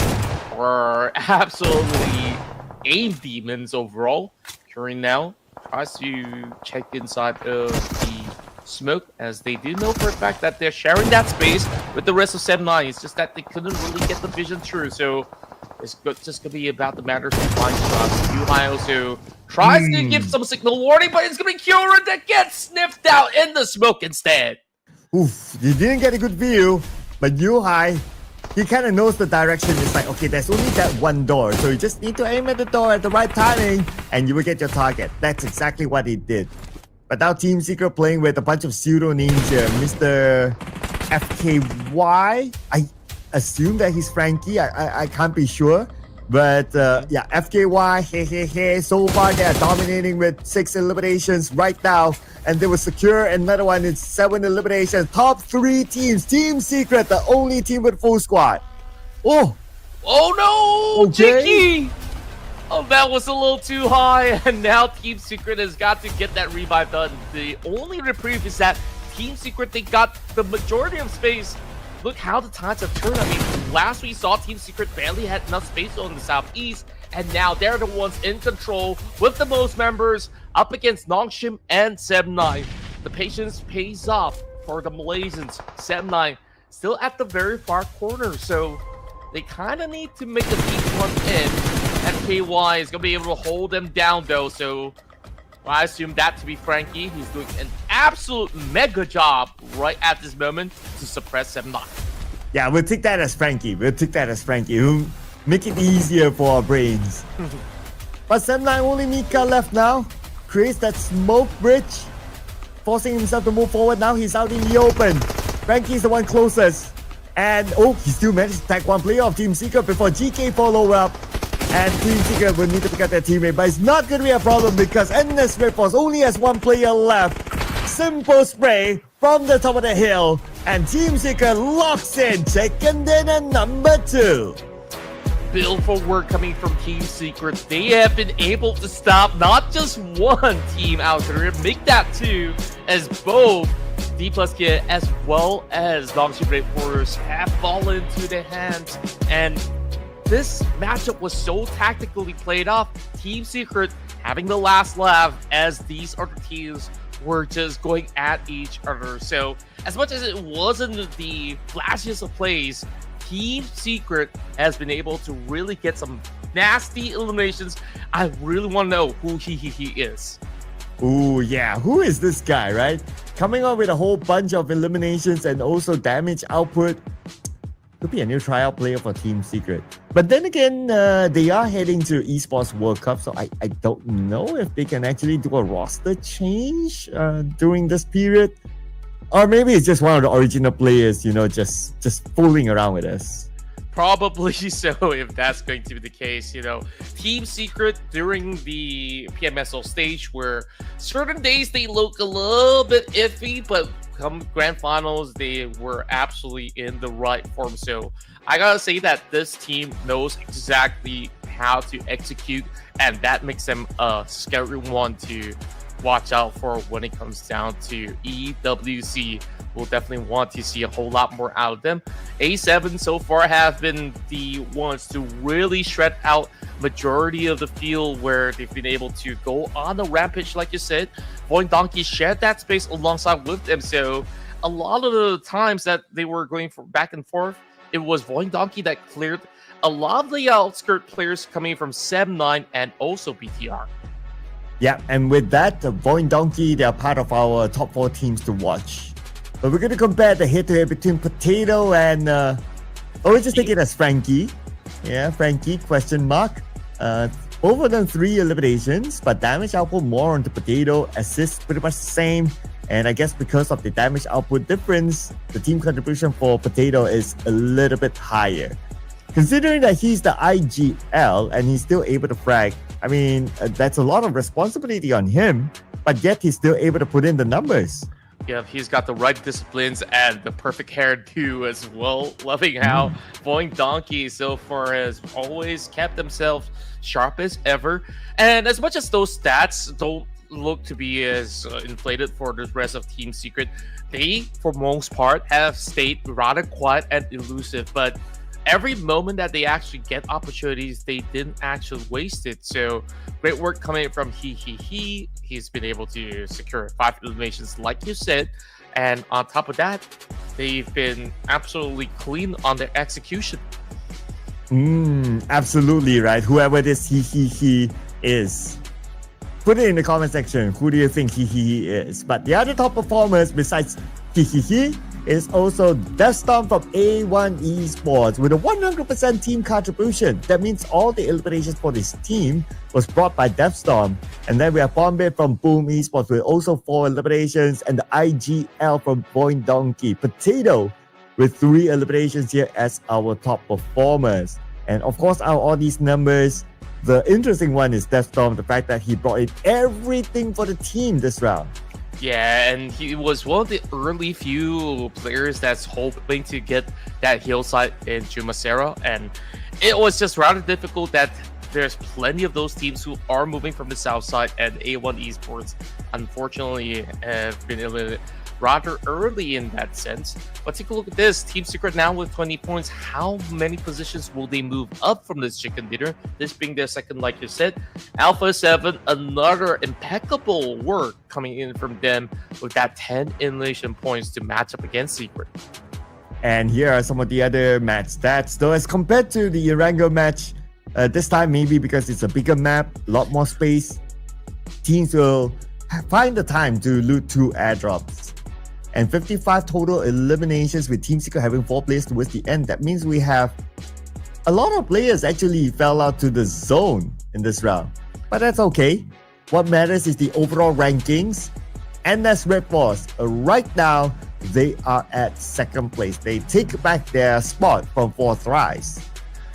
A: are absolutely aim demons overall. Curry now tries to check inside of the smoke, as they do know for a fact that they're sharing that space with the rest of 7-9. It's just that they couldn't really get the vision through, so it's just going to be about the matter of flying shots. Yuhai also tries to give some signal warning, but it's going to be Kyoran that gets sniffed out in the smoke instead.
B: Oof, you didn't get a good view, but Yuhai, he kind of knows the direction. It's like, okay, there's only that one door, so you just need to aim at the door at the right timing, and you will get your target. That's exactly what he did. But now Team Secret playing with a bunch of pseudo names here. Mr. FKY, I assume that he's Frankie. I can't be sure. But yeah, FKY, so far they are dominating with 6 eliminations right now. And they will secure another one in 7 eliminations. Top 3 teams. Team Secret, the only team with full squad. Oh no!
A: Okay. Jakey! Oh, that was a little too high. And now Team Secret has got to get that revive done. The only reprieve is that Team Secret, they got the majority of space. Look how the tides have turned. I mean, last we saw Team Secret barely had enough space on the southeast, and now they're the ones in control with the most members up against Nongshim and 7-9. The patience pays off for the Malaysians. 7-9 still at the very far corner, so they kind of need to make a deep run in. FKY is going to be able to hold them down, though, so I assume that to be Frankie. He's doing an absolute mega job right at this moment to suppress 7-9.
B: Yeah, we'll take that as Frankie. We'll make it easier for our brains. But 7-9 only Mika left now. Creates that smoke bridge, forcing himself to move forward. Now he's out in the open. Frankie's the one closest. And he still managed to tag one player of Team Secret before GK follow up. And Team Secret will need to pick up their teammate, but it's not going to be a problem because Endless Spray Force only has 1 player left. Simple spray from the top of the hill, and Team Secret locks in chicken dinner number 2.
A: build for work coming from Team Secret. They have been able to stop not just one team out there, make that two, as both D Plus Kid as well as Dom Super Warriors have fallen into their hands. And this matchup was so tactically played off. Team Secret having the last laugh as these other teams were just going at each other. So as much as it wasn't the flashiest of plays, Team Secret has been able to really get some nasty eliminations. I really want to know who he is.
B: Ooh, yeah. Who is this guy, right? Coming up with a whole bunch of eliminations and also damage output. Could be a new tryout player for Team Secret. But then again, they are heading to Esports World Cup, so I don't know if they can actually do a roster change during this period. Or maybe it's just one of the original players, just fooling around with us.
A: Probably so, if that's going to be the case. Team Secret during the PMSL stage, where certain days they look a little bit iffy, but come grand finals, they were absolutely in the right form. So I gotta say that this team knows exactly how to execute, and that makes them a scary one to watch out for when it comes down to EWC. We'll definitely want to see a whole lot more out of them. A7 so far have been the ones to really shred out majority of the field, where they've been able to go on a rampage, like you said. Void Donkey shared that space alongside with them, so a lot of the times that they were going back and forth, it was Void Donkey that cleared a lot of the outskirt players coming from 7-9 and also BTR.
B: Yeah, and with that, the Void Donkey, they are part of our top 4 teams to watch. But we're going to compare the head-to-head between Potato and... we'll just take it as Frankie. Yeah, Frankie, question mark. Both of them 3 eliminations, but damage output more on the Potato. Assists pretty much the same. And I guess because of the damage output difference, the team contribution for Potato is a little bit higher. Considering that he's the IGL and he's still able to frag, I mean, that's a lot of responsibility on him, but yet he's still able to put in the numbers.
A: Yeah, he's got the right disciplines and the perfect hairdo as well. Loving how Void Donkey so far has always kept themselves sharp as ever. And as much as those stats don't look to be as inflated for the rest of Team Secret, they, for most part, have stayed rather quiet and elusive. But every moment that they actually get opportunities, they didn't actually waste it. So great work coming from he. He's been able to secure 5 eliminations, like you said. And on top of that, they've been absolutely clean on their execution.
B: Absolutely right. Whoever this he is, put it in the comment section. Who do you think he is? But the other top performers besides he is also Deathstorm from A1 Esports with a 100% team contribution. That means all the eliminations for this team was brought by Deathstorm. And then we have Bombay from Boom Esports with also 4 eliminations, and the IGL from Void Donkey. Potato with 3 eliminations here as our top performers. And of course, out of all these numbers, the interesting one is Deathstorm, the fact that he brought in everything for the team this round.
A: Yeah, and he was one of the early few players that's hoping to get that hillside in Jumasera, and it was just rather difficult that there's plenty of those teams who are moving from the south side, and A1 Esports unfortunately have been eliminated rather early in that sense. But take a look at this. Team Secret now with 20 points. How many positions will they move up from this chicken dinner? This being their second, like you said. Alpha 7, another impeccable work coming in from them with that 10 elimination points to match up against Secret.
B: And here are some of the other match stats. Though as compared to the Erangel match, this time maybe because it's a bigger map, a lot more space, teams will find the time to loot 2 airdrops. And 55 total eliminations with Team Secret having 4 players towards the end. That means we have a lot of players actually fell out to the zone in this round. But that's okay. What matters is the overall rankings. And that's Red Force. Right now, they are at 2nd place. They take back their spot from 4th rise.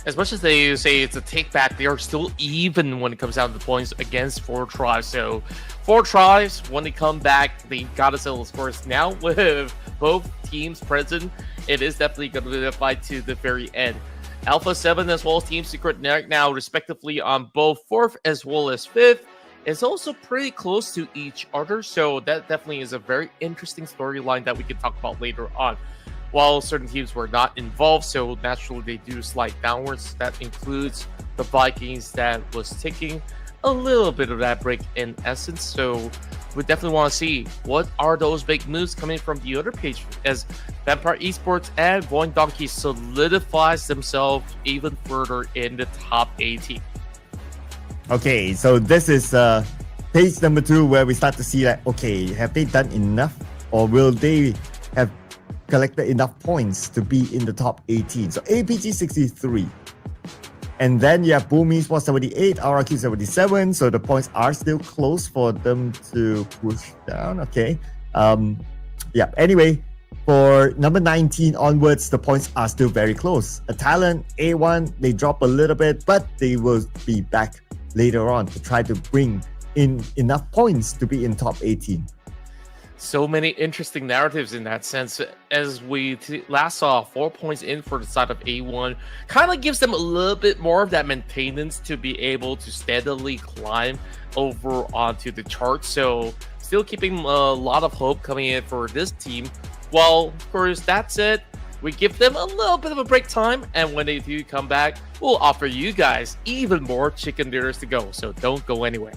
A: As much as they say it's a take back, they are still even when it comes down to the points against 4 tribes. So 4 tribes, when they come back, they gotta settle scores. Now with both teams present, it is definitely going to be a fight to the very end. Alpha 7 as well as Team Secret now respectively on both 4th as well as 5th is also pretty close to each other, so that definitely is a very interesting storyline that we can talk about later on. While certain teams were not involved, so naturally they do slide downwards. That includes the Vikings that was taking a little bit of that break in essence, so we definitely want to see what are those big moves coming from the other page as Vampire Esports and Void Donkey solidifies themselves even further in the top 18.
B: Okay, so this is page number 2 where we start to see that, okay, have they done enough or will they have collected enough points to be in the top 18? So APG 63. And then you have Boom Esports 78, RRQ 77. So the points are still close for them to push down. Okay. Yeah. Anyway, for number 19 onwards, the points are still very close. A Talent, A1, they drop a little bit, but they will be back later on to try to bring in enough points to be in top 18.
A: So many interesting narratives in that sense. As we last saw, 4 points in for the side of A1 kind of gives them a little bit more of that maintenance to be able to steadily climb over onto the chart. So still keeping a lot of hope coming in for this team. Well, of course, that's it. We give them a little bit of a break time, and when they do come back, we'll offer you guys even more chicken dinners to go. So don't go anywhere.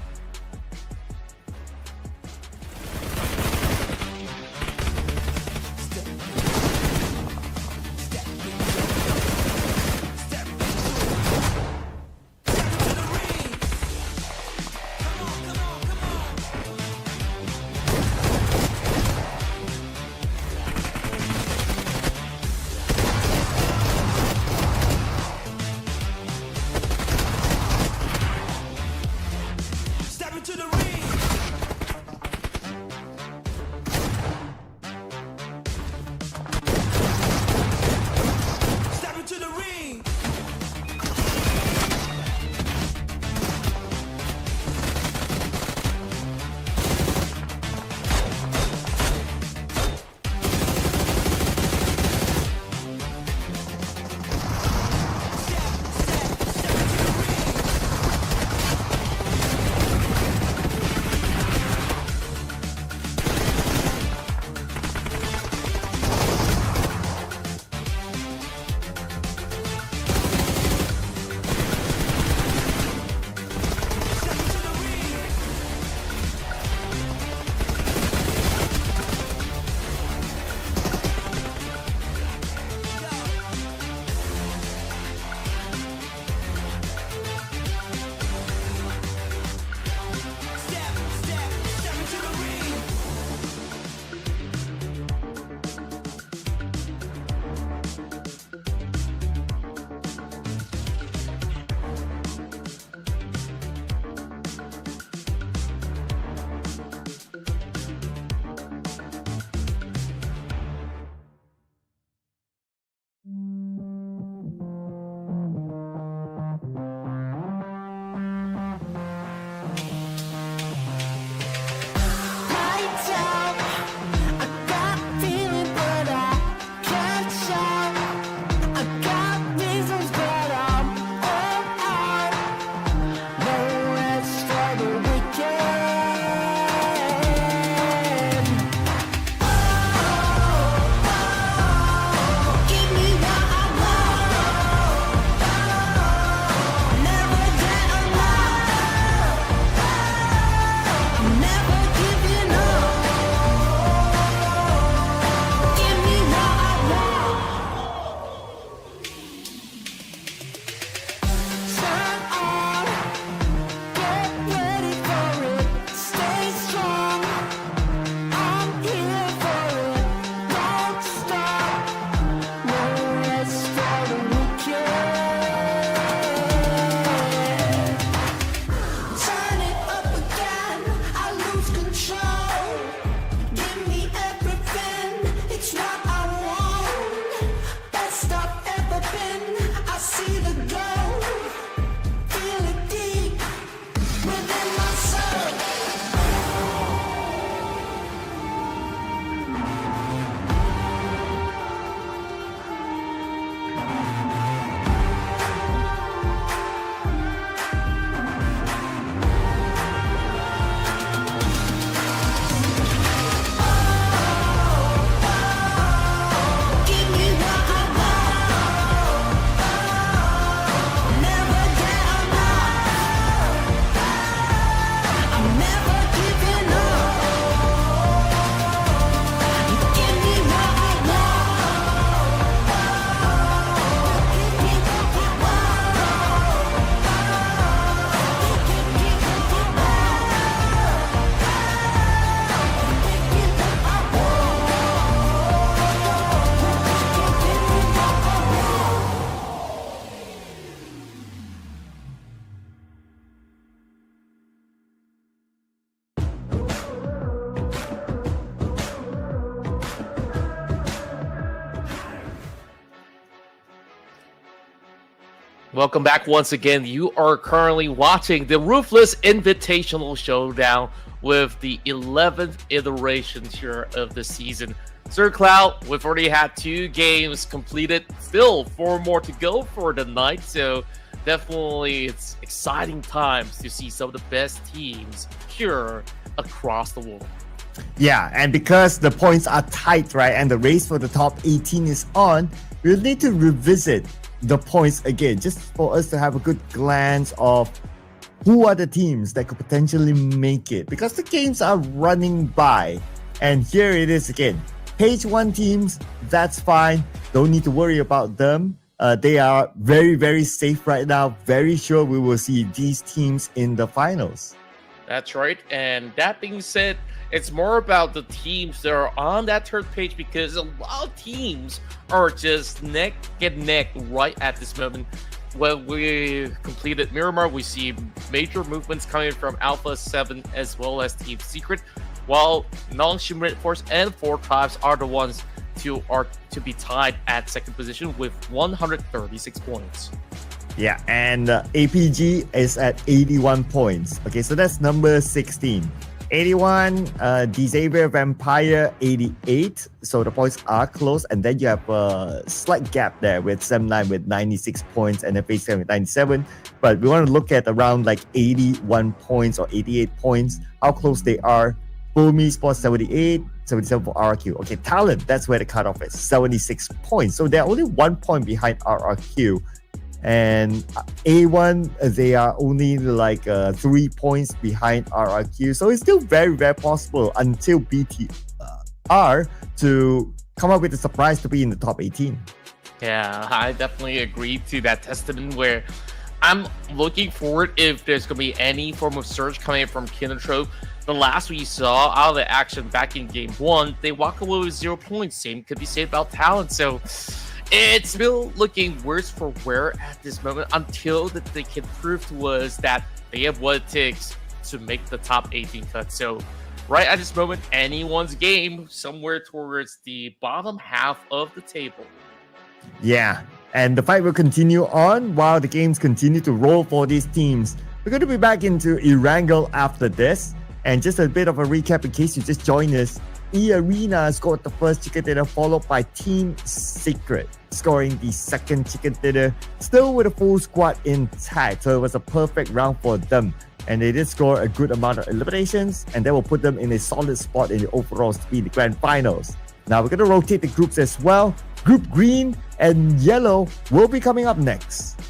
A: Welcome back once again. You are currently watching the Ruthless Invitational Showdown with the 11th iteration here of the season. Sir Cloud, we've already had 2 games completed. Still 4 more to go for the night. So definitely it's exciting times to see some of the best teams here across the world.
B: Yeah, and because the points are tight, right, and the race for the top 18 is on, we'll need to revisit the points again, just for us to have a good glance of who are the teams that could potentially make it, because the games are running by. And here it is again. Page 1 teams, that's fine. Don't need to worry about them. They are very, very safe right now. Very sure we will see these teams in the finals.
A: That's right. And that being said, it's more about the teams that are on that third page, because a lot of teams are just neck and neck right at this moment. When we completed Miramar, we see major movements coming from Alpha 7 as well as Team Secret, while Non-Human Force and 4 Tribes are the ones to be tied at second position with 136 points.
B: Yeah, and APG is at 81 points. Okay, so that's number 16. 81, Xavier Vampire 88. So the points are close. And then you have a slight gap there with Sem9 with 96 points and FA7 with 97. But we want to look at around like 81 points or 88 points, how close they are. Boomy Sports 78, 77 for RRQ. Okay, talent, that's where the cutoff is, 76 points. So they're only 1 point behind RRQ. And A1, they are only like 3 points behind RRQ. So it's still very, very possible until BTR to come up with a surprise to be in the top 18.
A: Yeah, I definitely agree to that testament, where I'm looking forward if there's going to be any form of surge coming from Kinotrope. The last we saw out of the action back in game 1, they walk away with 0 points. Same could be said about talent. So it's still looking worse for wear at this moment until that they can prove to us that they have what it takes to make the top 18 cut. So right at this moment, anyone's game somewhere towards the bottom half of the table.
B: Yeah, and the fight will continue on while the games continue to roll for these teams. We're going to be back into Erangel after this. And just a bit of a recap in case you just joined us. E-Arena scored the first chicken dinner, followed by Team Secret scoring the second chicken dinner, still with a full squad intact. So it was a perfect round for them. And they did score a good amount of eliminations, and that will put them in a solid spot in the overall speed grand finals. Now we're going to rotate the groups as well. Group green and yellow will be coming up next.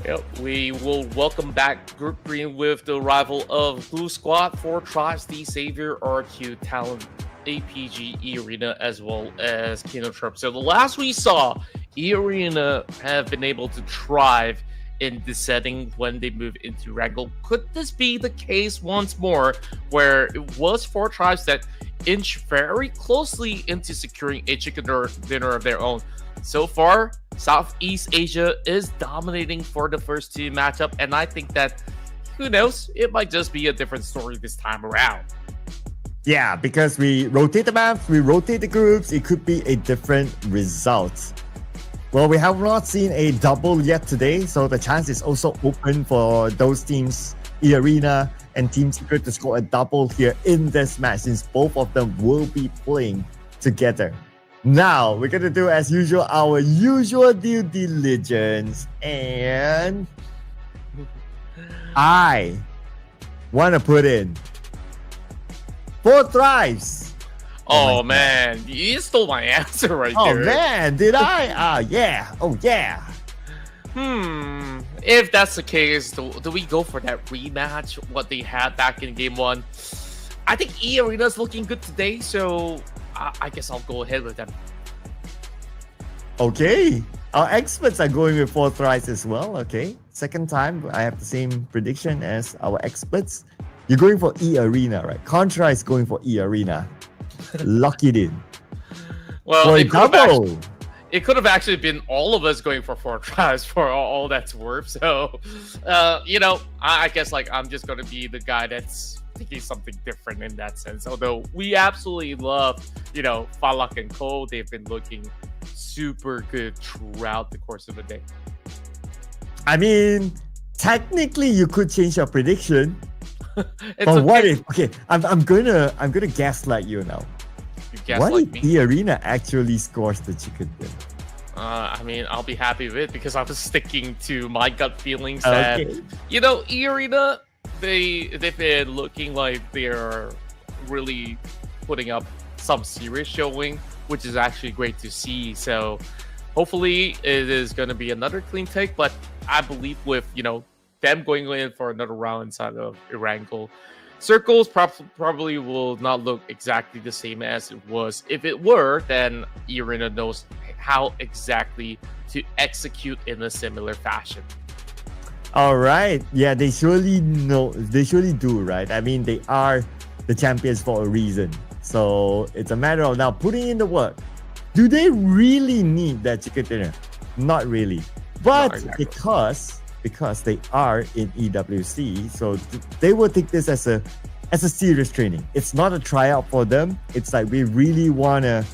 A: Yep, we will welcome back Group Green with the arrival of Blue Squad, 4 Tribes, the Savior, RQ, Talent, APG, E-Arena, as well as Kinotrope. So the last we saw, E-Arena have been able to thrive in this setting when they move into Wrangle. Could this be the case once more, where it was 4 Tribes that inch very closely into securing a chicken dinner of their own? So far, Southeast Asia is dominating for the first 2 matchup, and I think that, who knows, it might just be a different story this time around.
B: Yeah, because we rotate the maps, we rotate the groups, it could be a different result. Well, we have not seen a double yet today, so the chance is also open for those teams, E-Arena and Team Secret, to score a double here in this match, since both of them will be playing together. Now, we're going to do, as usual, our usual due diligence. And I want to put in 4 Tribes.
A: Oh man, you stole my answer right there.
B: Oh man, did I? Yeah. Oh yeah.
A: If that's the case, do we go for that rematch, what they had back in game 1? I think E-Arena's looking good today, so I guess I'll go ahead with them.
B: Okay. Our experts are going with 4 Tribes as well. Okay. Second time, I have the same prediction as our experts. You're going for E-Arena, right? Contra is going for E-Arena. Lock it in.
A: Well,
B: for
A: it could have actually been all of us going for 4 Tribes for all that's worth. So, I guess I'm just going to be the guy that's thinking something different in that sense. Although we absolutely love, Falak and Cole. They've been looking super good throughout the course of the day.
B: I mean, technically you could change your prediction.
A: It's
B: But what
A: okay.
B: if? Okay, I'm gonna gaslight you now.
A: You
B: What
A: gaslight
B: if
A: me.
B: the arena actually scores the chicken dinner?
A: I mean, I'll be happy with it because I was sticking to my gut feelings that,
B: Okay.
A: E-Arena, they've been looking like they're really putting up some serious showing, which is actually great to see. So hopefully it is going to be another clean take, but I believe with, them going in for another round inside of Erangel, Circles probably will not look exactly the same as it was. If it were, then Irina knows how exactly to execute in a similar fashion.
B: All right. Yeah, they surely know. They surely do, right? I mean, they are the champions for a reason. So it's a matter of now putting in the work. Do they really need that chicken dinner? Not really. But
A: exactly.
B: because they are in EWC, so they will take this as a serious training. It's not a tryout for them. It's like we really wanna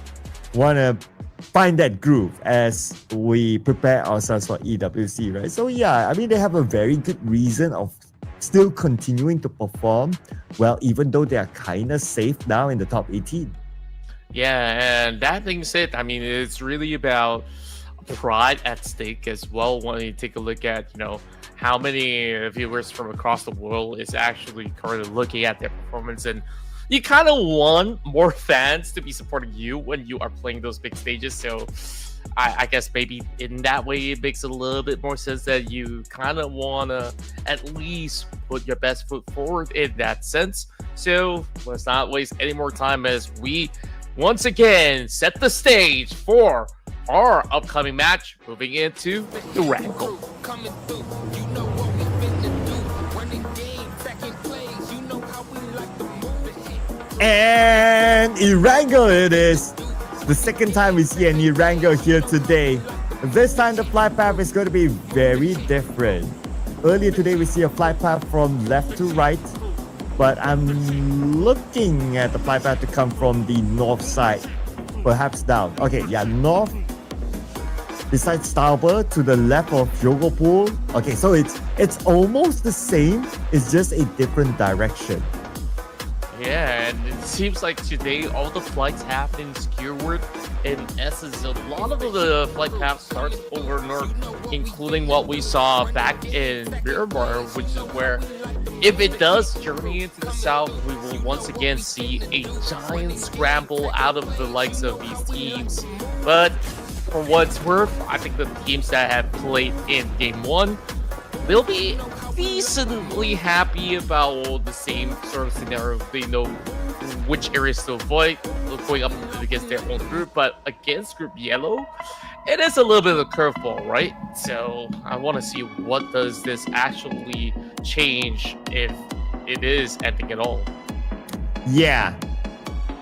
B: find that groove as we prepare ourselves for EWC, right? So yeah, I mean they have a very good reason of still continuing to perform well, even though they are kind of safe now in the top 18.
A: Yeah, and that being said, I mean, it's really about pride at stake as well when you take a look at, how many viewers from across the world is actually currently looking at their performance. And you kind of want more fans to be supporting you when you are playing those big stages. So I guess maybe in that way, it makes a little bit more sense that you kind of want to at least put your best foot forward in that sense. So let's not waste any more time as we once again set the stage for our upcoming match, moving into the Rankle.
B: And Erangel it is. The second time we see an Erangel here today. This time the flight path is going to be very different. Earlier today we see a flight path from left to right, but I'm looking at the flight path to come from the north side, perhaps down. Okay, yeah, north. Besides starboard to the left of Yogo Pool. Okay, so it's almost the same. It's just a different direction.
A: Yeah, and it seems like today all the flights have been skewed. In essence, a lot of the flight paths starts over north, including what we saw back in Miramar, which is where, if it does journey into the south, we will once again see a giant scramble out of the likes of these teams. But for what it's worth, I think the teams that have played in Game 1, they'll be decently happy about the same sort of scenario. They know which areas to avoid going up against their own group, but against Group Yellow, it is a little bit of a curveball, right? So I want to see what does this actually change if it is anything at all.
B: Yeah,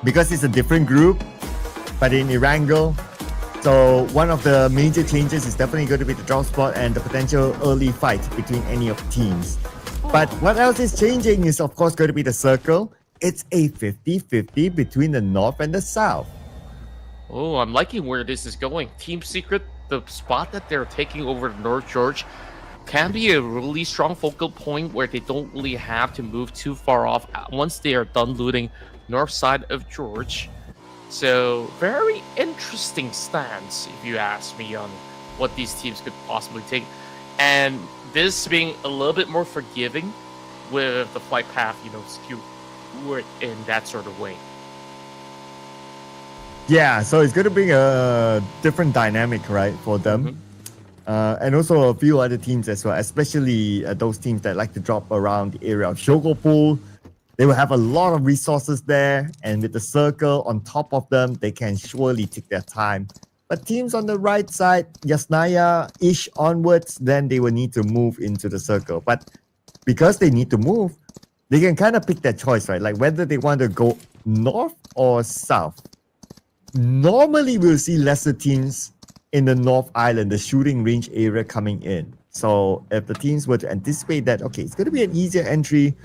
B: because it's a different group, but in Erangel, so one of the major changes is definitely going to be the drop spot and the potential early fight between any of the teams. But what else is changing is of course going to be the circle. It's a 50-50 between the north and the south.
A: Oh, I'm liking where this is going. Team Secret, the spot that they're taking over North George, can be a really strong focal point where they don't really have to move too far off once they are done looting north side of George. So, very interesting stance, if you ask me, on what these teams could possibly take. And this being a little bit more forgiving with the flight path, skewed in that sort of way.
B: Yeah, so it's going to bring a different dynamic, right, for them. And also a few other teams as well, especially those teams that like to drop around the area of Shogopool. They will have a lot of resources there, and with the circle on top of them, they can surely take their time. But teams on the right side, Yasnaya-ish onwards, then they will need to move into the circle. But because they need to move, they can kind of pick their choice, right? Like whether they want to go north or south. Normally, we'll see lesser teams in the North Island, the shooting range area coming in. So if the teams were to anticipate that, okay, it's going to be an easier entry,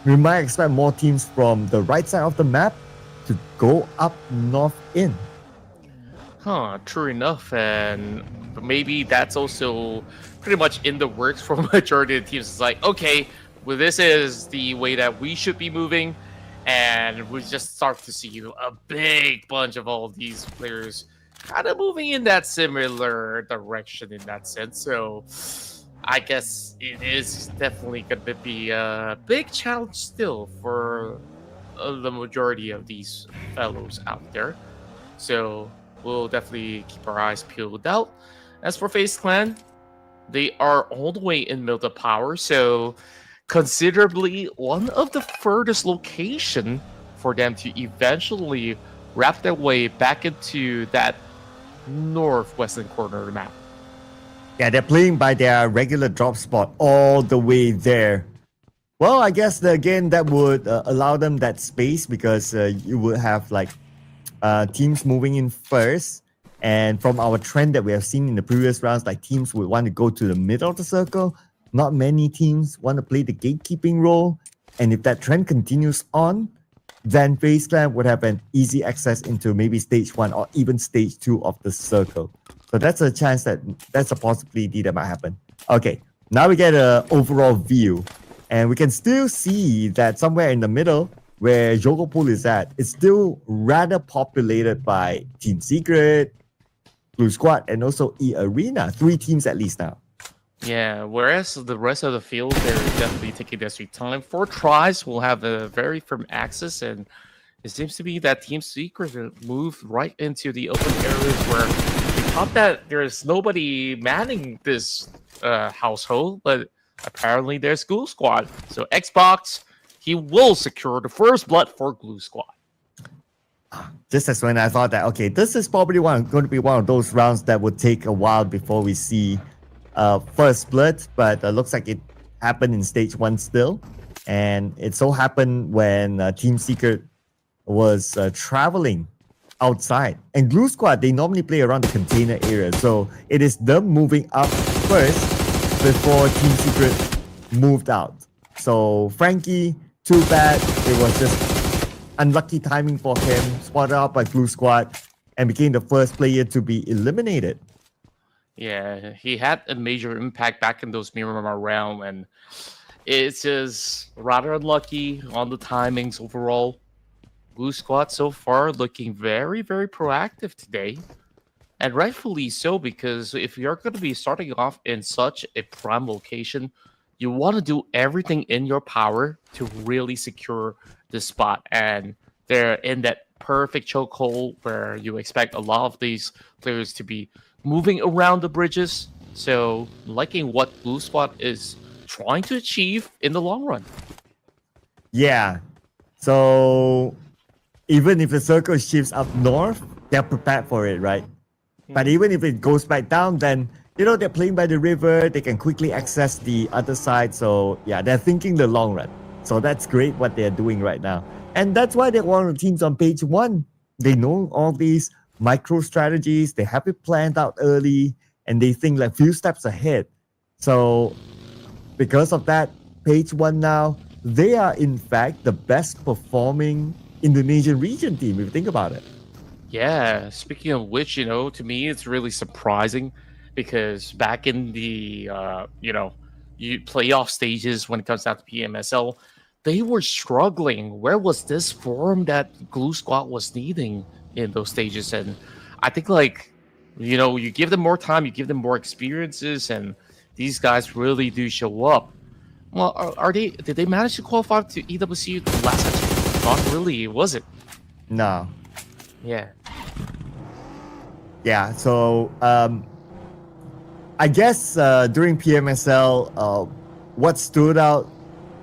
B: we might expect more teams from the right side of the map to go up north in.
A: Huh, true enough, and maybe that's also pretty much in the works for majority of the teams. It's like, okay, well, this is the way that we should be moving, and we just start to see a big bunch of all of these players kind of moving in that similar direction in that sense. So I guess it is definitely going to be a big challenge still for the majority of these fellows out there. So we'll definitely keep our eyes peeled out. As for FaZe Clan, they are all the way in middle power, so considerably one of the furthest location for them to eventually wrap their way back into that northwestern corner of the map.
B: Yeah, they're playing by their regular drop spot all the way there. Well, I guess again that would allow them that space because you would have like teams moving in first. And from our trend that we have seen in the previous rounds, like teams would want to go to the middle of the circle. Not many teams want to play the gatekeeping role. And if that trend continues on, then FaZe Clan would have an easy access into maybe stage 1 or even stage 2 of the circle. So that's a chance that's a possibility that might happen. Okay, now we get an overall view. And we can still see that somewhere in the middle, where Jogo Pool is at, it's still rather populated by Team Secret, Blue Squad, and also E Arena. 3 teams at least now.
A: Yeah, whereas the rest of the field, they're definitely taking their sweet time. 4 tries will have a very firm access, and it seems to be that Team Secret moved right into the open areas where we thought that there's nobody manning this household, but apparently there's Glue Squad. So Xbox, he will secure the first blood for Glue Squad.
B: Just as when I thought that, okay, this is probably going to be one of those rounds that would take a while before we see first blood, but looks like it happened in stage 1 still. And it so happened when Team Secret was traveling outside. And Glue Squad, they normally play around the container area. So it is them moving up first before Team Secret moved out. So Frankie, too bad. It was just unlucky timing for him, spotted out by Blue Squad, and became the first player to be eliminated.
A: Yeah, he had a major impact back in those Miramar round, and it's just rather unlucky on the timings overall. Blue Squad so far looking very, very proactive today. And rightfully so, because if you're going to be starting off in such a prime location, you want to do everything in your power to really secure the spot. And they're in that perfect chokehold where you expect a lot of these players to be moving around the bridges. So liking what Blue Squad is trying to achieve in the long run.
B: Yeah. So even if the circle shifts up north, they're prepared for it, right? But even if it goes back down, then, you know, they're playing by the river. They can quickly access the other side. So, yeah, they're thinking the long run. So that's great what they're doing right now. And that's why they're one of the teams on page 1. They know all these micro strategies. They have it planned out early. And they think like few steps ahead. So because of that, page 1 now, they are in fact the best performing Indonesian region team, if you think about it.
A: Yeah, speaking of which, to me, it's really surprising because back in the, playoff stages when it comes down to PMSL, they were struggling. Where was this form that Glue Squad was needing in those stages? And I think, you give them more time, you give them more experiences, and these guys really do show up. Well, did they manage to qualify to EWC last time? Not really, was it?
B: No.
A: Yeah.
B: Yeah, so I guess during PMSL, what stood out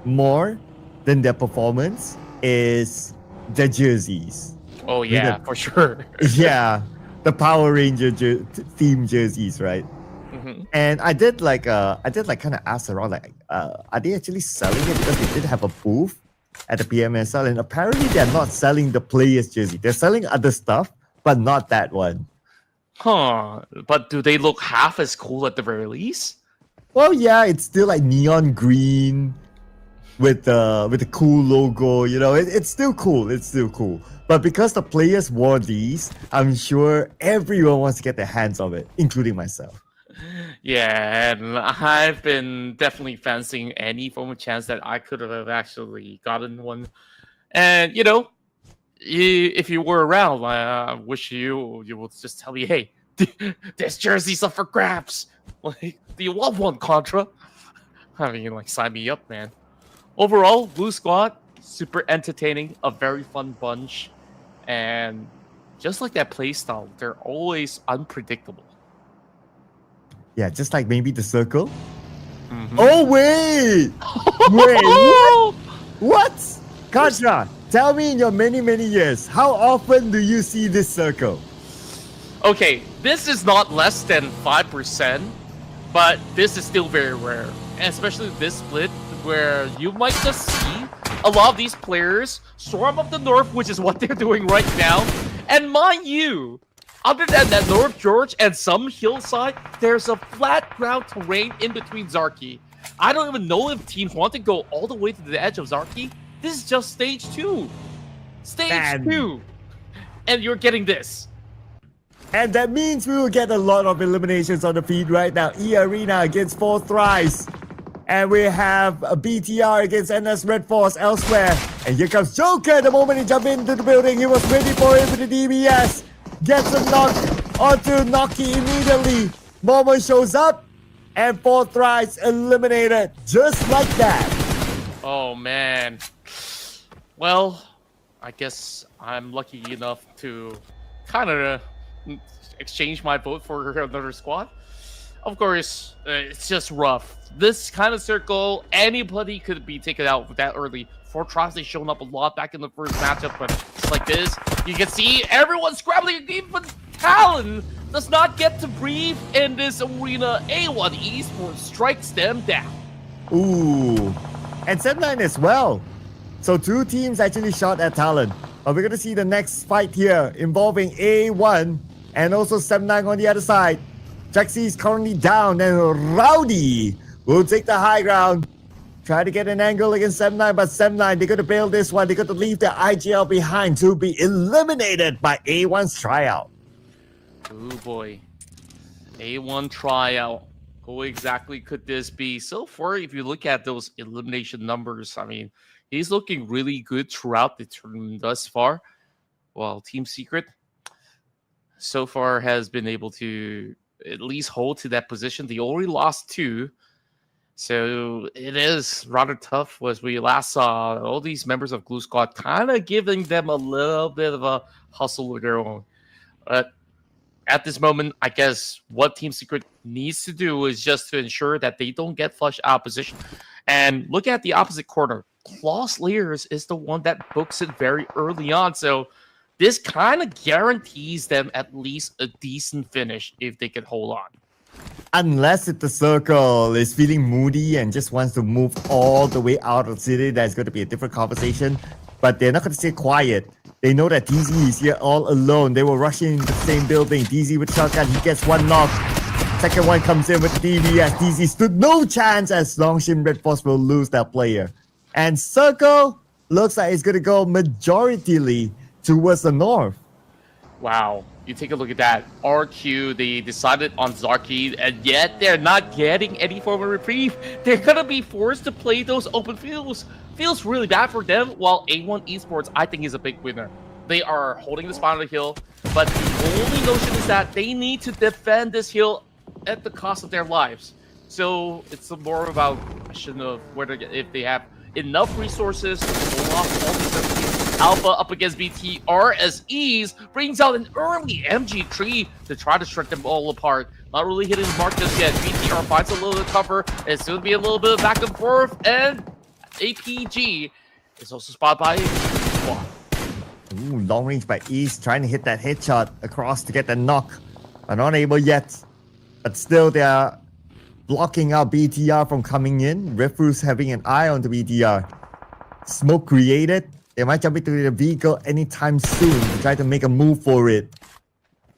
B: more than their performance is the jerseys.
A: Oh yeah, for sure.
B: Yeah, the Power Ranger theme jerseys, right?
A: Mm-hmm.
B: And I did kind of ask around, are they actually selling it? Because they did have a booth at the PMSL, and apparently they're not selling the players' jersey. They're selling other stuff, but not that one.
A: Huh. But do they look half as cool at the very least?
B: Well, yeah, it's still like neon green. with the cool logo. You know, it's still cool. It's still cool. But because the players wore these, I'm sure everyone wants to get their hands on it, including myself.
A: Yeah, and I've been definitely fancying any form of chance that I could have actually gotten one. And if you were around, I wish you would just tell me, hey, this jersey's up for grabs. Like, do you want one, Contra? I mean, like, sign me up, man. Overall, Blue Squad, super entertaining, a very fun bunch, and just like that playstyle, they're always unpredictable.
B: Yeah, just like maybe the circle.
A: Mhm.
B: Oh wait, what? Contra, tell me in your many years, how often do you see this circle?
A: Okay, this is not less than 5%, but this is still very rare. And especially this split, where you might just see a lot of these players storm up the north, which is what they're doing right now. And mind you, other than that North George and some hillside, there's a flat ground terrain in between Zarki. I don't even know if teams want to go all the way to the edge of Zarki. This is just stage 2. Stage 2. And you're getting this.
B: And that means we will get a lot of eliminations on the feed right now. E Arena against Fourth Rise. And we have a BTR against NS Red Force elsewhere. And here comes Joker. The moment he jumped into the building, he was ready for it with the DBS. Gets a knock onto Noki immediately. Momo shows up. And Fourth Rise eliminated just like that.
A: Oh, man. Well, I guess I'm lucky enough to kind of exchange my vote for another squad. Of course, it's just rough. This kind of circle, anybody could be taken out that early. Fortress has shown up a lot back in the first matchup, but it's like this. You can see everyone scrambling, even Talon does not get to breathe in this arena. A1 Esports strikes them down.
B: Ooh. And Set9 as well. So two teams actually shot at Talon. But we're going to see the next fight here involving A1 and also Set9 on the other side. Jaxi is currently down and Rowdy will take the high ground. Try to get an angle against Set9, but Set9, they're going to bail this one. They're going to leave their IGL behind to be eliminated by A1's tryout.
A: Oh boy. A1 tryout. Who exactly could this be? So far, if you look at those elimination numbers, I mean, he's looking really good throughout the tournament thus far. Well, Team Secret so far has been able to at least hold to that position. They only lost 2. So it is rather tough as we last saw all these members of Glue Squad kind of giving them a little bit of a hustle of their own. But at this moment, I guess what Team Secret needs to do is just to ensure that they don't get flushed out of position. And look at the opposite corner. Claw Slayers is the one that books it very early on. So this kind of guarantees them at least a decent finish if they can hold on.
B: Unless if the circle is feeling moody and just wants to move all the way out of the city, that's going to be a different conversation. But they're not going to stay quiet. They know that DZ is here all alone. They will rush into the same building. DZ with shotgun, he gets one knock. Second one comes in with DBS. DZ stood no chance as Longshin Red Force will lose that player. And circle looks like it's going to go majoritarily towards the north.
A: Wow. You take a look at that. RQ, they decided on Zarki, and yet they're not getting any form of reprieve. They're going to be forced to play those open fields. Feels really bad for them, while A1 Esports, I think, is a big winner. They are holding the spot on the hill, but the only notion is that they need to defend this hill at the cost of their lives. So it's more about a question of whether if they have enough resources to pull off all these everything. Alpha up against BTR as Ease brings out an early MG3 to try to strike them all apart. Not really hitting the mark just yet. BTR finds a little bit of cover. It's going to be a little bit of back and forth, and APG is also spotted by Squad.
B: Ooh, long range by Ease trying to hit that headshot across to get the knock. But not able yet. But still they are blocking out BTR from coming in. Refuse having an eye on the BTR. Smoke created. They might jump into the vehicle anytime soon to try to make a move for it.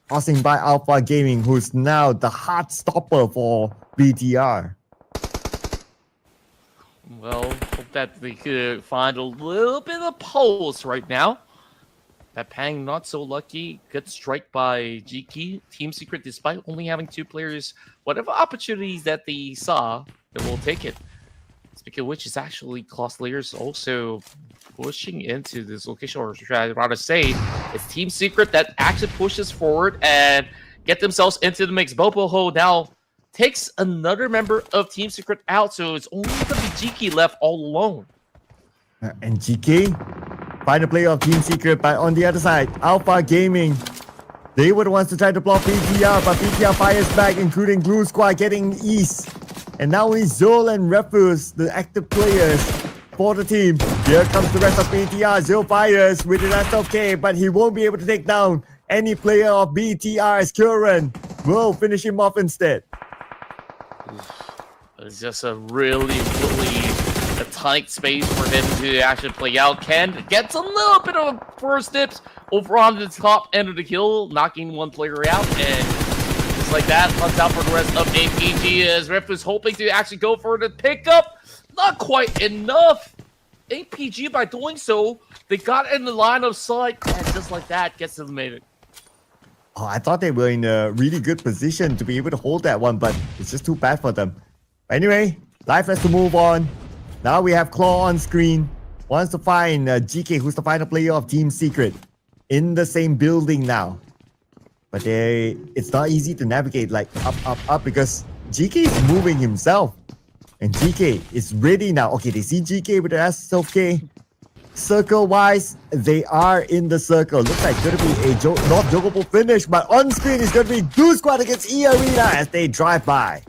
B: Crossing by Alpha Gaming, who's now the heart stopper for BTR.
A: Well, Hope that they could find a little bit of pulse right now. That Pang not so lucky. Good strike by GK. Team Secret, despite only having 2 players, whatever opportunities that they saw, they will take it. Speaking of which, it's actually Claw Layers also pushing into this location, or should I rather say, it's Team Secret that actually pushes forward and get themselves into the mix. Boboho now takes another member of Team Secret out, so it's only going to be GK left all alone.
B: And GK, final player of Team Secret, but on the other side, Alpha Gaming. They were the ones to try to block PTR, but PTR fires back, including Glue Squad getting east. And now only Zol and Refus, the active players for the team. Here comes the rest of PTR. Zol fires with an SLK, but he won't be able to take down any player of BTR as Curran will finish him off instead.
A: It's just a really a tight space for him to actually play out. Ken gets a little bit of first dips over on the top end of the kill, knocking 1 player out, and just like that, runs out for the rest of APG as Ref is hoping to actually go for the pickup. Not quite enough. APG, by doing so, they got in the line of sight, and just like that, gets eliminated.
B: Oh, I thought they were in a really good position to be able to hold that one, but it's just too bad for them. Anyway, life has to move on. Now we have Claw on screen. Wants to find GK, who's the final player of Team Secret, in the same building now. But it's not easy to navigate like up because GK is moving himself. And GK is ready now. Okay, they see GK with the SLK. Circle-wise, they are in the circle. Looks like it's going to be a not jokeable finish, but on screen it's going to be Glue Squad against E-Arena as they drive by.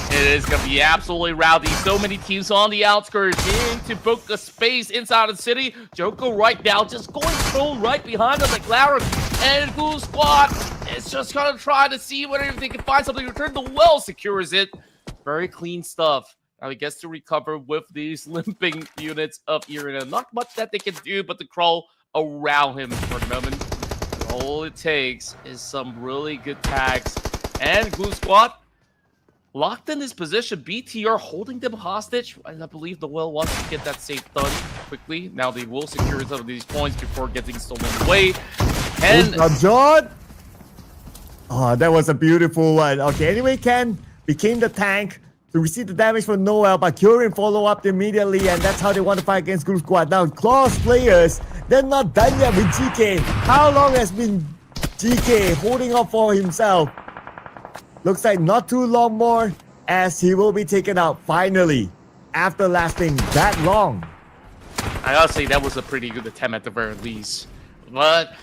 A: It is going to be absolutely rowdy. So many teams on the outskirts needing to book a space inside of the city. Joko right now just going thrown right behind them like Larry. And Glue Squad is just going to try to see whether they can find something to return. The well secures it. Very clean stuff. Now he gets to recover with these limping units of Irina. Not much that they can do but to crawl around him for the moment. All it takes is some really good tags. And Glue Squad locked in his position. BTR holding them hostage. And I believe the Will wants to get that safe done quickly. Now they will secure some of these points before getting stolen away. And
B: John! Oh, that was a beautiful one. Okay, anyway, Ken became the tank to receive the damage from Noel, but Curran follow up immediately, and that's how they want to fight against Glue Squad. Now, Claw's players, they're not done yet with GK. How long has been GK holding up for himself? Looks like not too long more as he will be taken out finally after lasting that long.
A: I gotta say that was a pretty good attempt at the very least. But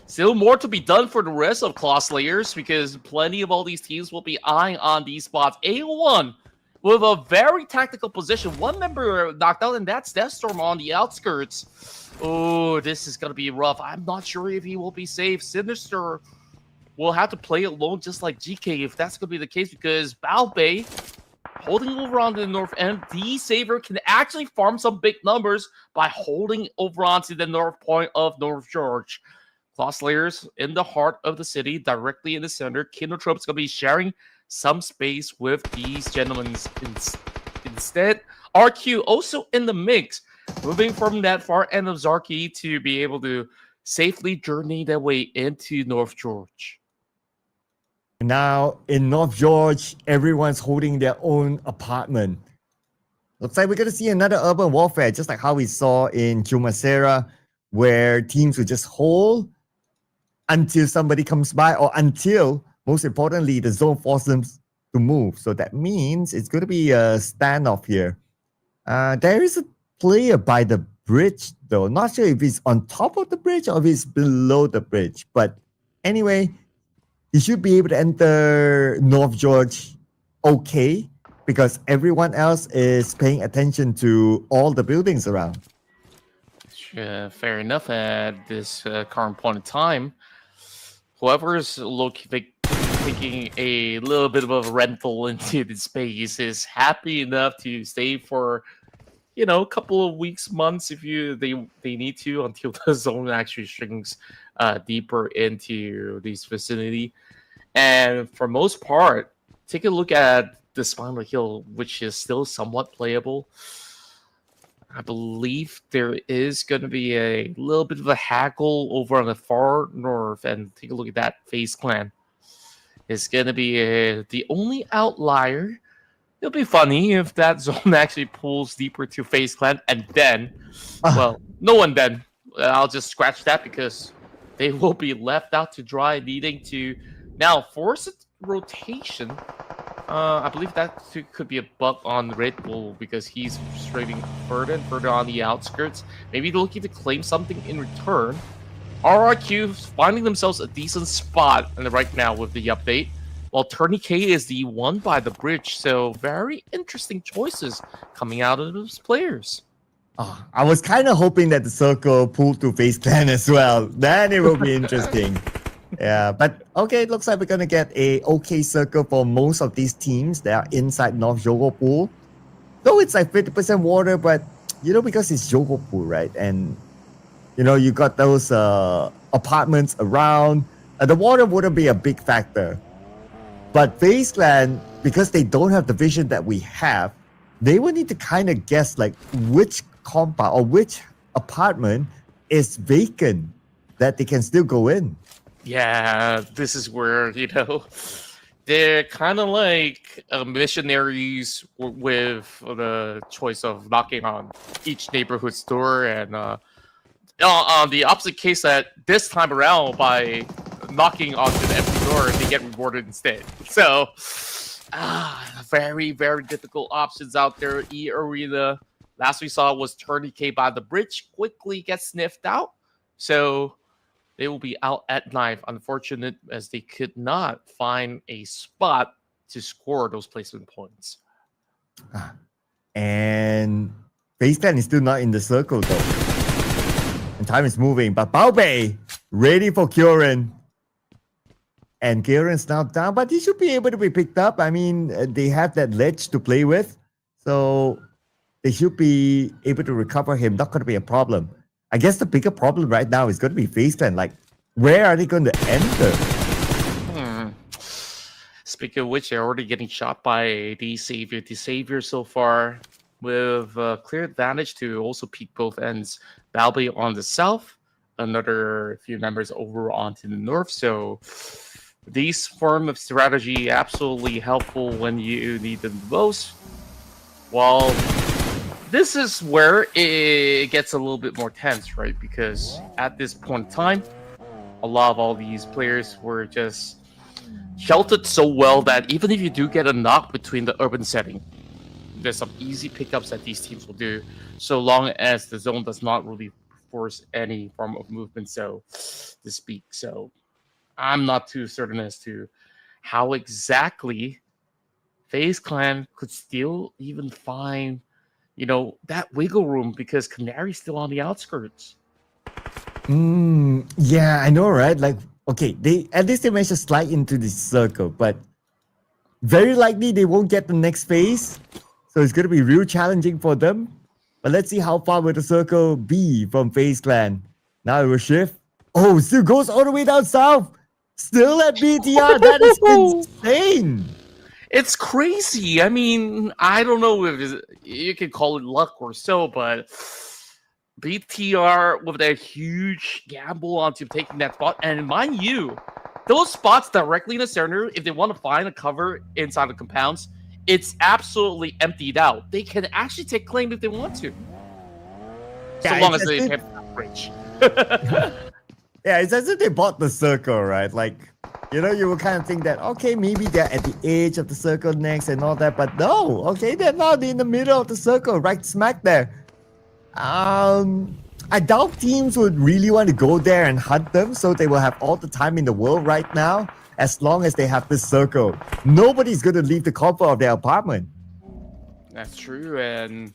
A: still more to be done for the rest of Claw Slayers because plenty of all these teams will be eyeing on these spots. A1 with a very tactical position. 1 member knocked out, and that's Deathstorm on the outskirts. Oh, this is going to be rough. I'm not sure if he will be safe. Sinister will have to play alone just like GK if that's going to be the case because Balbay holding over on the north end. D-Saver can actually farm some big numbers by holding over onto the north point of North George. Claw Slayers in the heart of the city, directly in the center. Kinotrope's going to be sharing some space with these gentlemen instead. RQ also in the mix, moving from that far end of Zarki to be able to safely journey their way into North George.
B: Now, in North George, everyone's holding their own apartment. Looks like we're going to see another urban warfare, just like how we saw in Chumasera, where teams would just hold until somebody comes by, or until, most importantly, the zone forces them to move. So that means it's going to be a standoff here. There is a player by the bridge, though. Not sure if he's on top of the bridge or if he's below the bridge. But anyway, he should be able to enter North George okay, because everyone else is paying attention to all the buildings around.
A: Fair enough at this current point in time. Whoever's taking a little bit of a rental into the space is happy enough to stay for, you know, a couple of weeks, months if they need to until the zone actually shrinks deeper into this vicinity. And for most part, take a look at the Spinal Hill, which is still somewhat playable. I believe there is going to be a little bit of a haggle over on the far north, and take a look at that. FaZe Clan is going to be the only outlier. It'll be funny if that zone actually pulls deeper to FaZe Clan, and then, well, no one then. I'll just scratch that because they will be left out to dry, needing to now force a rotation. I believe that could be a bug on Red Bull because he's straying further and further on the outskirts. Maybe they're looking to claim something in return. RRQ finding themselves a decent spot right now with the update, while Tourniquet is the one by the bridge. So very interesting choices coming out of those players.
B: Oh, I was kind of hoping that the circle pulled to FaZe Clan as well. Then it will be interesting. Yeah, but okay, it looks like we're gonna get a okay circle for most of these teams that are inside North Jogo Pool. Though it's like 50% water, but you know, because it's Jogo Pool, right? And you know, you got those apartments around. The water wouldn't be a big factor. But FaZe Clan, because they don't have the vision that we have, they will need to kind of guess like which compound or which apartment is vacant that they can still go in.
A: Yeah, this is where, you know, they're kind of like missionaries with the choice of knocking on each neighborhood's door. And on the opposite case, that this time around, by knocking onto the empty door, they get rewarded instead. So, very, very difficult options out there. E Arena, last we saw was Tourniquet by the bridge, quickly gets sniffed out. So they will be out at knife. Unfortunate as they could not find a spot to score those placement points.
B: And FaZe Clan is still not in the circle though. And time is moving. But Pubg ready for Kieran. And Kieran's now down, but he should be able to be picked up. I mean, they have that ledge to play with. So they should be able to recover him. Not going to be a problem. I guess the bigger problem right now is going to be FaZe Clan. Like, where are they going to enter?
A: Speaking of which, they're already getting shot by the Savior. The Savior so far with a clear advantage to also peek both ends. Balby on the south, another few members over onto the north. So these form of strategy absolutely helpful when you need them the most. While this is where it gets a little bit more tense, right? Because at this point in time, a lot of all these players were just sheltered so well that even if you do get a knock between the urban setting, there's some easy pickups that these teams will do, so long as the zone does not really force any form of movement, so to speak. So I'm not too certain as to how exactly FaZe Clan could still even find, you know, that wiggle room, because Canary's still on the outskirts.
B: Yeah, I know, right? Like, okay, they at least they managed to slide into the circle, but very likely they won't get the next phase. So it's going to be real challenging for them. But let's see how far will the circle be from FaZe Clan. Now it will shift. Oh, still goes all the way down south. Still at BTR. That is insane.
A: It's crazy. I mean, I don't know if you can call it luck or so, but BTR with a huge gamble onto taking that spot. And mind you, those spots directly in the center, if they want to find a cover inside the compounds, it's absolutely emptied out. They can actually take claim if they want to. So long as they have that bridge.
B: Yeah, it's as if they bought the circle, right? Like, you know, you would kind of think that, okay, maybe they're at the edge of the circle next and all that, but no, okay, they're not in the middle of the circle, right smack there. I doubt teams would really want to go there and hunt them, so they will have all the time in the world right now, as long as they have this circle. Nobody's going to leave the comfort of their apartment.
A: That's true, and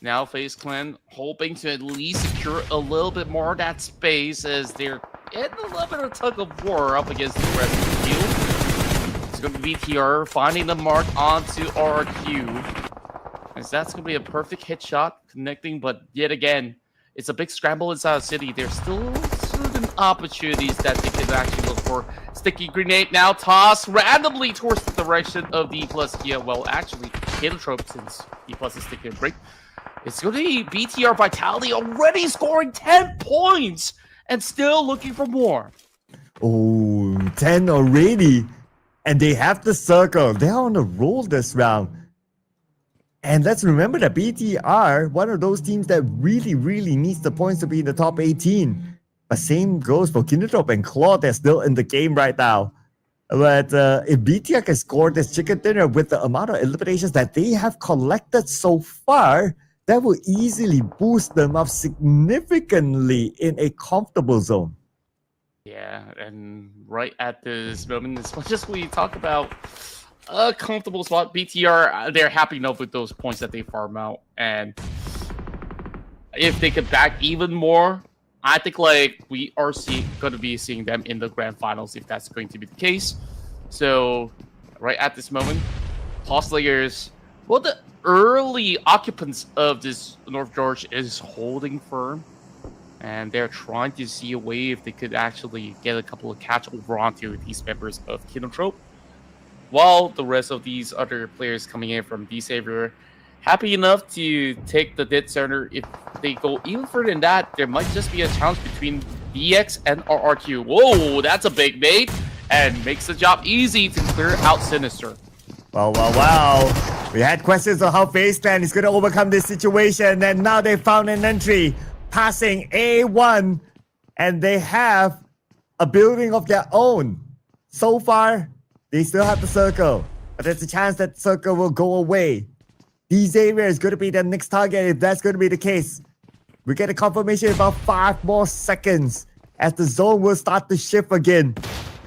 A: now FaZe Clan hoping to at least secure a little bit more of that space, as they're in a little bit of tug of war up against the rest of the field. It's going to be VTR finding the mark onto RQ, as that's going to be a perfect hit shot connecting, but yet again, it's a big scramble inside the city. There's still certain opportunities that they can actually look for. Sticky grenade now tossed randomly towards the direction of D plus Kia. Well, actually, Heliotrope, since D plus is taking a break. It's going to be BTR Vitality already scoring 10 points and still looking for more.
B: Oh, 10 already. And they have the circle. They're on a roll this round. And let's remember that BTR, one of those teams that really, really needs the points to be in the top 18. But same goes for Kindertop and Claw. They're still in the game right now. But if BTR can score this chicken dinner with the amount of eliminations that they have collected so far, that will easily boost them up significantly in a comfortable zone.
A: Yeah, and right at this moment, as much as we talk about a comfortable spot, BTR, they're happy enough with those points that they farm out. And if they could back even more, I think like we are going to be seeing them in the grand finals if that's going to be the case. So right at this moment, Toss Slayers, well, the early occupants of this North George is holding firm, and they're trying to see a way if they could actually get a couple of catch over onto these members of Kinotrope, while the rest of these other players coming in from D-Savior happy enough to take the dead center. If they go even further than that, there might just be a challenge between DX and RRQ. Whoa, that's a big bait, and makes the job easy to clear out Sinister.
B: Wow. We had questions on how FaZe Clan is going to overcome this situation, and now they found an entry passing A1, and they have a building of their own. So far, they still have the circle, but there's a chance that circle will go away. D-Xavier is going to be the next target if that's going to be the case. We get a confirmation in about 5 more seconds as the zone will start to shift again.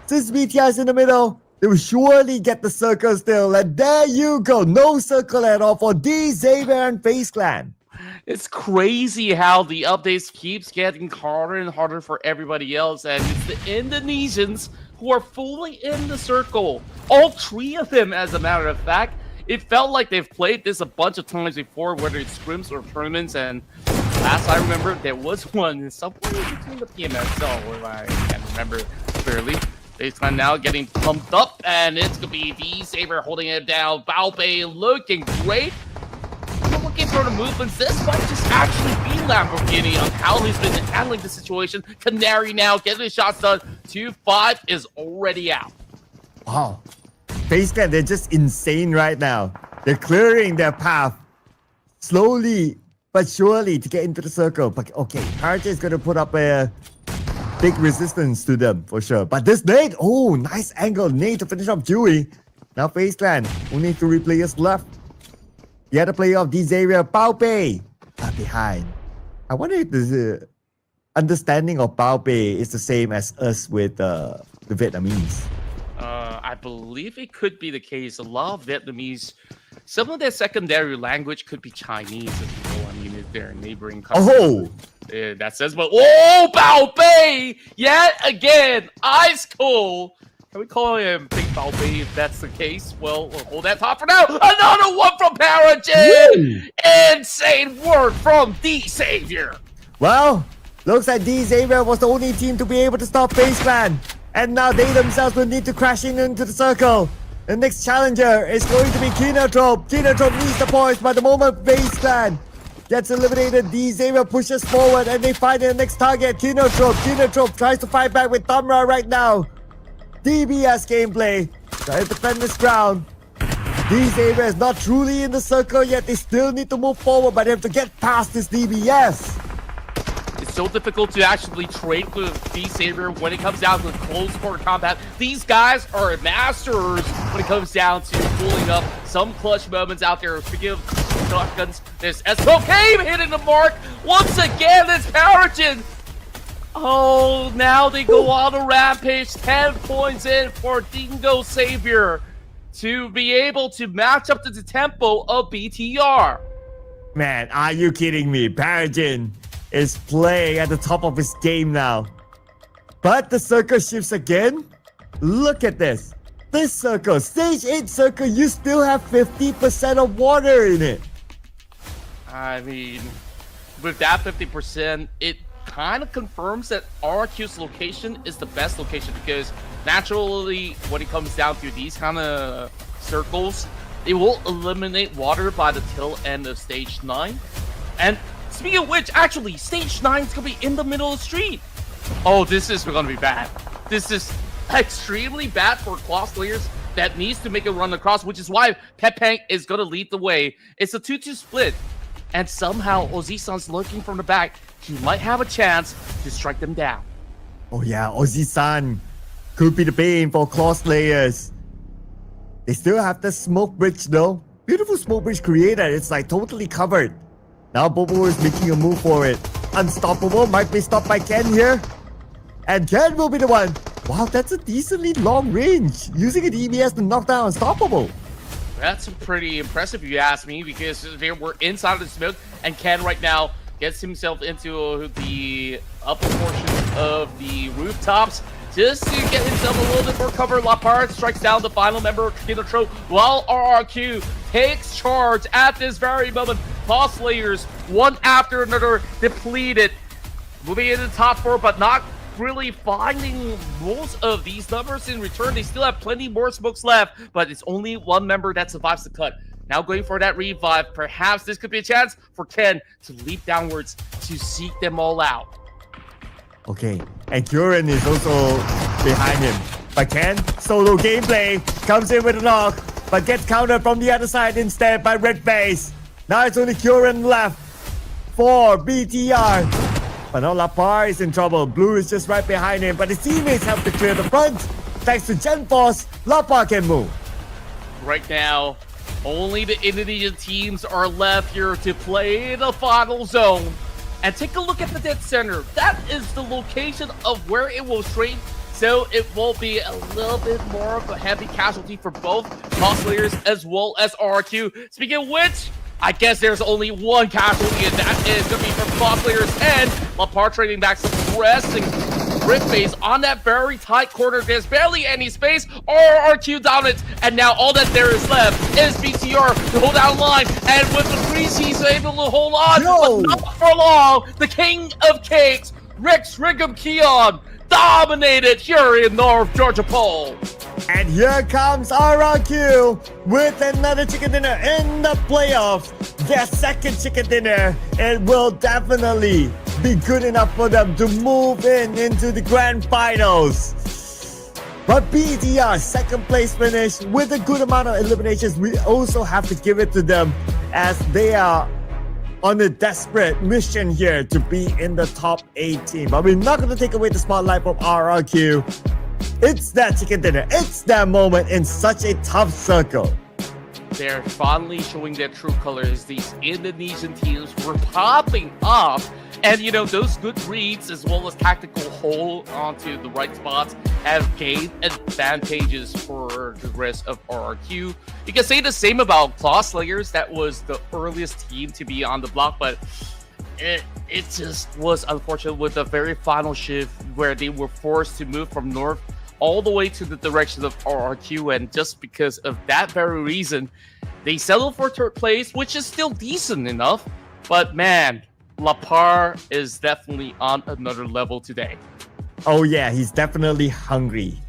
B: Since BTR is in the middle, they will surely get the circle still. And there you go. No circle at all for D-Xavier and FaZe Clan.
A: It's crazy how the updates keeps getting harder and harder for everybody else. And it's the Indonesians who are fully in the circle. All 3 of them, as a matter of fact. It felt like they've played this a bunch of times before, whether it's scrims or tournaments. And last I remember, there was one somewhere between the PMSL, if I can't remember clearly. FaZe Clan now getting pumped up, and it's going to be D-Saber holding it down. Baobei looking great. I'm looking for the movements. This might just actually be Lamborghini on how he's been handling the situation. Canary now getting the shots done. 2-5 is already out.
B: Wow. FaZe Clan, they're just insane right now. They're clearing their path slowly but surely to get into the circle. But okay, Parja is going to put up a big resistance to them for sure. But this nade, oh, nice angle nade to finish off Dewey. Now FaZe Clan, only 3 players left. The other player of D-Xavier, Baobei, are behind. I wonder if the understanding of Baobei is the same as us with the Vietnamese.
A: I believe it could be the case. A lot of Vietnamese, some of their secondary language could be Chinese as well. I mean, if they're neighboring countries.
B: Oh!
A: Yeah, that says, but oh, Bao Bei! Yet again, ice cold. Can we call him Big Bao Bei if that's the case? Well, we'll hold that thought for now. Another one from Parajin! Insane work from D-Savior.
B: Well, looks like D-Xavier was the only team to be able to stop FaZe Clan. And now they themselves will need to crash into the circle. The next challenger is going to be Kinotrope. Kinotrope needs the points, but the moment FaZe Clan gets eliminated, D-Xavier pushes forward and they find their next target, Kinotrope. Kinotrope tries to fight back with Tamra right now. DBS gameplay. Trying to defend this ground. D-Xavier is not truly in the circle yet. They still need to move forward, but they have to get past this DBS.
A: It's so difficult to actually trade with D-Savior when it comes down to close quarter combat. These guys are masters when it comes down to pulling up some clutch moments out there. Speaking of shotguns, there's SOK hitting the mark. Once again, it's Parajin. Oh, now they go on a rampage. 10 points in for Dingo Savior to be able to match up to the tempo of BTR.
B: Man, are you kidding me? Parajin is playing at the top of his game now. But the circle shifts again. Look at this. This circle, stage 8 circle, you still have 50% of water in it.
A: I mean, with that 50%, it kind of confirms that RQ's location is the best location because naturally, when it comes down to these kind of circles, it will eliminate water by the tail end of stage 9. And speaking of which, actually, stage 9 is going to be in the middle of the street. Oh, this is going to be bad. This is extremely bad for claw slayers that needs to make a run across, which is why Pepang is going to lead the way. It's a 2-2 split. And somehow Ozisan's looking from the back. He might have a chance to strike them down.
B: Oh yeah, Ozi-san could be the bane for claw slayers. They still have the smoke bridge though. Beautiful smoke bridge created. It's like totally covered. Now Bobo is making a move for it. Unstoppable might be stopped by Ken here. And Ken will be the one. Wow, that's a decently long range. Using an EBS to knock down Unstoppable.
A: That's pretty impressive if you ask me, because they were inside of the smoke, and Ken right now gets himself into the upper portion of the rooftops just to get himself a little bit more cover. Lapard strikes down the final member of Kinotro, while RRQ takes charge at this very moment. Claw Slayers, one after another, depleted. Moving into the top 4, but not really finding most of these numbers in return. They still have plenty more smokes left, but it's only one member that survives the cut. Now going for that revive. Perhaps this could be a chance for Ken to leap downwards to seek them all out.
B: Okay, and Curran is also behind him. But Ken, solo gameplay, comes in with a knock, but gets countered from the other side instead by Red Base. Now it's only Curran left for BTR. But now Lapar is in trouble. Blue is just right behind him, but his teammates have to clear the front. Thanks to Gen Force, Lapar can move.
A: Right now, only the Indonesian teams are left here to play the final zone. And take a look at the dead center. That is the location of where it will straight, so it will be a little bit more of a heavy casualty for both Claw Slayers as well as RQ. Speaking of which, I guess there's only one casualty, and that is going to be from Claw Slayers, and Lapar trading back, suppressing Rip Face on that very tight corner. There's barely any space. RRQ down it, and now all that there is left is BTR to hold down line, and with the freeze, he's able to hold on, but not for long. The King of Cakes, Rex Rigum Keon, dominated here in North Georgia Pole.
B: And here comes RRQ with another chicken dinner in the playoffs. Their second chicken dinner. It will definitely be good enough for them to move into the grand finals. But BTR second place finish with a good amount of eliminations. We also have to give it to them as they are on a desperate mission here to be in the top 18. But we're not going to take away the spotlight from RRQ. It's that chicken dinner. It's that moment in such a tough circle.
A: They're finally showing their true colors. These Indonesian teams were popping off. And, you know, those good reads as well as tactical hold onto the right spots have gained advantages for the rest of RRQ. You can say the same about Claw Slayers. That was the earliest team to be on the block, but it just was unfortunate with the very final shift where they were forced to move from north all the way to the direction of RRQ, and just because of that very reason, they settled for third place, which is still decent enough. But man, Lapar is definitely on another level today.
B: Oh yeah, he's definitely hungry,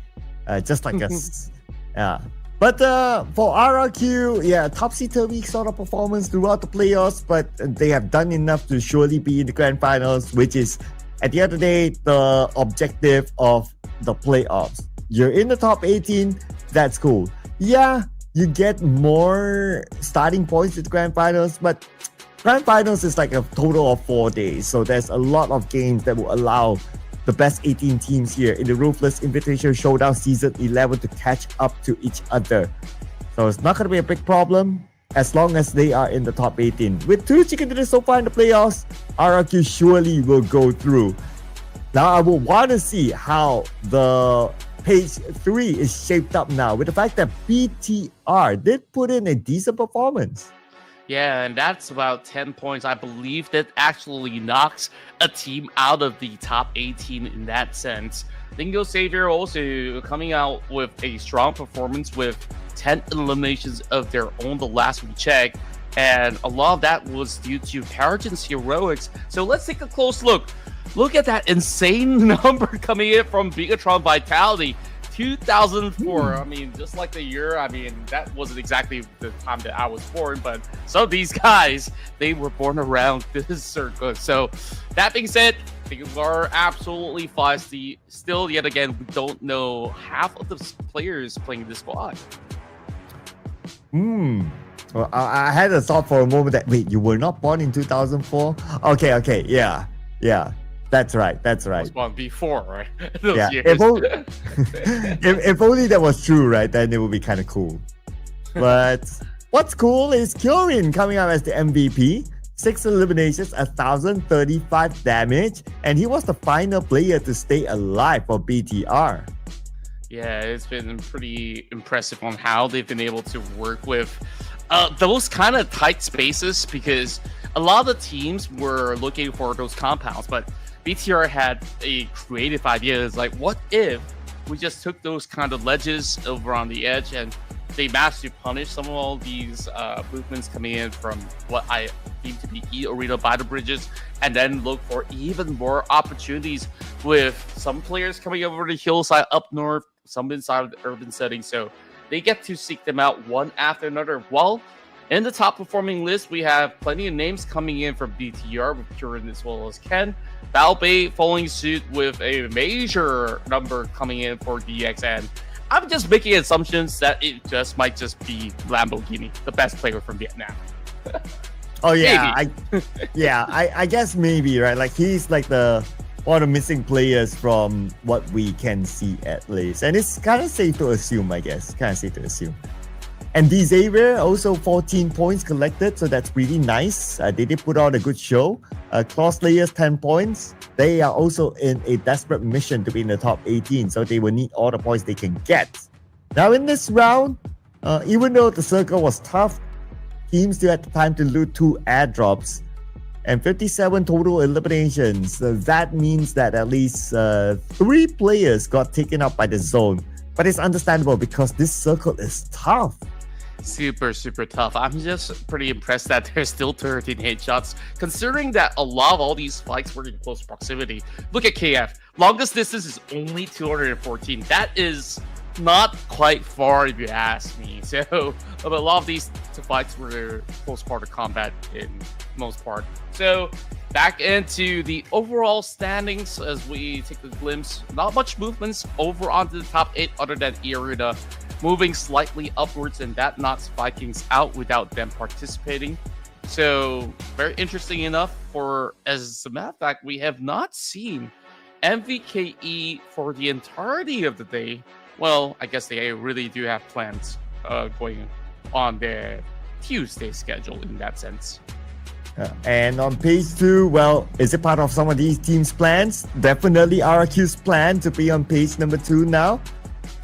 B: just like us. Yeah. But for RRQ, yeah, topsy-turvy sort of performance throughout the playoffs, but they have done enough to surely be in the grand finals, which is, at the end of the day, the objective of the playoffs. You're in the top 18, that's cool. Yeah, you get more starting points at the grand finals, but grand finals is like a total of 4 days, so there's a lot of games that will allow the best 18 teams here in the Ruthless Invitational Showdown Season 11 to catch up to each other. So it's not going to be a big problem as long as they are in the top 18. With 2 chicken dinners so far in the playoffs, RRQ surely will go through. Now I will want to see how the page 3 is shaped up now with the fact that BTR did put in a decent performance.
A: Yeah, and that's about 10 points. I believe that actually knocks a team out of the top 18 in that sense. Dingo Savior also coming out with a strong performance with 10 eliminations of their own the last we checked. And a lot of that was due to Paragon's heroics. So let's take a close look. Look at that insane number coming in from Bigatron Vitality. 2004. I mean, just like the year. I mean, that wasn't exactly the time that I was born, but some of these guys, they were born around this circuit. So, that being said, they are absolutely feisty. Still, yet again, we don't know half of the players playing this squad.
B: Well, I had a thought for a moment that, wait, you were not born in 2004? Okay, yeah. That's right.
A: I was born before, right? Those
B: Yeah,
A: years.
B: if only that was true, right? Then it would be kind of cool. But what's cool is Kyurem coming out as the MVP. 6 eliminations, 1,035 damage, and he was the final player to stay alive for BTR.
A: Yeah, it's been pretty impressive on how they've been able to work with those kind of tight spaces, because a lot of the teams were looking for those compounds, but BTR had a creative idea. It's like, what if we just took those kind of ledges over on the edge and they managed to punish some of all these movements coming in from what I deem to be E Arena by the bridges, and then look for even more opportunities with some players coming over the hillside up north, some inside of the urban setting. So they get to seek them out one after another. While in the top performing list, we have plenty of names coming in from BTR with Kyurem as well as Ken. Balbay following suit with a major number coming in for DXN. I'm just making assumptions that it just might just be Lamborghini, the best player from Vietnam.
B: Oh yeah, I guess maybe, right? Like he's like one of the missing players from what we can see at least, and it's kind of safe to assume, I guess. And D Xavier also 14 points collected, so that's really nice. They did put on a good show. Claw Slayers 10 points. They are also in a desperate mission to be in the top 18, so they will need all the points they can get. Now in this round, even though the circle was tough, teams still had time to loot 2 airdrops and 57 total eliminations. So that means that at least 3 players got taken out by the zone. But it's understandable because this circle is tough.
A: Super tough. I'm just pretty impressed that there's still 13 headshots, considering that a lot of all these fights were in close proximity. Look at KF. Longest distance is only 214. That is not quite far if you ask me. So a lot of these fights were close quarter combat in most part. So back into the overall standings as we take a glimpse. Not much movements over onto the top 8 other than Irida moving slightly upwards, and that knocks Vikings out without them participating. So very interesting enough, for as a matter of fact, we have not seen MVKE for the entirety of the day. Well, I guess they really do have plans going on their Tuesday schedule in that sense.
B: And on page 2, well, is it part of some of these teams' plans? Definitely RQ's plan to be on page number 2 now.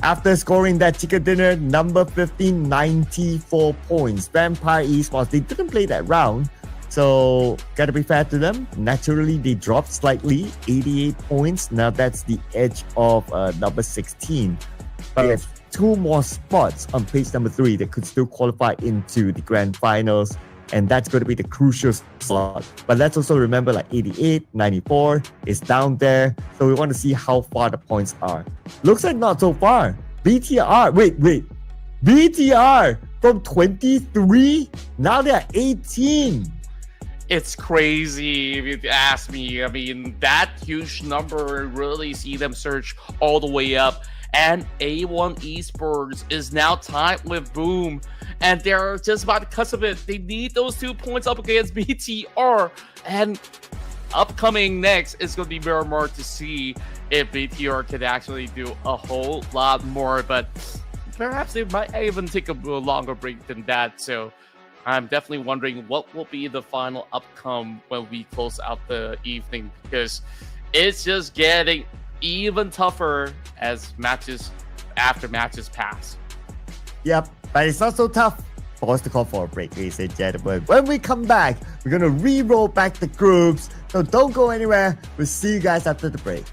B: After scoring that chicken dinner, number 15, 94 points. Vampire Esports, they didn't play that round, so gotta be fair to them. Naturally, they dropped slightly, 88 points. Now that's the edge of number 16. But there's 2 more spots on page number 3 that could still qualify into the grand finals, and that's going to be the crucial slot. But let's also remember, like 88, 94 is down there, so we want to see how far the points are. Looks like not so far. BTR, wait, BTR from 23, now they're 18.
A: It's crazy if you ask me. I mean, that huge number, really see them surge all the way up. And A1 Esports is now tied with Boom, and they're just about to cusp of it. They need those 2 points up against BTR, and upcoming next is going to be Miramar to see if BTR can actually do a whole lot more, but perhaps they might even take a longer break than that. So I'm definitely wondering what will be the final outcome when we close out the evening, because it's just getting even tougher as matches after matches pass.
B: Yep, but it's not so tough for us to call for a break, ladies and gentlemen. When we come back, we're gonna re-roll back the groups, so don't go anywhere. We'll see you guys after the break.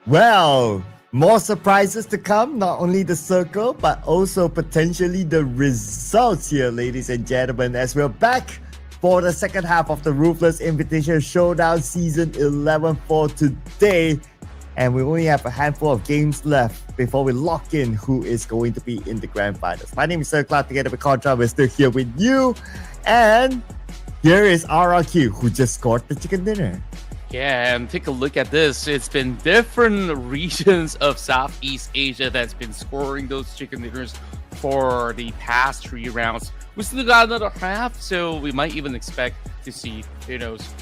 B: Well, more surprises to come. Not only the circle, but also potentially the results here, ladies and gentlemen, as we're back for the second half of the Ruthless Invitation Showdown Season 11 for today. And we only have a handful of games left before we lock in who is going to be in the grand finals. My name is Sir Cloud, together with Contra. We're still here with you. And here is RRQ, who just scored the chicken dinner.
A: Yeah, and take a look at this. It's been different regions of Southeast Asia that's been scoring those chicken dinners for the past 3 rounds. We still got another half, so we might even expect to see,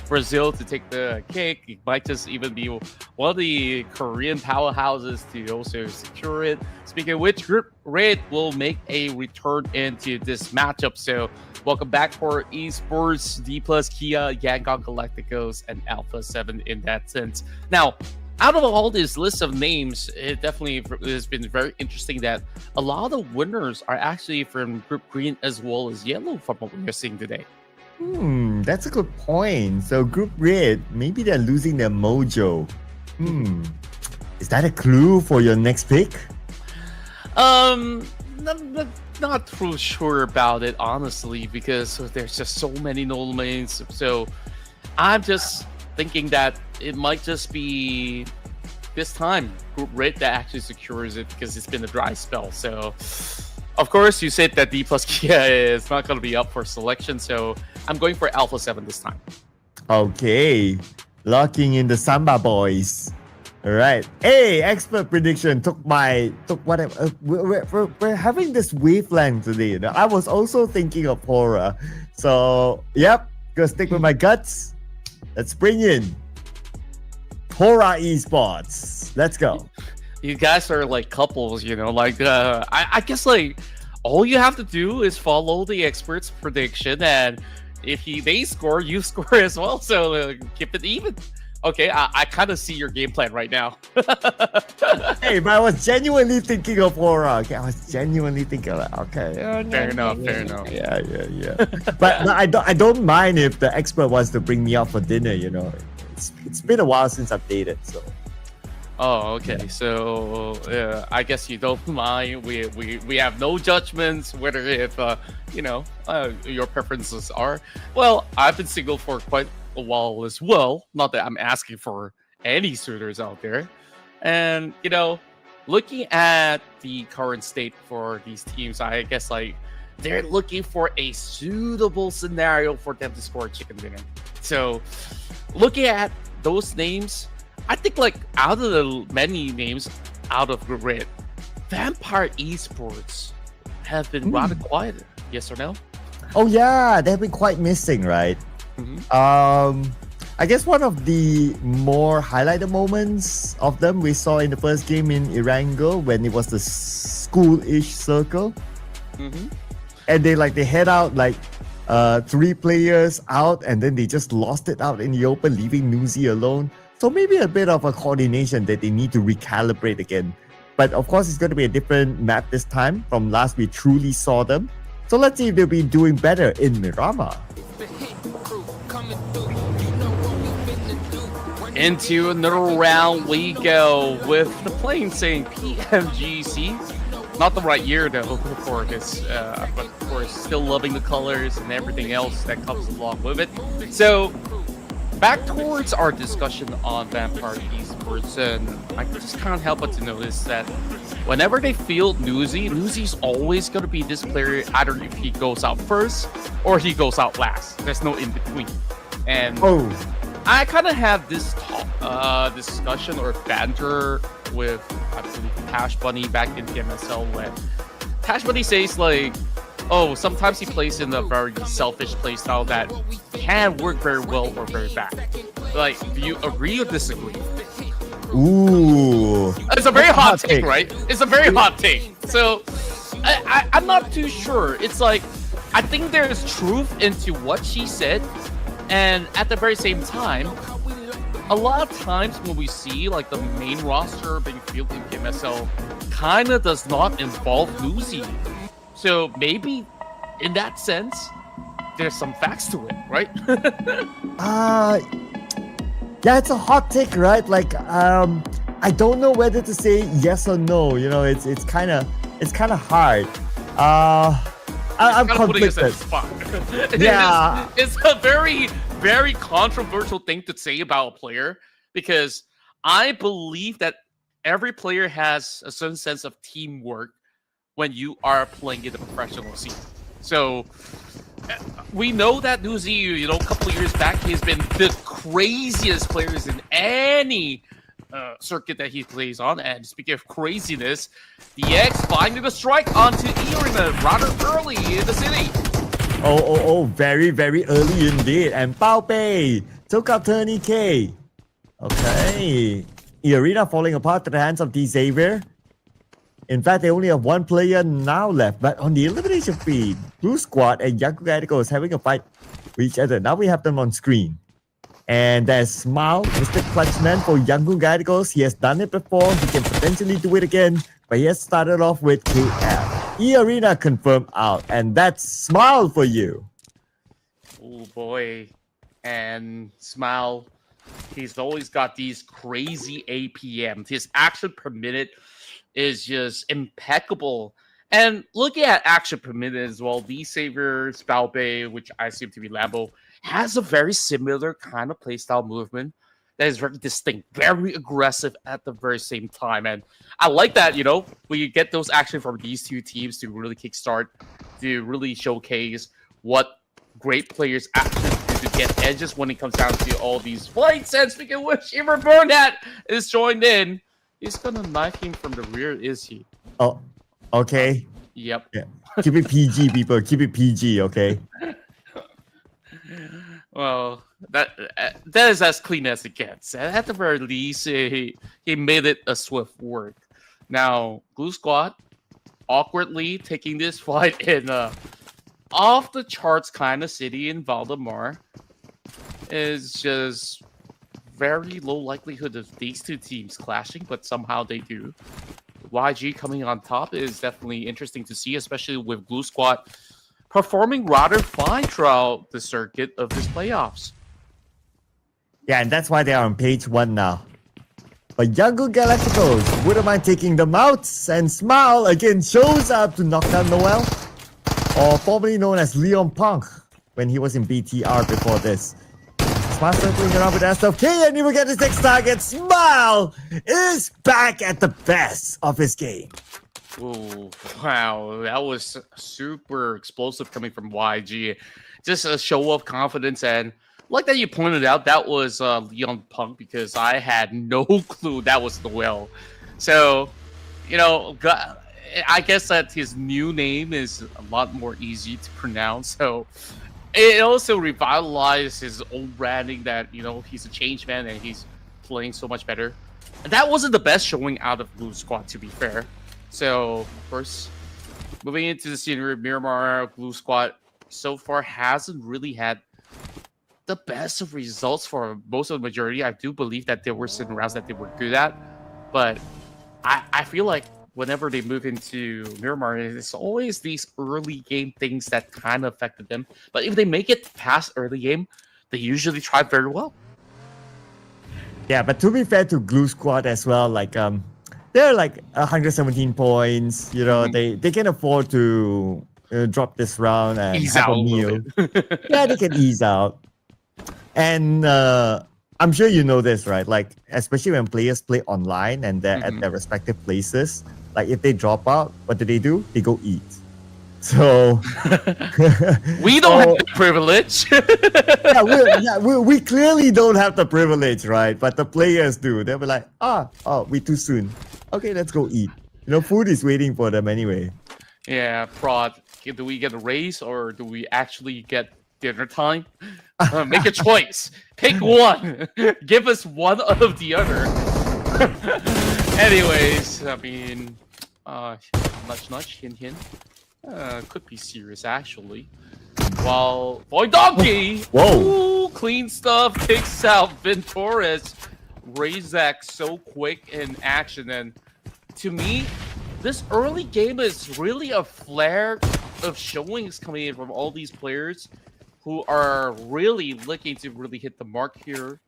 A: Brazil to take the cake. It might just even be one of the Korean powerhouses to also secure it. Speaking of which, Group Red will make a return into this matchup. So welcome back for Esports, D Plus Kia, Yangon Galacticos, and Alpha 7 in that sense. Now, out of all this list of names, it definitely has been very interesting that a lot of the winners are actually from Group Green as well as Yellow from what we're seeing today.
B: That's a good point. So Group Red, maybe they're losing their mojo. Is that a clue for your next pick?
A: Not too sure about it, honestly, because there's just so many no names. So I'm just thinking that it might just be this time Group Red that actually secures it because it's been a dry spell. So of course you said that D plus Kia is not going to be up for selection, so I'm going for Alpha 7 this time.
B: Okay, locking in the Samba boys. All right. Hey, expert prediction took whatever. We're having this wavelength today. I was also thinking of horror. So, yep, gonna stick with my guts. Let's bring in Horror Esports. Let's go.
A: You guys are like couples, I guess like all you have to do is follow the expert's prediction, and if they score, you score as well. So keep it even. Okay, I kind of see your game plan right now.
B: Hey, but I was genuinely thinking of horror. Okay, I was genuinely thinking of okay.
A: Fair enough.
B: Yeah. but I don't mind if the expert wants to bring me out for dinner. It's been a while since I've dated, so.
A: Oh, okay. So I guess you don't mind. We have no judgments whether if your preferences are. Well, I've been single for quite a while as well. Not that I'm asking for any suitors out there. And looking at the current state for these teams, I guess like they're looking for a suitable scenario for them to score a chicken dinner. So looking at those names, I think like out of the many names out of Group Red, Vampire Esports have been rather quiet. Yes or no?
B: Oh yeah, they've been quite missing, right? I guess one of the more highlighted moments of them we saw in the first game in Irango when it was the school-ish circle. And they head out like 3 players out, and then they just lost it out in the open, leaving Nuzi alone. So maybe a bit of a coordination that they need to recalibrate again. But of course, it's going to be a different map this time from last we truly saw them. So let's see if they'll be doing better in Miramar.
A: Into another round we go with the plane saying PMGC. Not the right year though for this, but of course still loving the colors and everything else that comes along with it. So back towards our discussion on Vampire Esports, and I just can't help but to notice that whenever they field Nuzi's always going to be this player, either if he goes out first or he goes out last. There's no in between. And I kind of have this discussion or banter with, I believe, Tash Bunny back in TMSL, when Tash Bunny says like, sometimes he plays in a very selfish playstyle that can work very well or very bad. Like, do you agree or disagree?
B: Ooh.
A: It's a very hot take, right? It's a very hot take. So I'm not too sure. It's like, I think there's truth into what she said, and at the very same time, a lot of times when we see like the main roster being fielded in PMSL kind of does not involve Nuzi. So maybe in that sense, there's some facts to it, right?
B: Yeah, it's a hot take, right? Like, I don't know whether to say yes or no. You know, it's kind of hard. I'm conflicted. Yeah,
A: it's a very, very controversial thing to say about a player because I believe that every player has a certain sense of teamwork when you are playing in the professional scene. So we know that Nuzi, you know, a couple of years back, he's been the craziest players in any circuit that he plays on. And speaking of craziness, the X finding the strike onto Irina rather early in the city.
B: Oh, very, very early indeed. And Pubg took out Turny K. Okay. Irina falling apart to the hands of D Xavier. In fact, they only have one player now left. But on the elimination feed, Blue Squad and Yahoo Galacticos is having a fight with each other. Now we have them on screen. And there's Smile, Mr. Clutchman for Yahoo Galacticos. He has done it before. He can potentially do it again. But he has started off with KF. E-Arena confirmed out. And that's Smile for you.
A: Oh boy. And Smile, he's always got these crazy APMs. His action per minute is just impeccable. And looking at action per minute as well, the Savior, Pubg, which I assume to be Lambo, has a very similar kind of playstyle movement that is very distinct, very aggressive at the very same time. And I like that, you know, we get those action from these two teams to really kickstart, to really showcase what great players actually do to get edges when it comes down to all these fights. And speaking of which, Iver Burnett is joined in. He's gonna knife him from the rear, is he?
B: Oh, okay.
A: Yep.
B: Yeah. Keep it PG, people. Keep it PG, okay?
A: Well, that is as clean as it gets. At the very least, he made it a swift work. Now, Blue Squad awkwardly taking this fight in off the charts kind of city in Valdemar is just very low likelihood of these two teams clashing, but somehow they do. YG coming on top is definitely interesting to see, especially with Blue Squad performing rather fine throughout the circuit of this playoffs.
B: Yeah, and that's why they are on page 1 now. But Yahoo Galacticos wouldn't mind taking them out, and Smile again shows up to knock down Noel, or formerly known as Leon Punk, when he was in BTR before this. Smile circling around with SFK, and he will get his next target. Smile is back at the best of his game.
A: Ooh, wow, that was super explosive coming from YG. Just a show of confidence, and like that you pointed out, that was Leon Punk, because I had no clue that was Noel. So, you know, I guess that his new name is a lot more easy to pronounce. So it also revitalized his old branding that, you know, he's a changed man and he's playing so much better. And that wasn't the best showing out of Blue Squad, to be fair. So, of course, moving into the scenery, Miramar Blue Squad so far hasn't really had the best of results for most of the majority. I do believe that there were certain rounds that they were good at, but I feel like whenever they move into Miramar, it's always these early game things that kind of affected them. But if they make it past early game, they usually try very well.
B: Yeah, but to be fair to Blue Squad as well, like they're like 117 points. You know, they can afford to drop this round and
A: Ease
B: have
A: out
B: a meal.
A: Yeah,
B: they can ease out. And I'm sure you know this, right? Like, especially when players play online and they're at their respective places. Like, if they drop out, what do? They go eat. So
A: we don't have the privilege.
B: we clearly don't have the privilege, right? But the players do. They'll be like, we too soon. Okay, let's go eat. You know, food is waiting for them anyway.
A: Yeah, Prod. Do we get a raise or do we actually get dinner time? Make a choice. Pick one. Give us one of the other. Anyways, I mean, nudge, nudge, hint, hint. Could be serious, actually. While Boy Donkey, ooh, clean stuff, takes out Ventores. Razak so quick in action, and to me, this early game is really a flare of showings coming in from all these players who are really looking to really hit the mark here.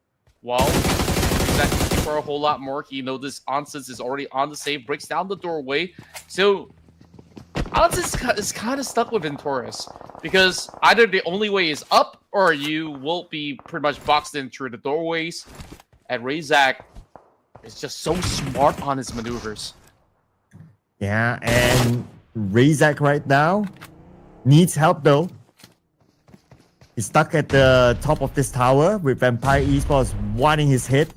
A: While Razak for a whole lot more. He knows this Onsens is already on the save, breaks down the doorway. So Onsens is kind of stuck with Venturis because either the only way is up or you will be pretty much boxed in through the doorways. And Razak is just so smart on his maneuvers.
B: Yeah, and Razak right now needs help though. He's stuck at the top of this tower with Vampire Esports wanting his hit.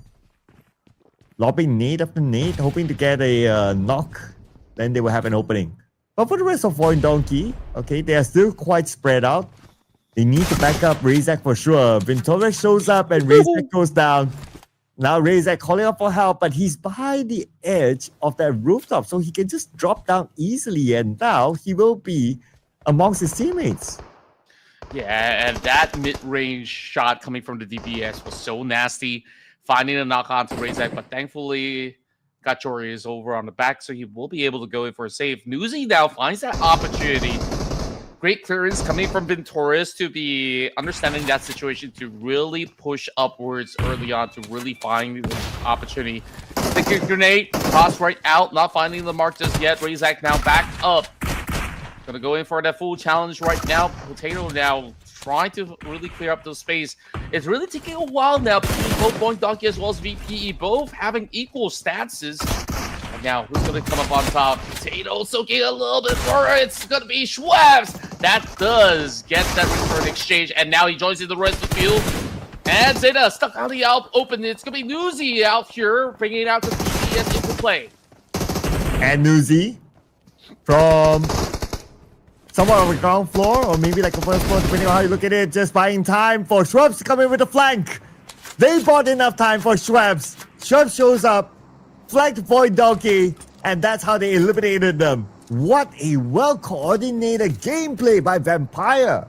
B: Lobbing nade after nade, hoping to get a knock. Then they will have an opening. But for the rest of Void Donkey, okay, they are still quite spread out. They need to back up Razak for sure. Venturis shows up and Razak goes down. Now Razak calling out for help, but he's by the edge of that rooftop, so he can just drop down easily, and now he will be amongst his teammates.
A: Yeah, and that mid-range shot coming from the DPS was so nasty. Finding a knock on to Razak, but thankfully Gachori is over on the back, so he will be able to go in for a save. Newsy now finds that opportunity. Great clearance coming from Venturis to be understanding that situation to really push upwards early on to really find the opportunity. The grenade tossed right out, not finding the mark just yet. Razak now back up. Gonna go in for that full challenge right now. Potato now trying to really clear up the space. It's really taking a while now between both Void Donkey as well as VPE, both having equal stances. And now, who's going to come up on top? Potato soaking a little bit more. It's going to be Schwabs. That does get that return exchange. And now he joins in the rest of the field. And Zeta stuck on the open. It's going to be Newsy out here, bringing it out to DPS into play.
B: And Newsy from somewhere on the ground floor, or maybe like a first floor, depending on how you look at it, just buying time for Schwabs to come in with a flank. They bought enough time for Schwabs. Schwabs shows up, flanked Void Donkey, and that's how they eliminated them. What a well-coordinated gameplay by Vampire.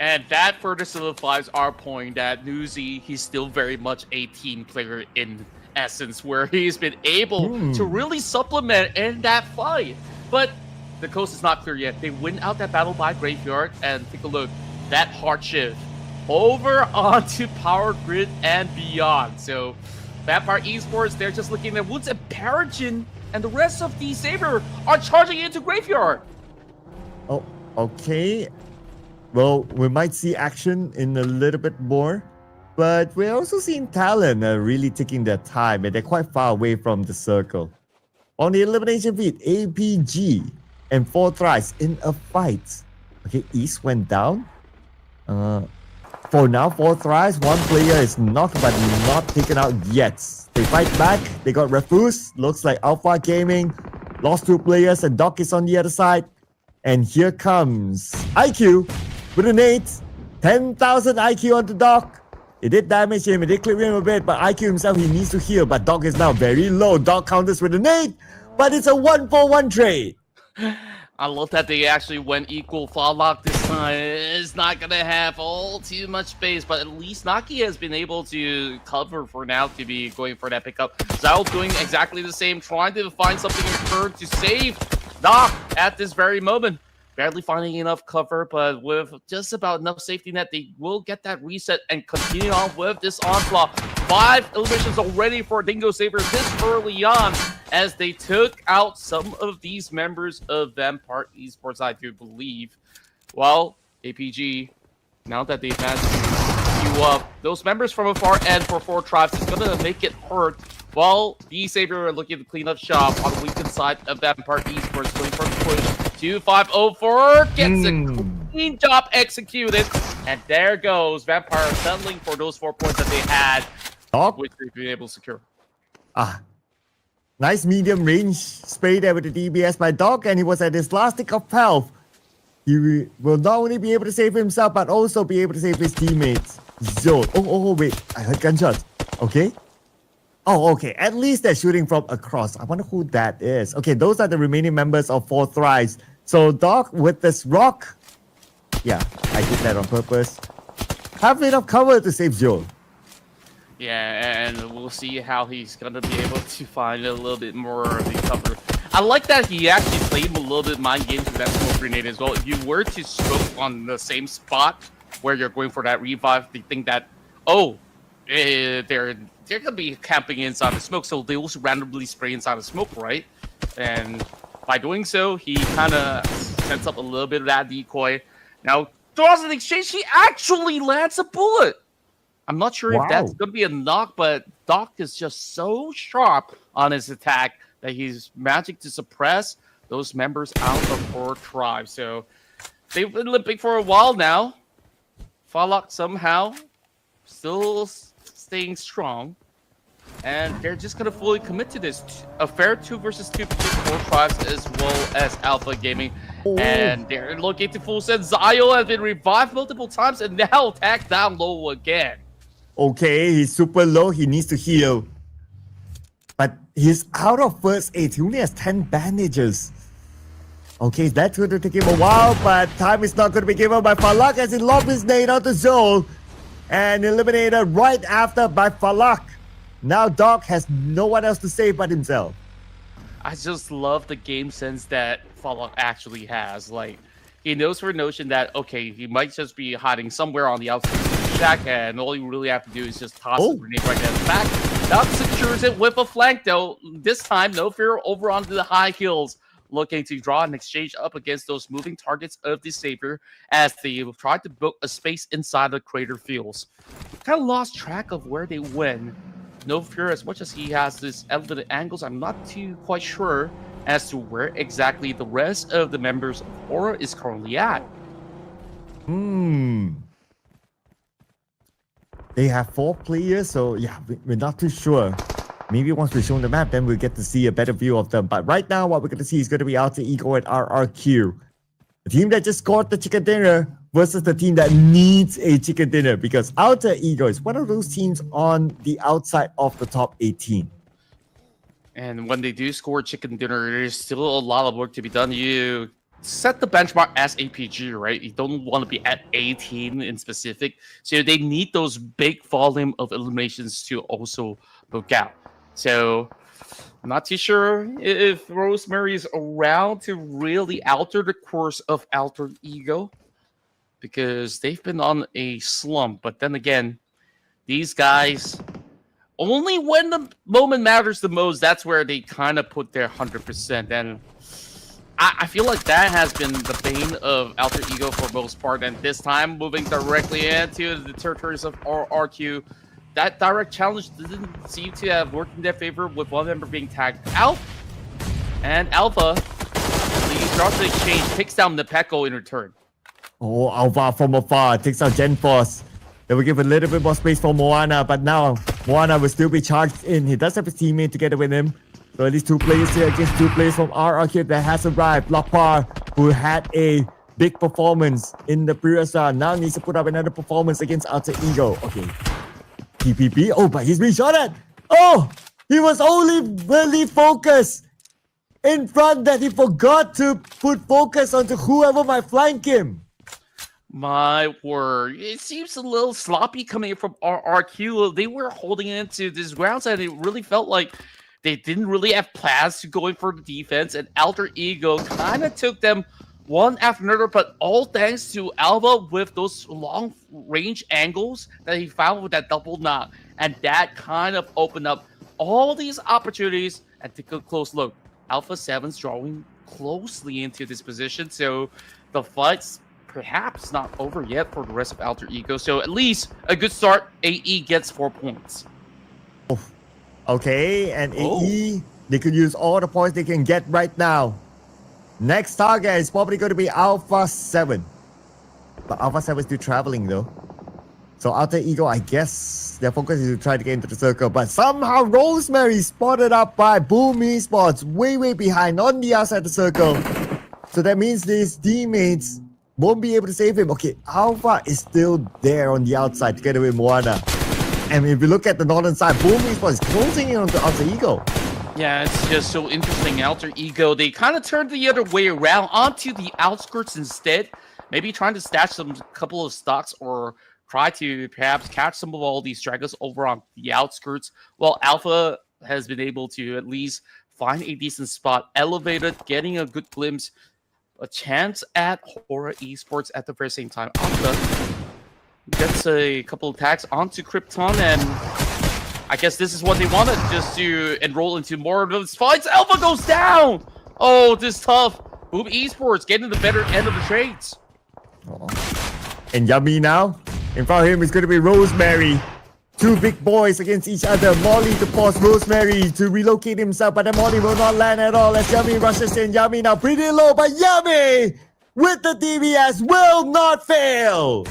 A: And that further solidifies our point that Newsy, he's still very much a team player in essence, where he's been able to really supplement in that fight. But the coast is not clear yet. They win out that battle by Graveyard, and take a look, that hard shift over onto Power Grid and beyond. So Vampire Esports, they're just looking at Woods and Paragon, and the rest of the Saber are charging into Graveyard.
B: Oh, okay. Well, we might see action in a little bit more, but we're also seeing Talon really taking their time, and they're quite far away from the circle. On the elimination feed, APG and 4 tries in a fight. Okay, East went down. For now, 4 tries. One player is knocked but not taken out yet. They fight back. They got refused. Looks like Alpha Gaming lost 2 players and Doc is on the other side. And here comes IQ with a nade. 10,000 IQ on the Doc. It did damage him. It did clear him a bit, but IQ himself, he needs to heal. But Doc is now very low. Doc counters with a nade, but it's a 1-for-1 trade.
A: I love that they actually went equal fall lock this time. It's not going to have all too much space, but at least Naki has been able to cover for now to be going for that pickup. Zao doing exactly the same, trying to find something in turn to save Doc at this very moment. Barely finding enough cover, but with just about enough safety net, they will get that reset and continue on with this onslaught. 5 eliminations already for Dingo Saber this early on, as they took out some of these members of Vampire Esports, I do believe. Well, APG, now that they've had to queue up those members from a far end for 4 tribes, it's going to make it hurt. While the Saber are looking to clean up shop on the weakened side of Vampire Esports, going for the push. 2504 gets a clean job executed, and there goes Vampire settling for those 4 points that they had, which they've been able to secure.
B: Nice medium range spray there with the DBS by Doc, and he was at his last tick of health. He will not only be able to save himself, but also be able to save his teammates. Zone. Oh, wait. I heard gunshots. Okay. Oh, okay. At least they're shooting from across. I wonder who that is. Okay, those are the remaining members of 4 Thrives. So Doc with this rock. Yeah, I did that on purpose. Have enough cover to save Joel.
A: Yeah, and we'll see how he's going to be able to find a little bit more of the cover. I like that he actually played a little bit mind games with that smoke grenade as well. If you were to smoke on the same spot where you're going for that revive, they think that, oh, they're gonna be camping inside the smoke, so they will randomly spray inside the smoke, right? And by doing so, he kind of sets up a little bit of that decoy. Now, throws an exchange, he actually lands a bullet. I'm not sure if that's going to be a knock, but Doc is just so sharp on his attack that he's managing to suppress those members out of Horror Tribe. So they've been limping for a while now. Fallock somehow still staying strong. And they're just going to fully commit to this. A fair 2 versus 2 between Horror Tribes as well as Alpha Gaming. And they're looking to full set. Zio has been revived multiple times and now attacked down low again.
B: Okay, he's super low. He needs to heal. But he's out of first aid. He only has 10 bandages. Okay, that's going to take him a while, but time is not going to be given by Falak as he lobbed his nade out the zone. And eliminated right after by Falak. Now Doc has no one else to save but himself.
A: I just love the game sense that Fallout actually has. Like, he knows for a notion that, okay, he might just be hiding somewhere on the outskirts of the shack, and all you really have to do is just toss the grenade right at the back. Doc secures it with a flank, though. This time, no fear over onto the high hills, looking to draw an exchange up against those moving targets of the Savior as they try to book a space inside the crater fields. Kind of lost track of where they went. No fear, as much as he has this elevated angles, I'm not too quite sure as to where exactly the rest of the members of Aura is currently at.
B: They have 4 players, so yeah, we're not too sure. Maybe once we show the map, then we'll get to see a better view of them. But right now, what we're going to see is going to be Alter Ego and RRQ. The team that just scored the chicken dinner versus the team that needs a chicken dinner, because Alter Ego is one of those teams on the outside of the top 18.
A: And when they do score chicken dinner, there's still a lot of work to be done. You set the benchmark as APG, right? You don't want to be at 18 in specific. So they need those big volume of eliminations to also book out. So I'm not too sure if Rosemary is around to really alter the course of Alter Ego, because they've been on a slump. But then again, these guys, only when the moment matters the most, that's where they kind of put their 100%. And I feel like that has been the bane of Alter Ego for most part. And this time, moving directly into the territories of RQ, that direct challenge didn't seem to have worked in their favor, with one member being tagged out. And Alpha, he drops the exchange, takes down the Peko in return.
B: Oh, Alpha from afar takes out Gen Force. They will give a little bit more space for Moana, but now Moana will still be charged in. He does have his teammate together with him. So at least 2 players here against 2 players from RRQ that has arrived. Lockpar, who had a big performance in the previous round, now needs to put up another performance against Alter Ego. Okay. TPP. Oh, but he's been shot at. Oh, he was only really focused in front that he forgot to put focus onto whoever might flank him.
A: My word. It seems a little sloppy coming from RRQ. They were holding into this ground side. It really felt like they didn't really have plans to go in for the defense, and Alter Ego kind of took them one after another, but all thanks to Alva with those long range angles that he found with that double knock. And that kind of opened up all these opportunities. And take a close look. Alpha 7's drawing closely into this position. So the fight's perhaps not over yet for the rest of Alter Ego. So at least a good start. AE gets 4 points.
B: Okay, and AE, they could use all the points they can get right now. Next target is probably going to be Alpha 7. But Alpha 7 is still traveling though. So Alter Ego, I guess their focus is to try to get into the circle. But somehow Rosemary spotted up by Boom Esports way behind on the outside the circle. So that means these teammates won't be able to save him. Okay, Alpha is still there on the outside together with Moana. And if you look at the northern side, Boom Esports is closing in on the Alter Ego.
A: Yeah, it's just so interesting. Alter Ego, they kind of turned the other way around onto the outskirts instead. Maybe trying to stash some couple of stocks or try to perhaps catch some of all these stragglers over on the outskirts. Well, Alpha has been able to at least find a decent spot, elevated, getting a good glimpse, a chance at Horror Esports at the very same time. Alpha Gets a couple attacks onto Krypton, and I guess this is what they wanted, just to enroll into more of those fights. Alpha goes down! Oh, this is tough. Boom Esports getting the better end of the trades.
B: And Yummy now. In front of him is going to be Rosemary. Two big boys against each other. Molly to pause Rosemary to relocate himself, but the Molly will not land at all as Yummy rushes in. Yummy now pretty low, but Yummy with the DBS will not fail.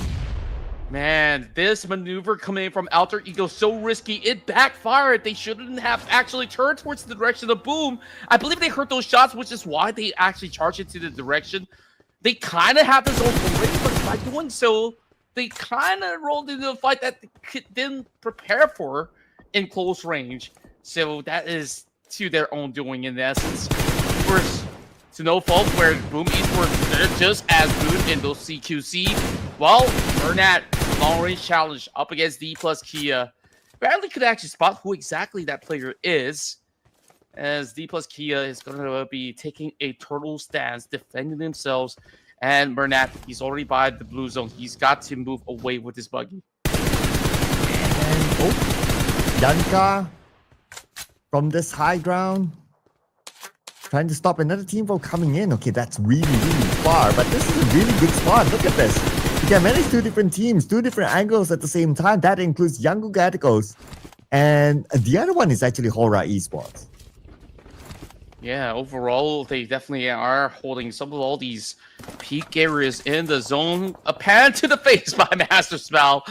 A: Man, this maneuver coming in from Alter Ego so risky. It backfired. They shouldn't have actually turned towards the direction of Boom. I believe they heard those shots, which is why they actually charged into the direction. They kind of have this own already, but by doing so, they kind of rolled into a fight that they didn't prepare for in close range. So that is to their own doing in essence. Of course, to no fault where Boom Esports, they're just as good in those CQC. Well, Bernat, long range challenge up against D plus Kia. Barely could actually spot who exactly that player is, as D plus Kia is going to be taking a turtle stance, defending themselves. And Bernat, he's already by the blue zone. He's got to move away with his buggy.
B: And Yanka from this high ground, trying to stop another team from coming in. Okay, that's really, really far, but this is a really good spot. Look at this. You can manage two different teams, two different angles at the same time. That includes Yango Gaticos. And the other one is actually Hora Esports.
A: Yeah, overall, they definitely are holding some of all these peak areas in the zone. A pan to the face by Master Spell.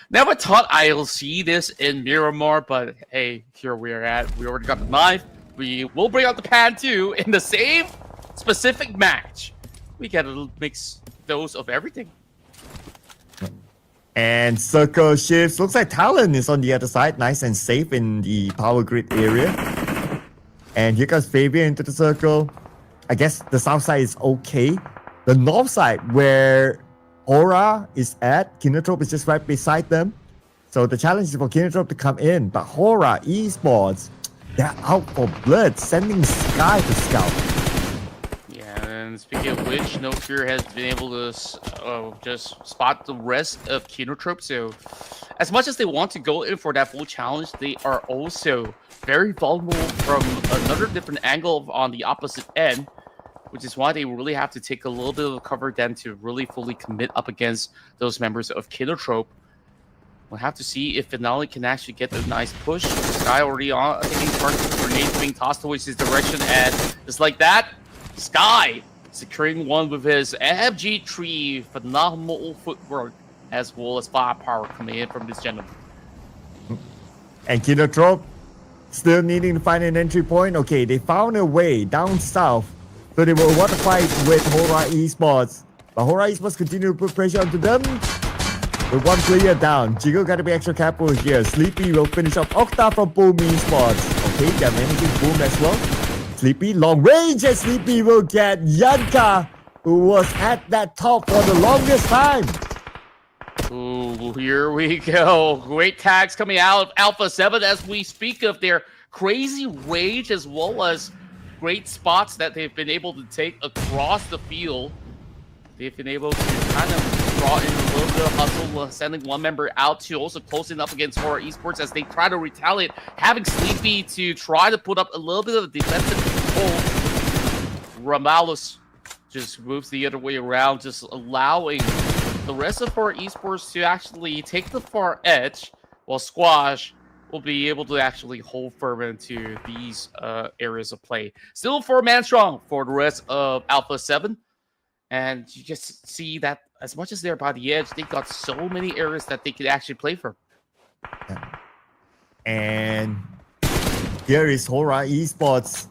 A: Never thought I'll see this in Miramar, but hey, here we're at. We already got the knife. We will bring out the pan too in the same specific match. We gotta mix those of everything.
B: And circle shifts. Looks like Talon is on the other side. Nice and safe in the power grid area. And here comes Fabian into the circle. I guess the south side is okay. The north side, where Aura is at, Kinotrope is just right beside them. So the challenge is for Kinotrope to come in. But Hora Esports, they're out for blood, sending Sky to scout.
A: Yeah, and speaking of which, No Fear has been able to just spot the rest of Kinotrope. So as much as they want to go in for that full challenge, they are also very vulnerable from another different angle on the opposite end, which is why they really have to take a little bit of cover then to really fully commit up against those members of Kinotrope. We'll have to see if Finale can actually get a nice push. Sky already on, taking part of the grenade being tossed towards his direction, and just like that, Sky securing one with his FG tree, phenomenal footwork, as well as firepower coming in from this gentleman.
B: And Kinotrope still needing to find an entry point. Okay, they found a way down south, so they will want to fight with Hora Esports. But Hora Esports continue to put pressure onto them. With one player down, Jigo got to be extra careful here. Sleepy will finish off Octa from Boom Esports. Okay, they're managing Boom as well. Sleepy long range, and Sleepy will get Yanka, who was at that top for the longest time.
A: Ooh, here we go. Great tags coming out of Alpha 7 as we speak of their crazy rage, as well as great spots that they've been able to take across the field. They've been able to kind of draw in a little bit of hustle, sending one member out to also closing up against Hora Esports as they try to retaliate, having Sleepy to try to put up a little bit of defensive control. Ramalis just moves the other way around, just allowing the rest of Hora Esports to actually take the far edge, while Squash will be able to actually hold firm into these areas of play. Still 4-man strong for the rest of Alpha 7. And you just see that as much as they're by the edge, they've got so many areas that they could actually play from.
B: And here is Hora Esports.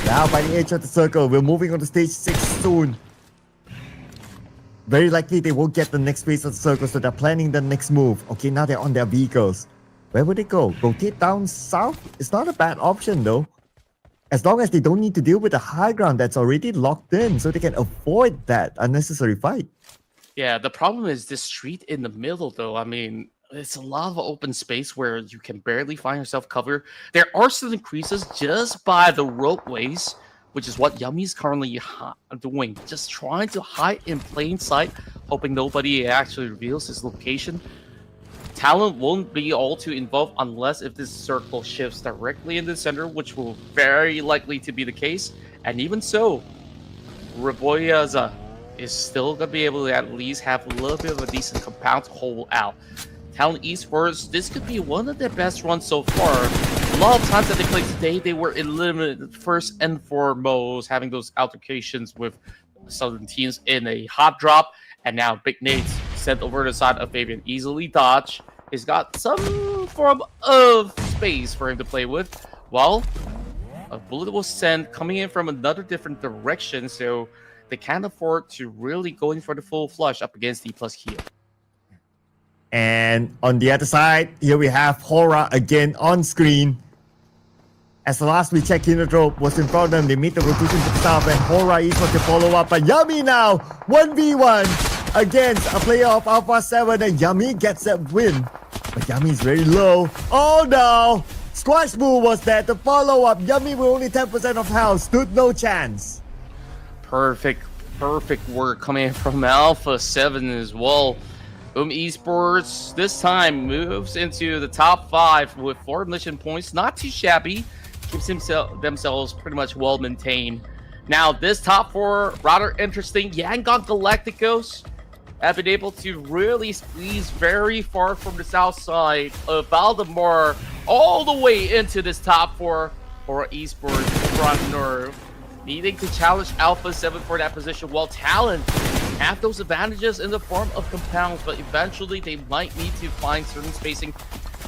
B: Now by the edge of the circle. We're moving on to stage 6 soon. Very likely they won't get the next phase of the circle, so they're planning the next move. Okay, now they're on their vehicles. Where would they go? Rotate down south? It's not a bad option though. As long as they don't need to deal with the high ground that's already locked in, so they can avoid that unnecessary fight.
A: Yeah, the problem is this street in the middle, though. I mean, it's a lot of open space where you can barely find yourself cover. There are certain creases just by the ropeways, which is what Yummy's currently doing. Just trying to hide in plain sight, hoping nobody actually reveals his location. Talon won't be all too involved unless if this circle shifts directly in the center, which will very likely to be the case. And even so, Reboyaza is still going to be able to at least have a little bit of a decent compound to hold out. Talon Esports, this could be one of their best runs so far. A lot of times that they played today, they were eliminated first and foremost, having those altercations with Southern teams in a hot drop. And now Big Nate's sent over the side of Fabian, easily dodge. He's got some form of space for him to play with. While a bullet was sent coming in from another different direction, so they can't afford to really go in for the full flush up against D plus Kia.
B: And on the other side, here we have Hora again on screen. As the last we checked, Kinodrope was in front of them. They meet the rotation to the south, and Hora is what to follow up. But Yummy now, 1v1 against a player of Alpha 7, and Yummy gets that win. But Yummy is very low. Oh no! Squash Move was there to follow up. Yummy with only 10% of health, stood no chance.
A: Perfect work coming from Alpha 7 as well. Esports this time moves into the top 5 with 4 mission points. Not too shabby. Keeps themselves pretty much well maintained. Now this top 4 rather interesting. Yangon Galacticos have been able to really squeeze very far from the south side of Valdemar all the way into this top 4 for Esports front north, needing to challenge Alpha 7 for that position, while Talon have those advantages in the form of compounds, but eventually they might need to find certain spacing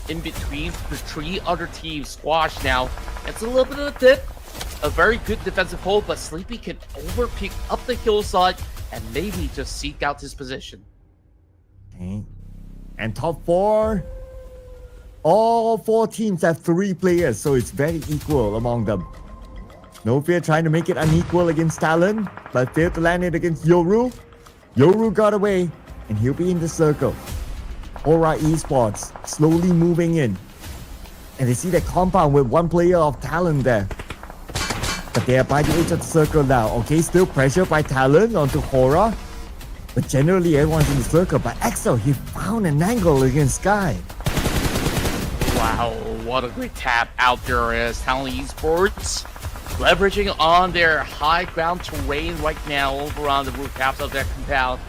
A: in between the 3 other teams. Squash now, it's a little bit of a dip, a very good defensive hold, but Sleepy can overpeak up the hillside and maybe just seek out his position.
B: Okay. And top 4, all 4 teams have 3 players, so it's very equal among them. No Fear trying to make it unequal against Talon, but failed to land it against Yoru. Yoru got away, and he'll be in the circle. Aura Esports slowly moving in. And they see the compound with 1 player of Talon there. But they are by the edge of the circle now. Okay, still pressure by Talon onto Hora. But generally everyone's in the circle. But Axel, he found an angle against Sky.
A: Wow, what a great tap out there as Talon Esports leveraging on their high ground terrain right now over on the rooftops of that compound.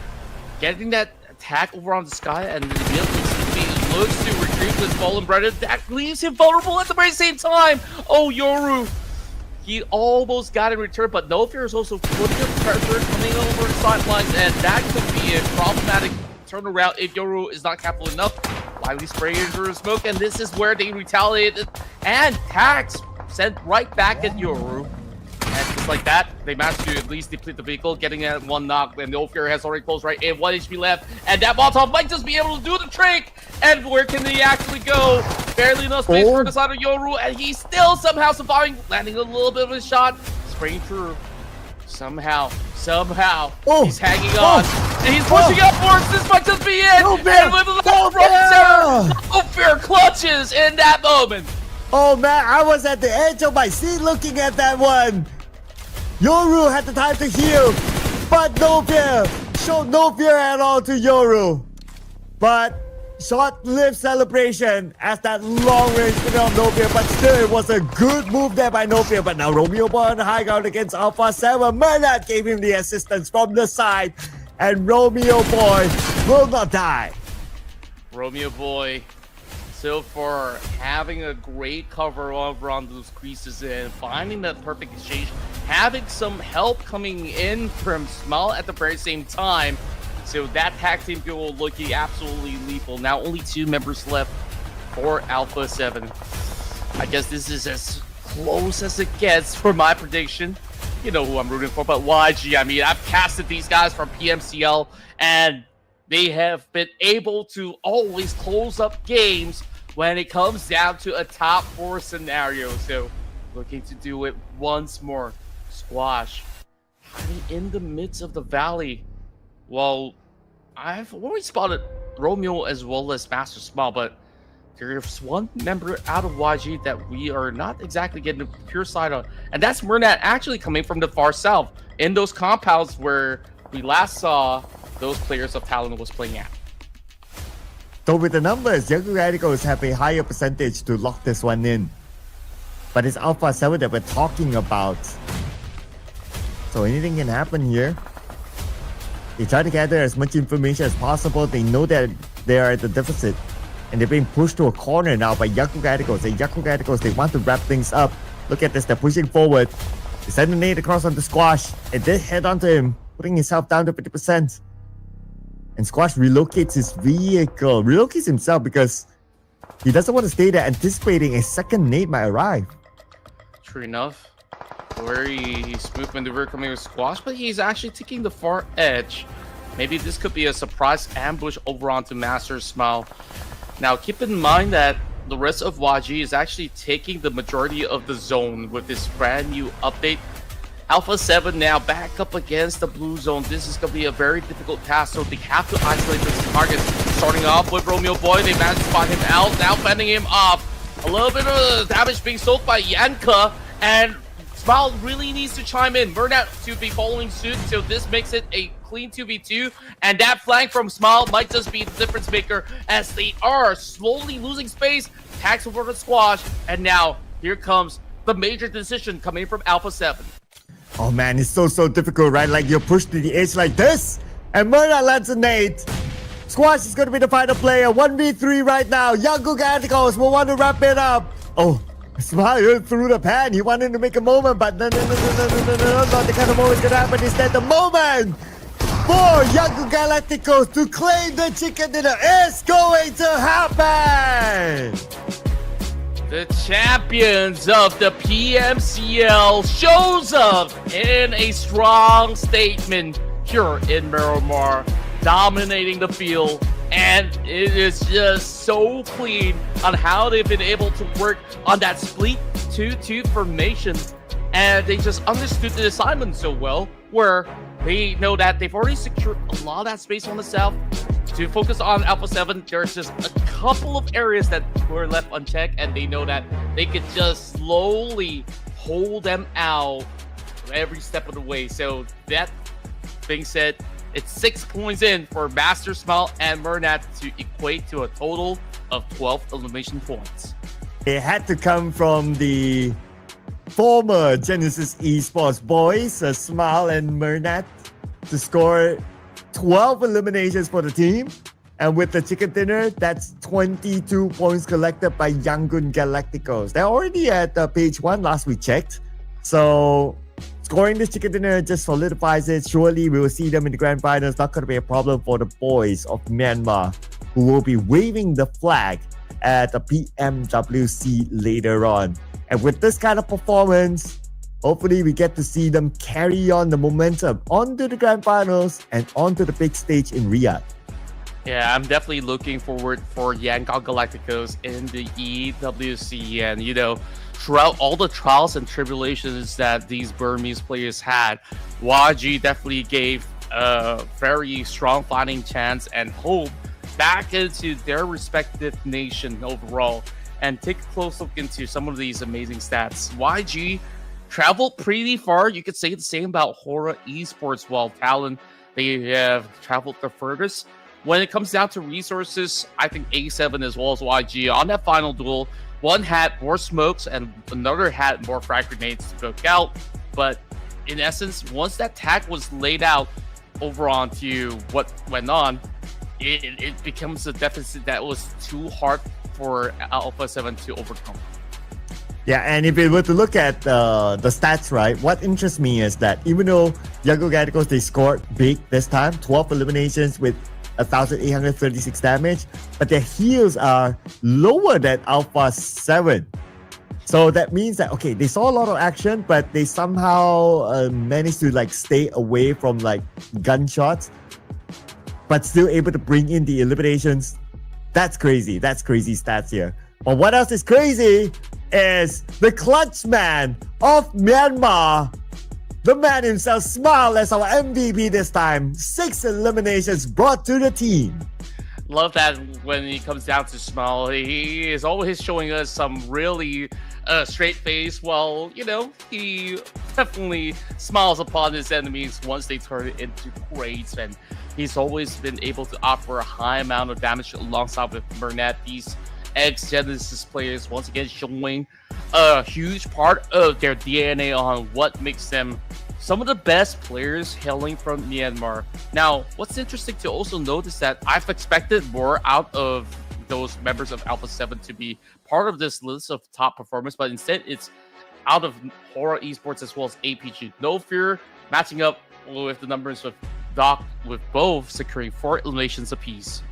A: Getting that attack over on the Sky, and immediately looks to retrieve this fallen brother. That leaves him vulnerable at the very same time. Oh, Yoru, he almost got in return, but No Fear is also putting the pressure coming over the sidelines, and that could be a problematic turnaround if Yoru is not careful enough. Lively spraying into the smoke, and this is where they retaliated, and tags sent right back at Yoru. And just like that, they managed to at least deplete the vehicle, getting at 1 knock, and No Fear has already closed right in, 1 HP left, and that Molotov might just be able to do the trick! And where can they actually go? Barely enough space for the side of Yoru, and he's still somehow surviving, landing a little bit of a shot, spraying through. Somehow, he's hanging on, and he's pushing upwards. This might just be it.
B: No
A: And with a little No Fear clutches in that moment.
B: Oh man, I was at the edge of my seat looking at that one. Yoru had the time to heal, but No Fear showed no fear at all to Yoru. But short-lived celebration as that long-range spinner of No Fear, but still it was a good move there by No Fear. But now Romeo Boy on the high ground against Alpha 7. Mernat gave him the assistance from the side, and Romeo Boy will not die.
A: Romeo Boy, so far, having a great cover over on those creases and finding that perfect exchange, having some help coming in from Small at the very same time. So that tag team duo looking absolutely lethal. Now only 2 members left for Alpha 7. I guess this is as close as it gets for my prediction. You know who I'm rooting for, but YG, I mean, I've casted these guys from PMCL, and they have been able to always close up games when it comes down to a top 4 scenario. So looking to do it once more. Squash hiding in the midst of the valley. Well, I've always spotted Romeo as well as Master Small, but there's one member out of YG that we are not exactly getting a pure sight on, and that's Murnat actually coming from the far south in those compounds where we last saw those players of Talon was playing at.
B: So with the numbers, Young Radicals have a higher percentage to lock this one in. But it's Alpha 7 that we're talking about. So anything can happen here. They try to gather as much information as possible. They know that they are at the deficit. And they're being pushed to a corner now by Yaku Radicals. The Yaku Radicals, they want to wrap things up. Look at this, they're pushing forward. They send a nade across onto Squash. And they head onto him, putting himself down to 50%. And Squash relocates his vehicle. Relocates himself because he doesn't want to stay there, anticipating a second nade might arrive.
A: True enough. Very smooth maneuver coming with Squash, but he's actually taking the far edge. Maybe this could be a surprise ambush over onto Master Smile. Now, keep in mind that the rest of YG is actually taking the majority of the zone with this brand new update. Alpha 7 now back up against the blue zone. This is going to be a very difficult task, so they have to isolate this target. Starting off with Romeo Boy, they managed to spot him out, now fending him off. A little bit of damage being soaked by Yanka, and Smile really needs to chime in. Murnat to be following suit, so this makes it a clean 2v2, and that flank from Smile might just be the difference maker as they are slowly losing space. Tags over the Squash, and now here comes the major decision coming from Alpha 7.
B: Oh man, it's so difficult, right? Like you're pushed to the edge like this, and Murnat lands a nade. Squash is going to be the final player. 1v3 right now. Young Radicals will want to wrap it up. Oh, Smile through the pan. He wanted to make a moment, but no, not the kind of moment going to happen. Instead, the moment for Young Galacticos to claim the chicken dinner is going to happen.
A: The champions of the PMCL shows up in a strong statement here in Miramar, dominating the field, and it is just so clean on how they've been able to work on that split 2-2 formation, and they just understood the assignment so well, where they know that they've already secured a lot of that space on the south. To focus on Alpha 7, there's just a couple of areas that were left unchecked, and they know that they could just slowly hold them out every step of the way. So that being said, it's 6 points in for Master Smile and Murnat to equate to a total of 12 elimination points.
B: It had to come from the former Genesis Esports boys, Smile and Murnat, to score 12 eliminations for the team. And with the chicken dinner, that's 22 points collected by Yangon Galacticos. They're already at page 1 last we checked. So scoring this chicken dinner just solidifies it. Surely we will see them in the grand finals. Not going to be a problem for the boys of Myanmar, who will be waving the flag at the PMWC later on. And with this kind of performance, hopefully we get to see them carry on the momentum onto the grand finals and onto the big stage in Riyadh.
A: Yeah, I'm definitely looking forward for Yangon Galacticos in the EWC. And, you know, throughout all the trials and tribulations that these Burmese players had, YG definitely gave a very strong fighting chance and hope back into their respective nation overall. And take a close look into some of these amazing stats. YG traveled pretty far. You could say the same about Hora Esports, while Talon, they have traveled the furthest. When it comes down to resources, I think A7 as well as YG on that final duel, one had more smokes and another had more frag grenades to book out. But in essence, once that tag was laid out over onto what went on, it becomes a deficit that was too hard for Alpha 7 to overcome.
B: Yeah, and if we were to look at the stats, right, what interests me is that even though Yangon Galacticos, they scored big this time, 12 eliminations with 1,836 damage, but their heals are lower than Alpha 7. So that means that, okay, they saw a lot of action, but they somehow managed to like stay away from like gunshots, but still able to bring in the eliminations. That's crazy. That's crazy stats here. But what else is crazy is the clutch man of Myanmar. The man himself, Smile, as our MVP this time. 6 eliminations brought to the team.
A: Love that when he comes down to smile, he is always showing us some really straight face. While he definitely smiles upon his enemies once they turn it into crates, and he's always been able to offer a high amount of damage alongside with Burnett. These ex-Genesis players once again showing a huge part of their DNA on what makes them some of the best players hailing from Myanmar. Now, what's interesting to also note is that I've expected more out of those members of Alpha 7 to be part of this list of top performers, but instead it's out of Horror Esports as well as APG. No Fear matching up with the numbers of Doc, with both securing 4 eliminations apiece.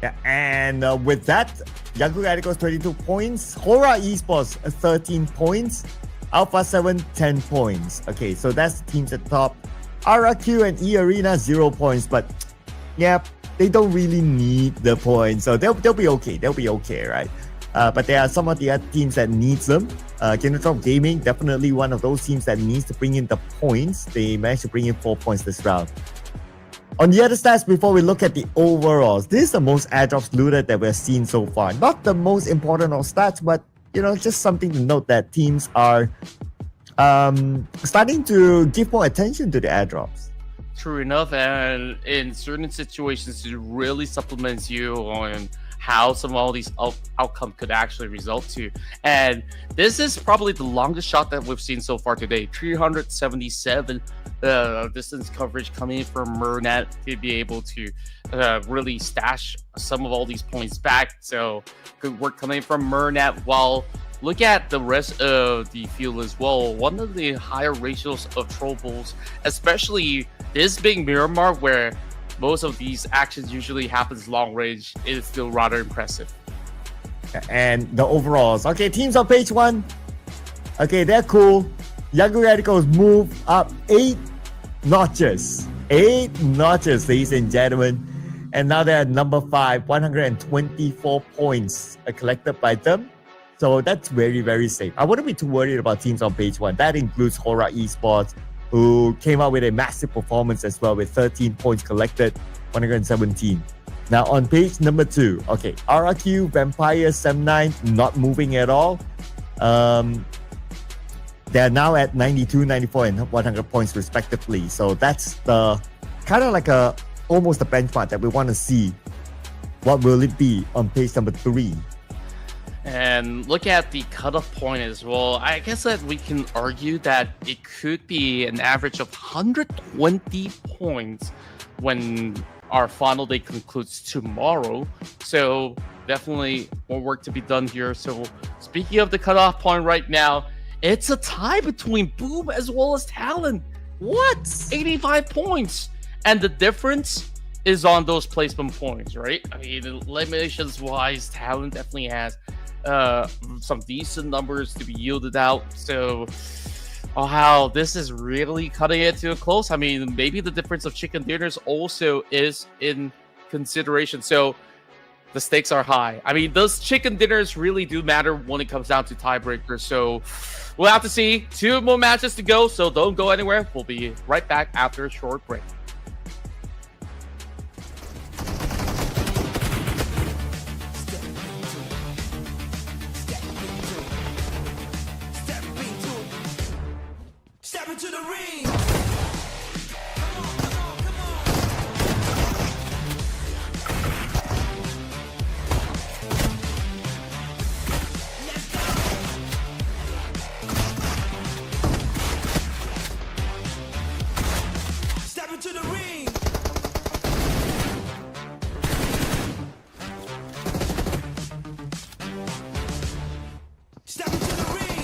B: Yeah, and with that, Young Radicals 22 points, Horror Esports 13 points, Alpha 7 10 points. Okay, so that's the teams at the top. RRQ and E Arena 0 points, but yeah, they don't really need the points, so they'll be okay. They'll be okay, right? But there are some of the other teams that needs them. Kinetop Gaming, definitely one of those teams that needs to bring in the points. They managed to bring in 4 points this round. On the other stats, before we look at the overalls, this is the most airdrops looted that we've seen so far. Not the most important of stats, but just something to note that teams are starting to give more attention to the airdrops.
A: True enough, and in certain situations, it really supplements you on how some of all these outcomes could actually result to. And this is probably the longest shot that we've seen so far today. 377 distance coverage coming in from Murnat to be able to really stash some of all these points back. So good work coming from Murnat. While look at the rest of the field as well. One of the higher ratios of troubles, especially this being Miramar, where most of these actions usually happens long range, is still rather impressive.
B: And the overalls. Okay, teams on page 1. Okay, they're cool. Young Radicals move up 8 notches. 8 notches, ladies and gentlemen. And now they're at number 5, 124 points collected by them. So that's very, very safe. I wouldn't be too worried about teams on page 1. That includes Horror Esports, who came out with a massive performance as well with 13 points collected, 117. Now on page number 2, okay, RRQ, Vampire, Sem9, not moving at all. They're now at 92, 94, and 100 points respectively. So that's the kind of like almost a benchmark that we want to see. What will it be on page number 3?
A: And look at the cutoff point as well. I guess that we can argue that it could be an average of 120 points when our final day concludes tomorrow. So definitely more work to be done here. So speaking of the cutoff point right now, it's a tie between Boom as well as Talon. What? 85 points. And the difference is on those placement points, right? I mean, eliminations wise, Talon definitely has some decent numbers to be yielded out. So how this is really cutting it to a close. I mean, maybe the difference of chicken dinners also is in consideration. So the stakes are high. I mean, those chicken dinners really do matter when it comes down to tiebreakers. So we'll have to see. 2 more matches to go, so don't go anywhere. We'll be right back after a short break.
C: To the ring. Step into the ring. Step into the ring.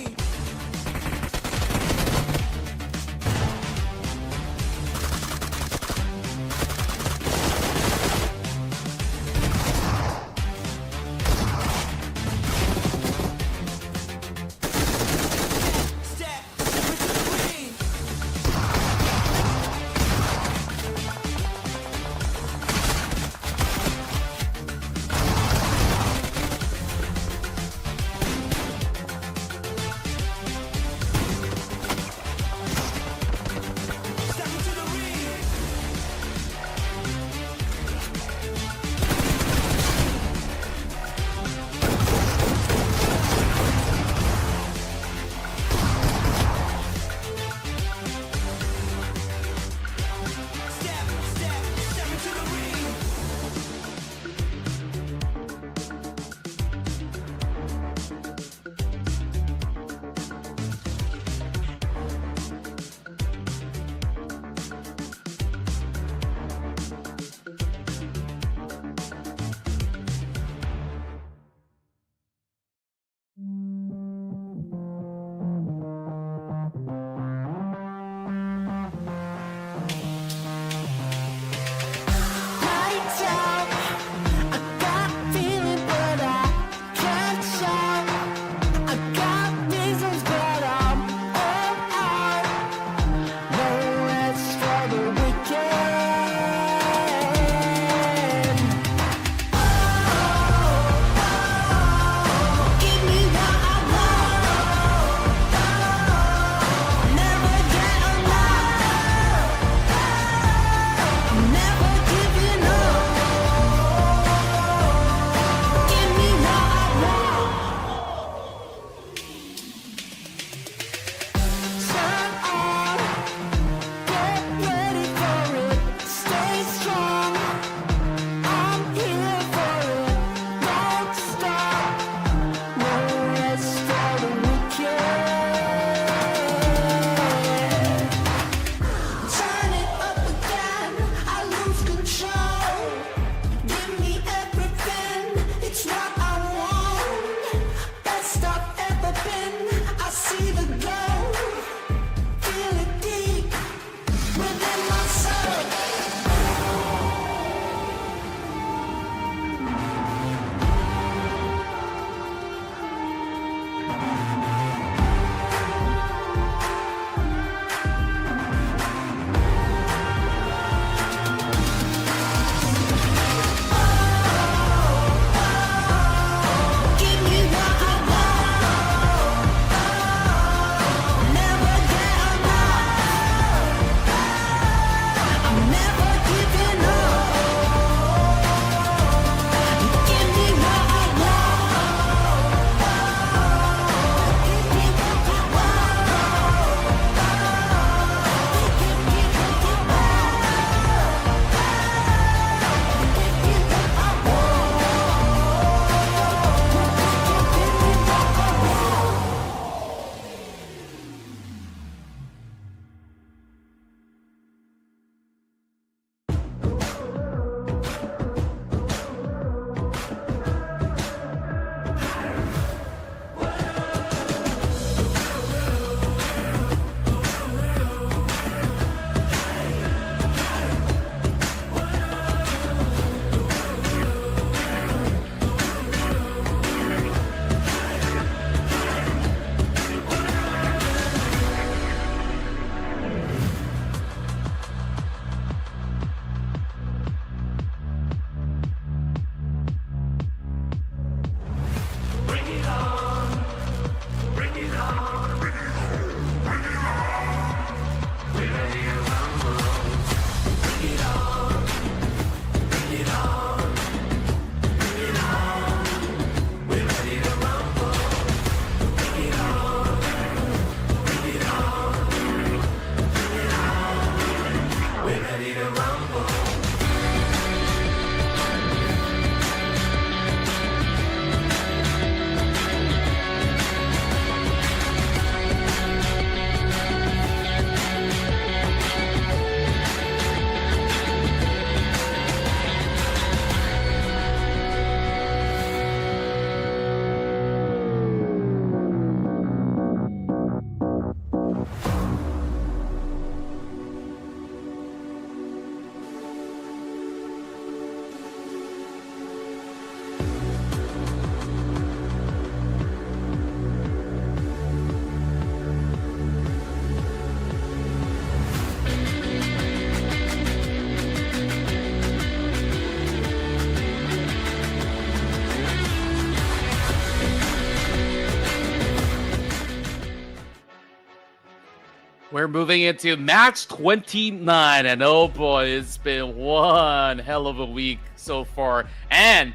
A: We're moving into match 29, and oh boy, it's been one hell of a week so far. And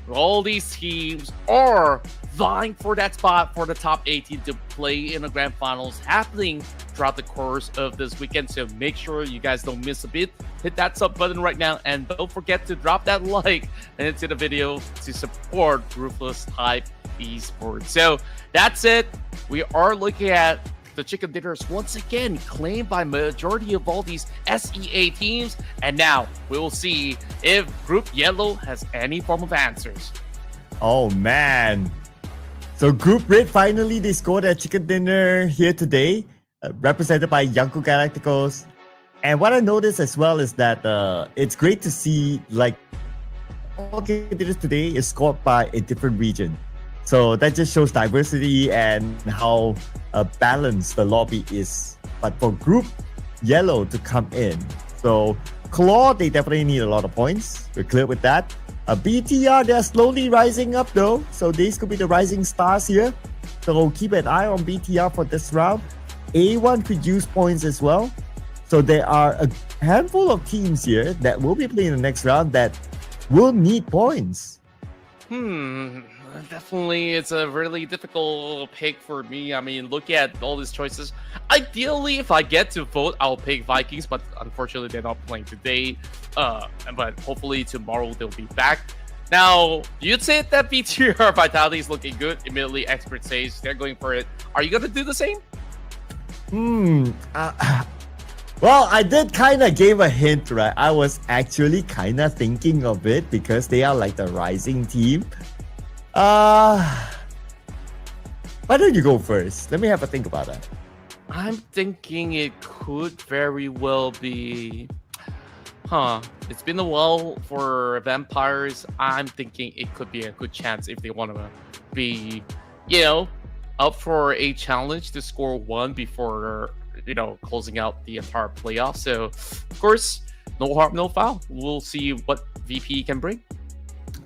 A: all these teams are vying for that spot for the top 18 to play in the grand finals happening throughout the course of this weekend. So make sure you guys don't miss a bit. Hit that sub button right now, and don't forget to drop that like into the video to support Ruthless Type Esports. So that's it. We are looking at the chicken dinners once again claimed by majority of all these SEA teams, and now we will see if Group Yellow has any form of answers.
B: Oh man. So Group Red, finally they scored a chicken dinner here today, represented by Yanko Galacticos. And what I noticed as well is that it's great to see like all chicken dinners today is scored by a different region. So that just shows diversity and how balanced the lobby is. But for Group Yellow to come in, so Claw, they definitely need a lot of points. We're clear with that. BTR, they're slowly rising up though. So these could be the rising stars here. So keep an eye on BTR for this round. A1 could use points as well. So there are a handful of teams here that will be playing the next round that will need points.
A: Definitely, it's a really difficult pick for me. I mean, look at all these choices. Ideally, if I get to vote, I'll pick Vikings, but unfortunately, they're not playing today. But hopefully tomorrow they'll be back. Now, you'd say that BTR Vitality is looking good. Immediately, expert says they're going for it. Are you going to do the same?
B: Well, I did kind of give a hint, right? I was actually kind of thinking of it because they are like the rising team. Why don't you go first? Let me have a think about that.
A: I'm thinking it could very well be... It's been a while for Vampires. I'm thinking it could be a good chance if they want to be, up for a challenge to score one before, closing out the entire playoff. So, of course, no harm, no foul. We'll see what VP can bring.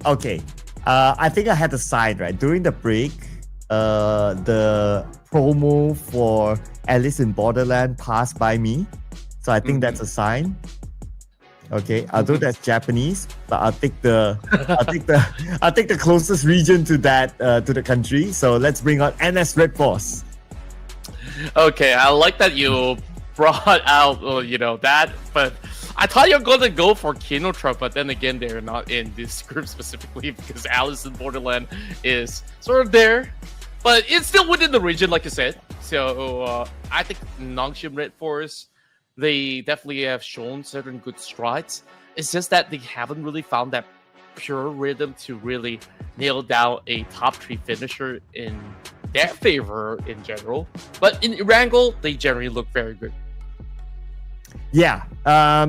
B: Okay. I think I had a sign, right? During the break, the promo for Alice in Borderland passed by me. So I think that's a sign. Okay, although that's Japanese, but I'll take the closest region to that to the country. So let's bring on NS Red Force.
A: Okay, I like that you brought out that, but I thought you were going to go for Kino Truck, but then again, they're not in this group specifically because Alice in Borderland is sort of there, but it's still within the region, like you said. So I think Nongshim Red Force, they definitely have shown certain good strides. It's just that they haven't really found that pure rhythm to really nail down a top 3 finisher in their favor in general. But in Erangel, they generally look very good.
B: Yeah,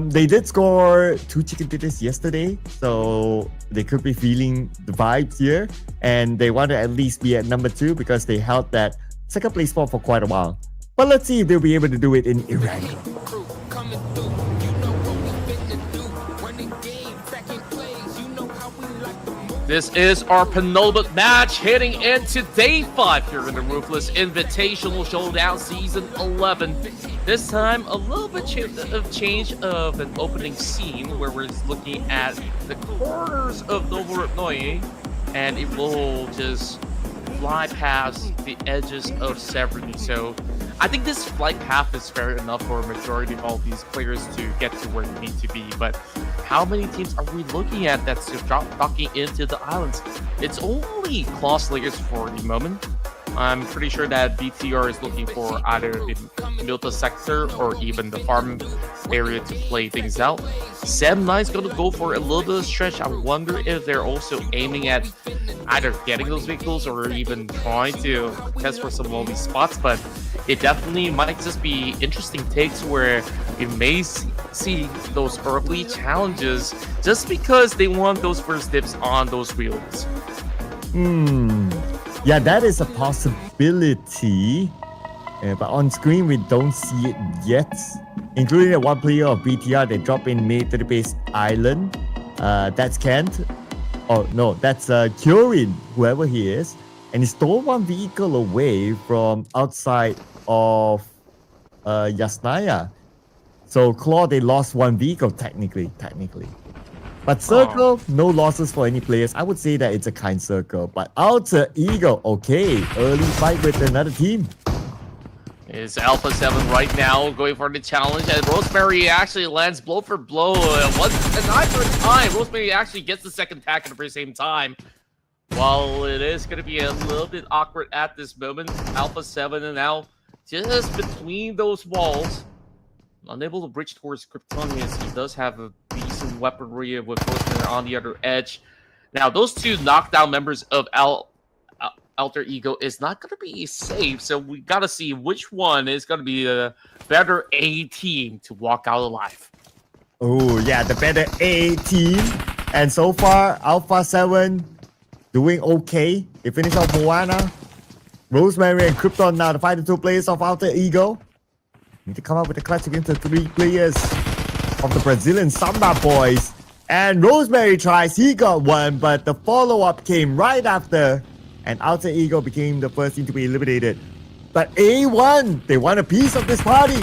B: they did score 2 chicken dinners yesterday, so they could be feeling the vibes here, and they want to at least be at number 2 because they held that second place spot for quite a while. But let's see if they'll be able to do it in Erangel.
A: This is our penultimate match heading into day 5 here in the Ruthless Invitational Showdown Season 11. This time, a little bit of change of an opening scene where we're looking at the corners of Novorupnoye, and it will just fly past the edges of Severny. So I think this flight path is fair enough for a majority of all these players to get to where they need to be, but how many teams are we looking at that's docking into the islands? It's only Claw Slayers for the moment. I'm pretty sure that BTR is looking for either the Milta sector or even the farm area to play things out. Sem9 is going to go for a little bit of stretch. I wonder if they're also aiming at either getting those vehicles or even trying to test for some lonely spots, but it definitely might just be interesting takes where we may see those early challenges just because they want those first dips on those wheels.
B: Yeah, that is a possibility. But on screen, we don't see it yet. Including the one player of BTR, they drop in military base island. That's Kent. Oh, no, that's Kyorin, whoever he is. And he stole one vehicle away from outside of Yasnaya. So Claw, they lost one vehicle technically. But Circle, no losses for any players. I would say that it's a kind circle. But Alter Ego, okay, early fight with another team.
A: Is Alpha 7 right now going for the challenge, and Rosemary actually lands blow for blow. And neither time, Rosemary actually gets the second attack at the same time. While it is going to be a little bit awkward at this moment, Alpha 7 and now just between those walls, unable to breach towards Kryptonius. He does have a decent weaponry with Rosemary on the other edge. Now, those two knockdown members of Alter Ego is not going to be safe, so we got to see which one is going to be the better A team to walk out alive.
B: Oh, yeah, the better A team. And so far, Alpha 7 doing okay. They finish off Moana. Rosemary and Krypton now, the final two players of Alter Ego. Need to come up with a clutch against the three players of the Brazilian Samba boys. And Rosemary tries, he got one, but the follow-up came right after. And Alter Ego became the first team to be eliminated. But A1, they want a piece of this party.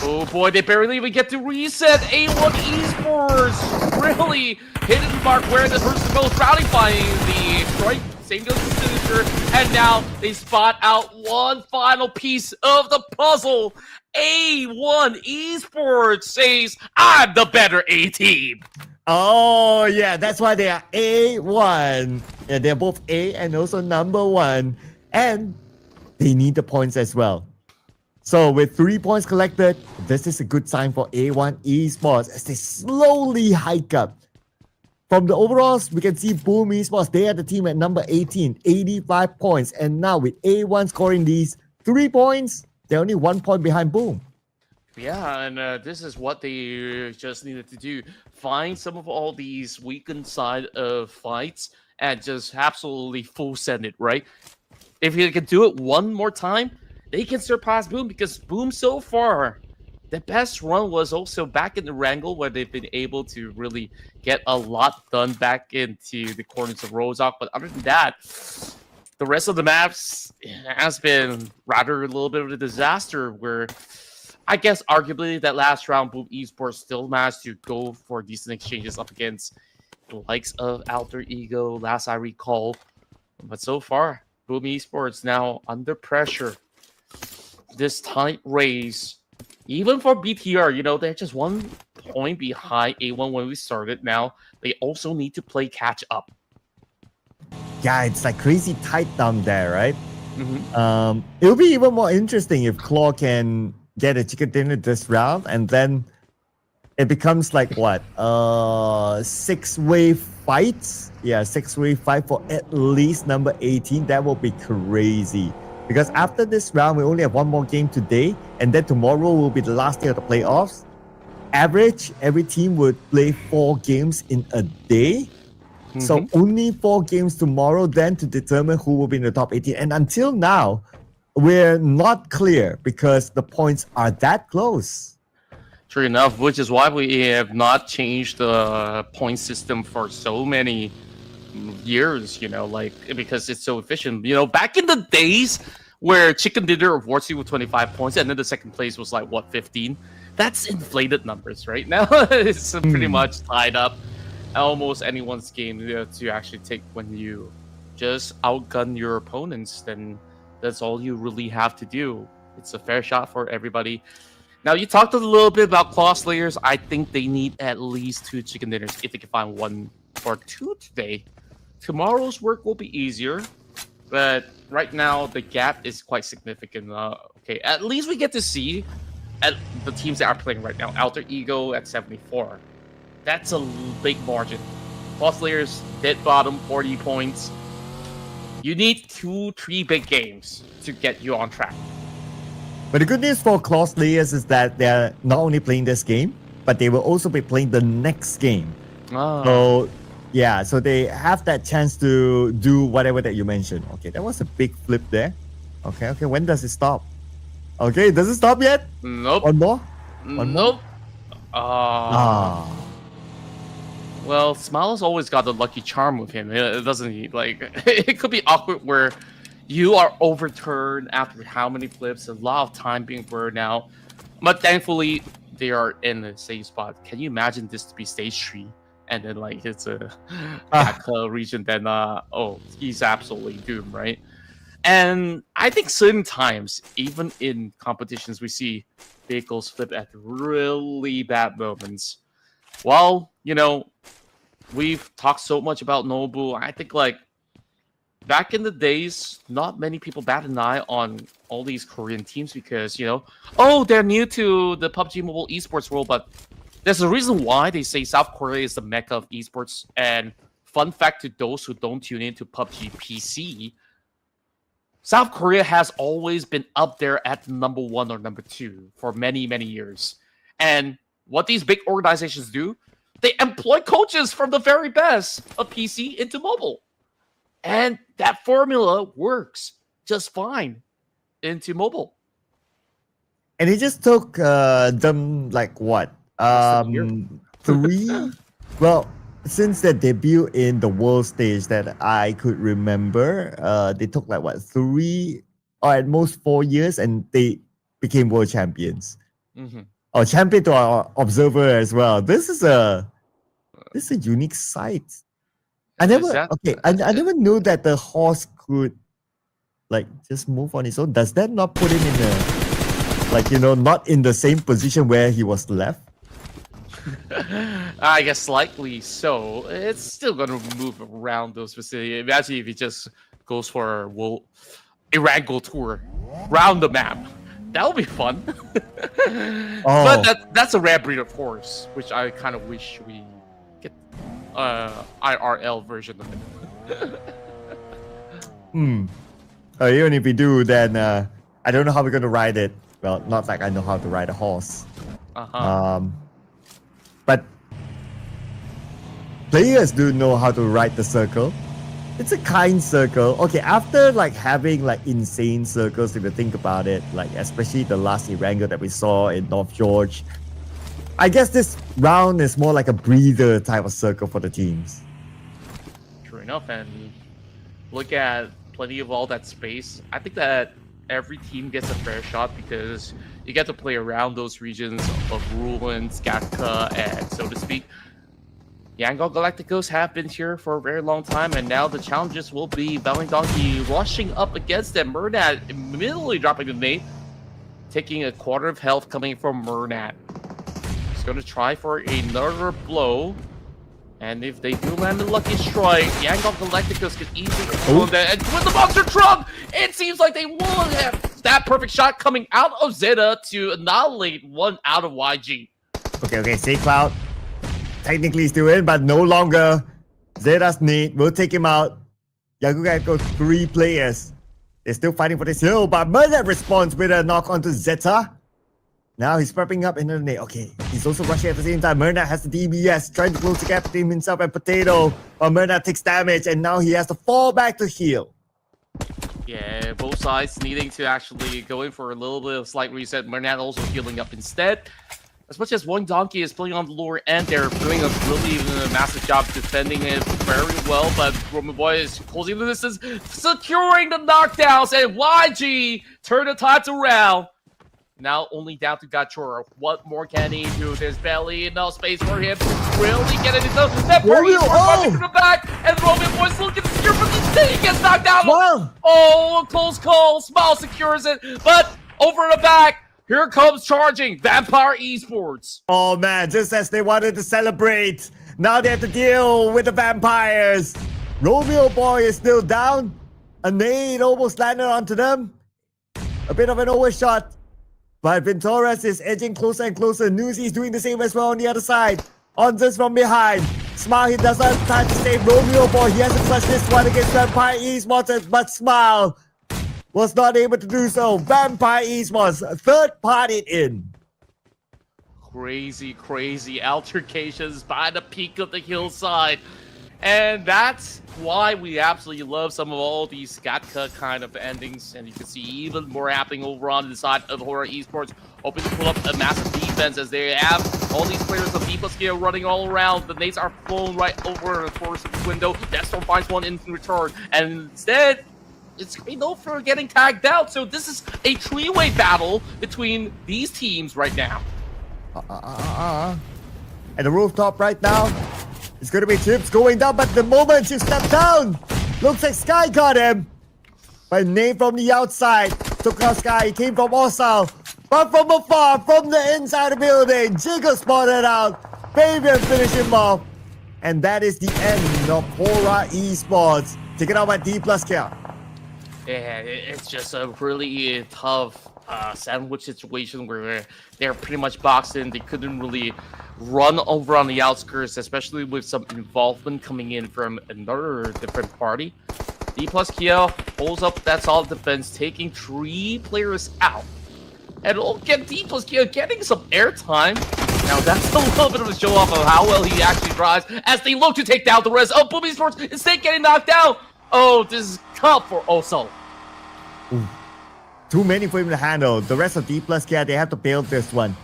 A: Oh boy, they barely even get to reset. A1 Esports really hitting the mark where the person goes, rally finding the strike. Same goes to Sinister. And now they spot out one final piece of the puzzle. A1 Esports says, I'm the better A team.
B: Oh, yeah, that's why they are A1. Yeah, they're both A and also number 1. And they need the points as well. So with 3 points collected, this is a good sign for A1 Esports as they slowly hike up. From the overalls, we can see Boom Esports, they are the team at number 18, 85 points. And now with A1 scoring these 3 points, they're only 1 point behind Boom.
A: Yeah, and this is what they just needed to do. Find some of all these weakened side of fights and just absolutely full send it, right? If you can do it one more time, they can surpass Boom, because Boom so far, the best run was also back in the Wrangle, where they've been able to really get a lot done back into the corners of Rozak. But other than that, the rest of the maps has been rather a little bit of a disaster, where I guess arguably that last round, Boom Esports still managed to go for decent exchanges up against the likes of Alter Ego, last I recall. But so far, Boom Esports now under pressure. This tight race, even for BTR, you know, they're just 1 point behind A1 when we started. Now, they also need to play catch up.
B: Yeah, it's like crazy tight down there, right?
A: Mm-hmm.
B: It'll be even more interesting if Claw can get a chicken dinner this round, and then it becomes like what? 6-way fights? Yeah, 6-way fight for at least number 18. That will be crazy. Because after this round, we only have 1 more game today, and then tomorrow will be the last day of the playoffs. Average, every team would play 4 games in a day. Mm-hmm. So only 4 games tomorrow then to determine who will be in the top 18. And until now, we're not clear because the points are that close.
A: True enough, which is why we have not changed the point system for so many years, you know, like, because it's so efficient. You know, back in the days where Chicken Dinner awards you with 25 points and then the second place was like, what, 15? That's inflated numbers, right? Now it's pretty much tied up. Almost anyone's game to actually take when you just outgun your opponents, then that's all you really have to do. It's a fair shot for everybody. Now, you talked a little bit about Claw Slayers. I think they need at least 2 chicken dinners if they can find 1 or 2 today. Tomorrow's work will be easier, but right now the gap is quite significant. Okay, at least we get to see at the teams that are playing right now. Alter Ego at 74. That's a big margin. Claw Slayers, dead bottom, 40 points. You need 2-3 big games to get you on track.
B: But the good news for Claw Slayers is that they're not only playing this game, but they will also be playing the next game. So, yeah, so they have that chance to do whatever that you mentioned. Okay, that was a big flip there. Okay, when does it stop? Okay, does it stop yet?
A: Nope.
B: One more?
A: Nope. Well, Smile's always got the lucky charm with him. It doesn't, like, it could be awkward where You are overturned after how many flips? A lot of time being burned out. But thankfully, they are in the same spot. Can you imagine this to be stage 3? And then like it's a Gakka region, then oh, he's absolutely doomed, right? And I think certain times, even in competitions, we see vehicles flip at really bad moments. Well, we've talked so much about Nobu. I think like back in the days, not many people bat an eye on all these Korean teams because, oh, they're new to the PUBG Mobile esports world, but there's a reason why they say South Korea is the mecca of esports. And fun fact to those who don't tune into PUBG PC, South Korea has always been up there at number 1 or number 2 for many, many years. And what these big organizations do, they employ coaches from the very best of PC into mobile. And that formula works just fine into mobile.
B: And it just took them like what? 3? Well, since their debut in the world stage that I could remember, they took like what, 3 or at most 4 years, and they became world champions. Or champion to our observer as well. This is a unique sight. I never knew that the horse could like just move on its own. Does that not put him in a not in the same position where he was left?
A: I guess likely so. It's still gonna move around those facilities. Imagine if he just goes for a wrangle tour around the map. That would be fun. But that's a rare breed of horse, which I kind of wish we get IRL version of it.
B: Even if we do, then I don't know how we're gonna ride it. Well, not like I know how to ride a horse. But players do know how to ride the circle. It's a kind circle. Okay, after like having like insane circles, if you think about it, like especially the last Erangel that we saw in North George, I guess this round is more like a breather type of circle for the teams.
A: True enough, and look at plenty of all that space. I think that every team gets a fair shot because you get to play around those regions of Ruins, Gatka, and so to speak. Yangon Galacticos have been here for a very long time, and now the challenges will be Bowling Donkey rushing up against them. Murnat immediately dropping the nade, taking a quarter of health coming from Murnat. He's going to try for another blow. And if they do land the lucky strike, Yangon Galacticos could easily control that. And with the monster truck, it seems like they will have that perfect shot coming out of Zeta to annihilate one out of YG.
B: Okay, Safe Cloud. Technically still in, but no longer. Zeta's need will take him out. Yakuga goes 3 players. They're still fighting for this hill, but Murder responds with a knock onto Zeta. Now he's prepping up into the nade. Okay, he's also rushing at the same time. Murna has the DBS, trying to close the gap between himself and Potato. But Murna takes damage, and now he has to fall back to heal.
A: Yeah, both sides needing to actually go in for a little bit of slight reset. Murnat also healing up instead. As much as one Donkey is playing on the lower end, they're doing a really massive job defending it very well. But Roman Boy is closing the distance, securing the knockdowns, and YG turn the tides around. Now only down to Gachora. What more can he do? There's barely enough space for him to really get it into that Romeo running from the back, and Romeo Boy's looking to secure, but he gets knocked out.
B: Wow.
A: Oh, a close call. Smile secures it, but over the back, here comes charging Vampire Esports.
B: Oh man, just as they wanted to celebrate, now they have to deal with the vampires. Romeo Boy is still down. A nade almost landed onto them. A bit of an overshot. But Ventores is edging closer and closer. Newsy is doing the same as well on the other side. Onzes from behind. Smile, he doesn't have time to save Romeo Boy. He has to clutch this one against Vampire Esports, but Smile was not able to do so. Vampire Esports, third-partied in.
A: Crazy altercations by the peak of the hillside. And that's why we absolutely love some of all these Gatka kind of endings. And you can see even more happening over on the side of Horror Esports, hoping to pull up a massive defense as they have all these players of B+ gear running all around. The nades are flown right over the forest window. Deathstorm finds one in return. And instead, it's known for getting tagged out. So this is a three-way battle between these teams right now.
B: At the rooftop right now, it's going to be Chips going down, but the moment she stepped down, looks like Sky got him. But name from the outside, took out Sky, he came from Osal, but from afar, from the inside of the building, Jiggle spotted out, Fabian finished him off. And that is the end of Hora Esports. Taken out by D plus K.
A: Yeah, it's just a really tough sandwich situation where they're pretty much boxed in. They couldn't really run over on the outskirts, especially with some involvement coming in from another different party. D plus Kia holds up that solid defense, taking 3 players out. And it'll get D plus Kia getting some airtime. Now that's a little bit of a show off of how well he actually drives as they look to take down the rest of Pubg Sports, instead getting knocked down. Oh, this is tough for Oso.
B: Too many for him to handle. The rest of D plus K, they have to bail this one.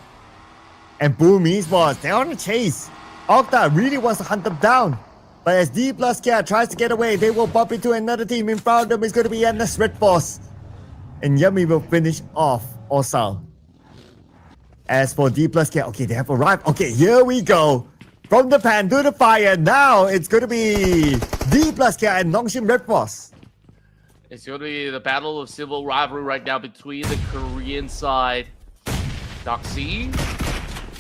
B: And Boom Esports, they're on the chase. Octa really wants to hunt them down. But as D plus K tries to get away, they will bump into another team. In front of them is going to be Endless Red Force. And Yummy will finish off Osal. As for D plus K, okay, they have arrived. Okay, here we go. From the pan to the fire. Now it's going to be D plus K and Nongshim Red Force.
A: It's going to be the battle of civil rivalry right now between the Korean side. Doxy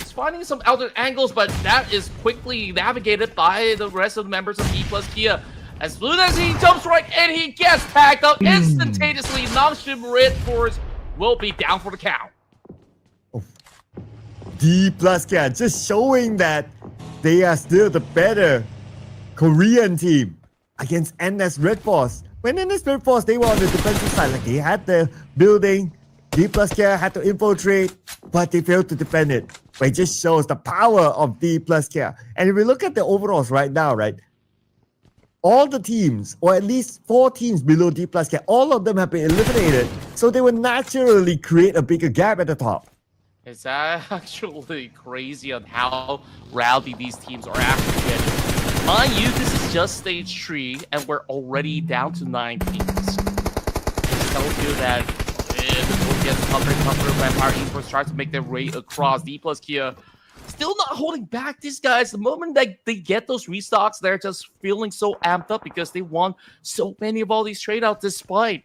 A: is finding some alternate angles, but that is quickly navigated by the rest of the members of D plus Kia. As soon as he jumps right in, he gets tagged up instantaneously. Nongshim Red Force will be down for the count.
B: D plus K just showing that they are still the better Korean team against NS Red Force. When NS Red Force, they were on the defensive side, like they had the building, D plus K had to infiltrate, but they failed to defend it. But it just shows the power of D plus K. And if we look at the overalls right now, right, all the teams, or at least 4 teams below D plus K, all of them have been eliminated. So they will naturally create a bigger gap at the top.
A: It's actually crazy on how rowdy these teams are actually getting. Mind you, this is just stage 3, and we're already down to 9 teams. Just tells you that the boat gets tougher and tougher. Vampire Esports tries to make their way across. D plus Kia still not holding back these guys. The moment that they get those restocks, they're just feeling so amped up because they won so many of all these trade outs, despite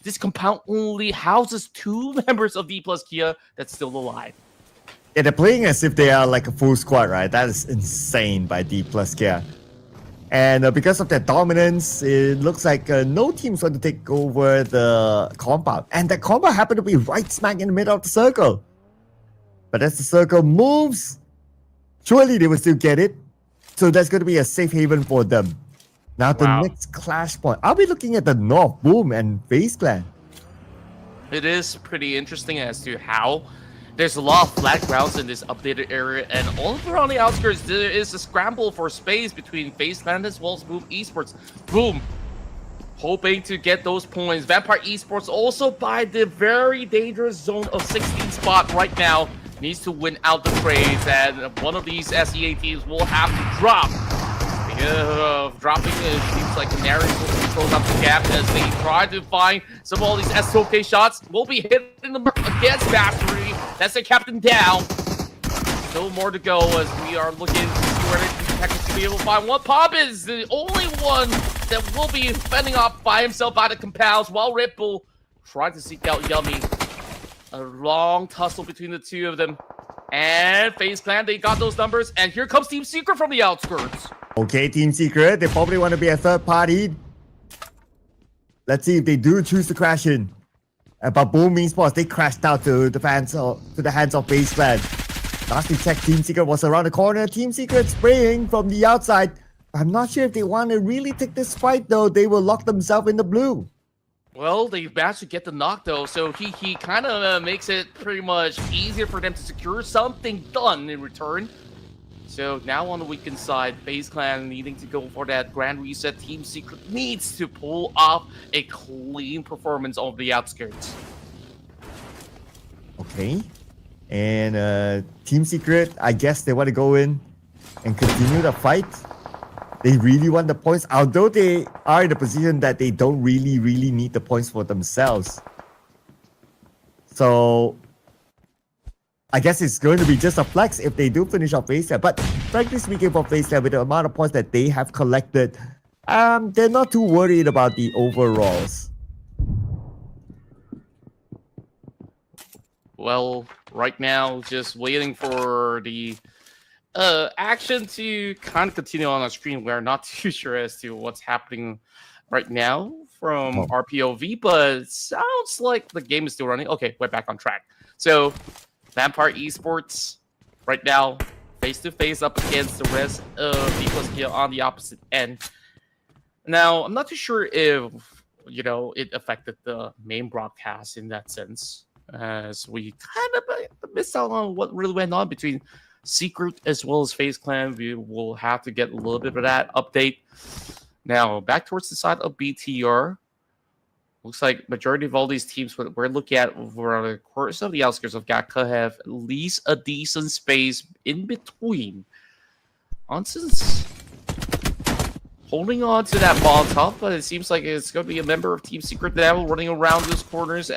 A: this compound only houses 2 members of D plus Kia that's still alive.
B: Yeah, they're playing as if they are like a full squad, right? That is insane by D plus K. And because of their dominance, it looks like no team's going to take over the compound. And the compound happened to be right smack in the middle of the circle. But as the circle moves, surely they will still get it. So that's going to be a safe haven for them. Now the next clash point. I'll be looking at the North Boom and FaZe Clan.
A: It is pretty interesting as to how there's a lot of flat grounds in this updated area, and all around the outskirts there is a scramble for space between FaZe Clan as well as Boom Esports. Boom hoping to get those points. Vampire Esports also by the very dangerous zone of 16 spot right now needs to win out the trades, and one of these SEA teams will have to drop. Dropping it seems like Canary will close up the gap as they try to find some of all these SOK shots. Will be hitting the mark against Mastery. That's the captain down. Still more to go as we are looking to see where they can be able to find one. Pop is the only one that will be fending off by himself out of compounds, while Red Bull trying to seek out Yummy. A long tussle between the 2 of them. And FaZe Clan, they got those numbers. And here comes Team Secret from the outskirts.
B: Okay, Team Secret, they probably want to be a third party. Let's see if they do choose to crash in. But Boom Esports, they crashed out to the hands of FaZe Clan. Lastly check, Team Secret was around the corner. Team Secret spraying from the outside. I'm not sure if they want to really take this fight though. They will lock themselves in the blue.
A: Well, they managed to get the knock though, so he kind of makes it pretty much easier for them to secure something done in return. So now on the weakened side, FaZe Clan needing to go for that grand reset. Team Secret needs to pull off a clean performance on the outskirts.
B: Okay. And Team Secret, I guess they want to go in and continue the fight. They really want the points, although they are in a position that they don't really need the points for themselves. So I guess it's going to be just a flex if they do finish off FaZe. But frankly speaking, for FaZe, with the amount of points that they have collected, they're not too worried about the overalls.
A: Well, right now, just waiting for the action to kind of continue on our screen. We're not too sure as to what's happening right now from our POV, but it sounds like the game is still running. Okay, we're back on track. So, Vampire Esports right now, face-to-face up against the rest of D+Kia on the opposite end. Now, I'm not too sure if, it affected the main broadcast in that sense, as we kind of missed out on what really went on between Secret as well as FaZe Clan. We will have to get a little bit of that update. Now, back towards the side of BTR. Looks like majority of all these teams what we're looking at over the course of the outskirts of Gatka have at least a decent space in between. Onson's holding on to that Molotov, but it seems like it's going to be a member of Team Secret now running around those corners.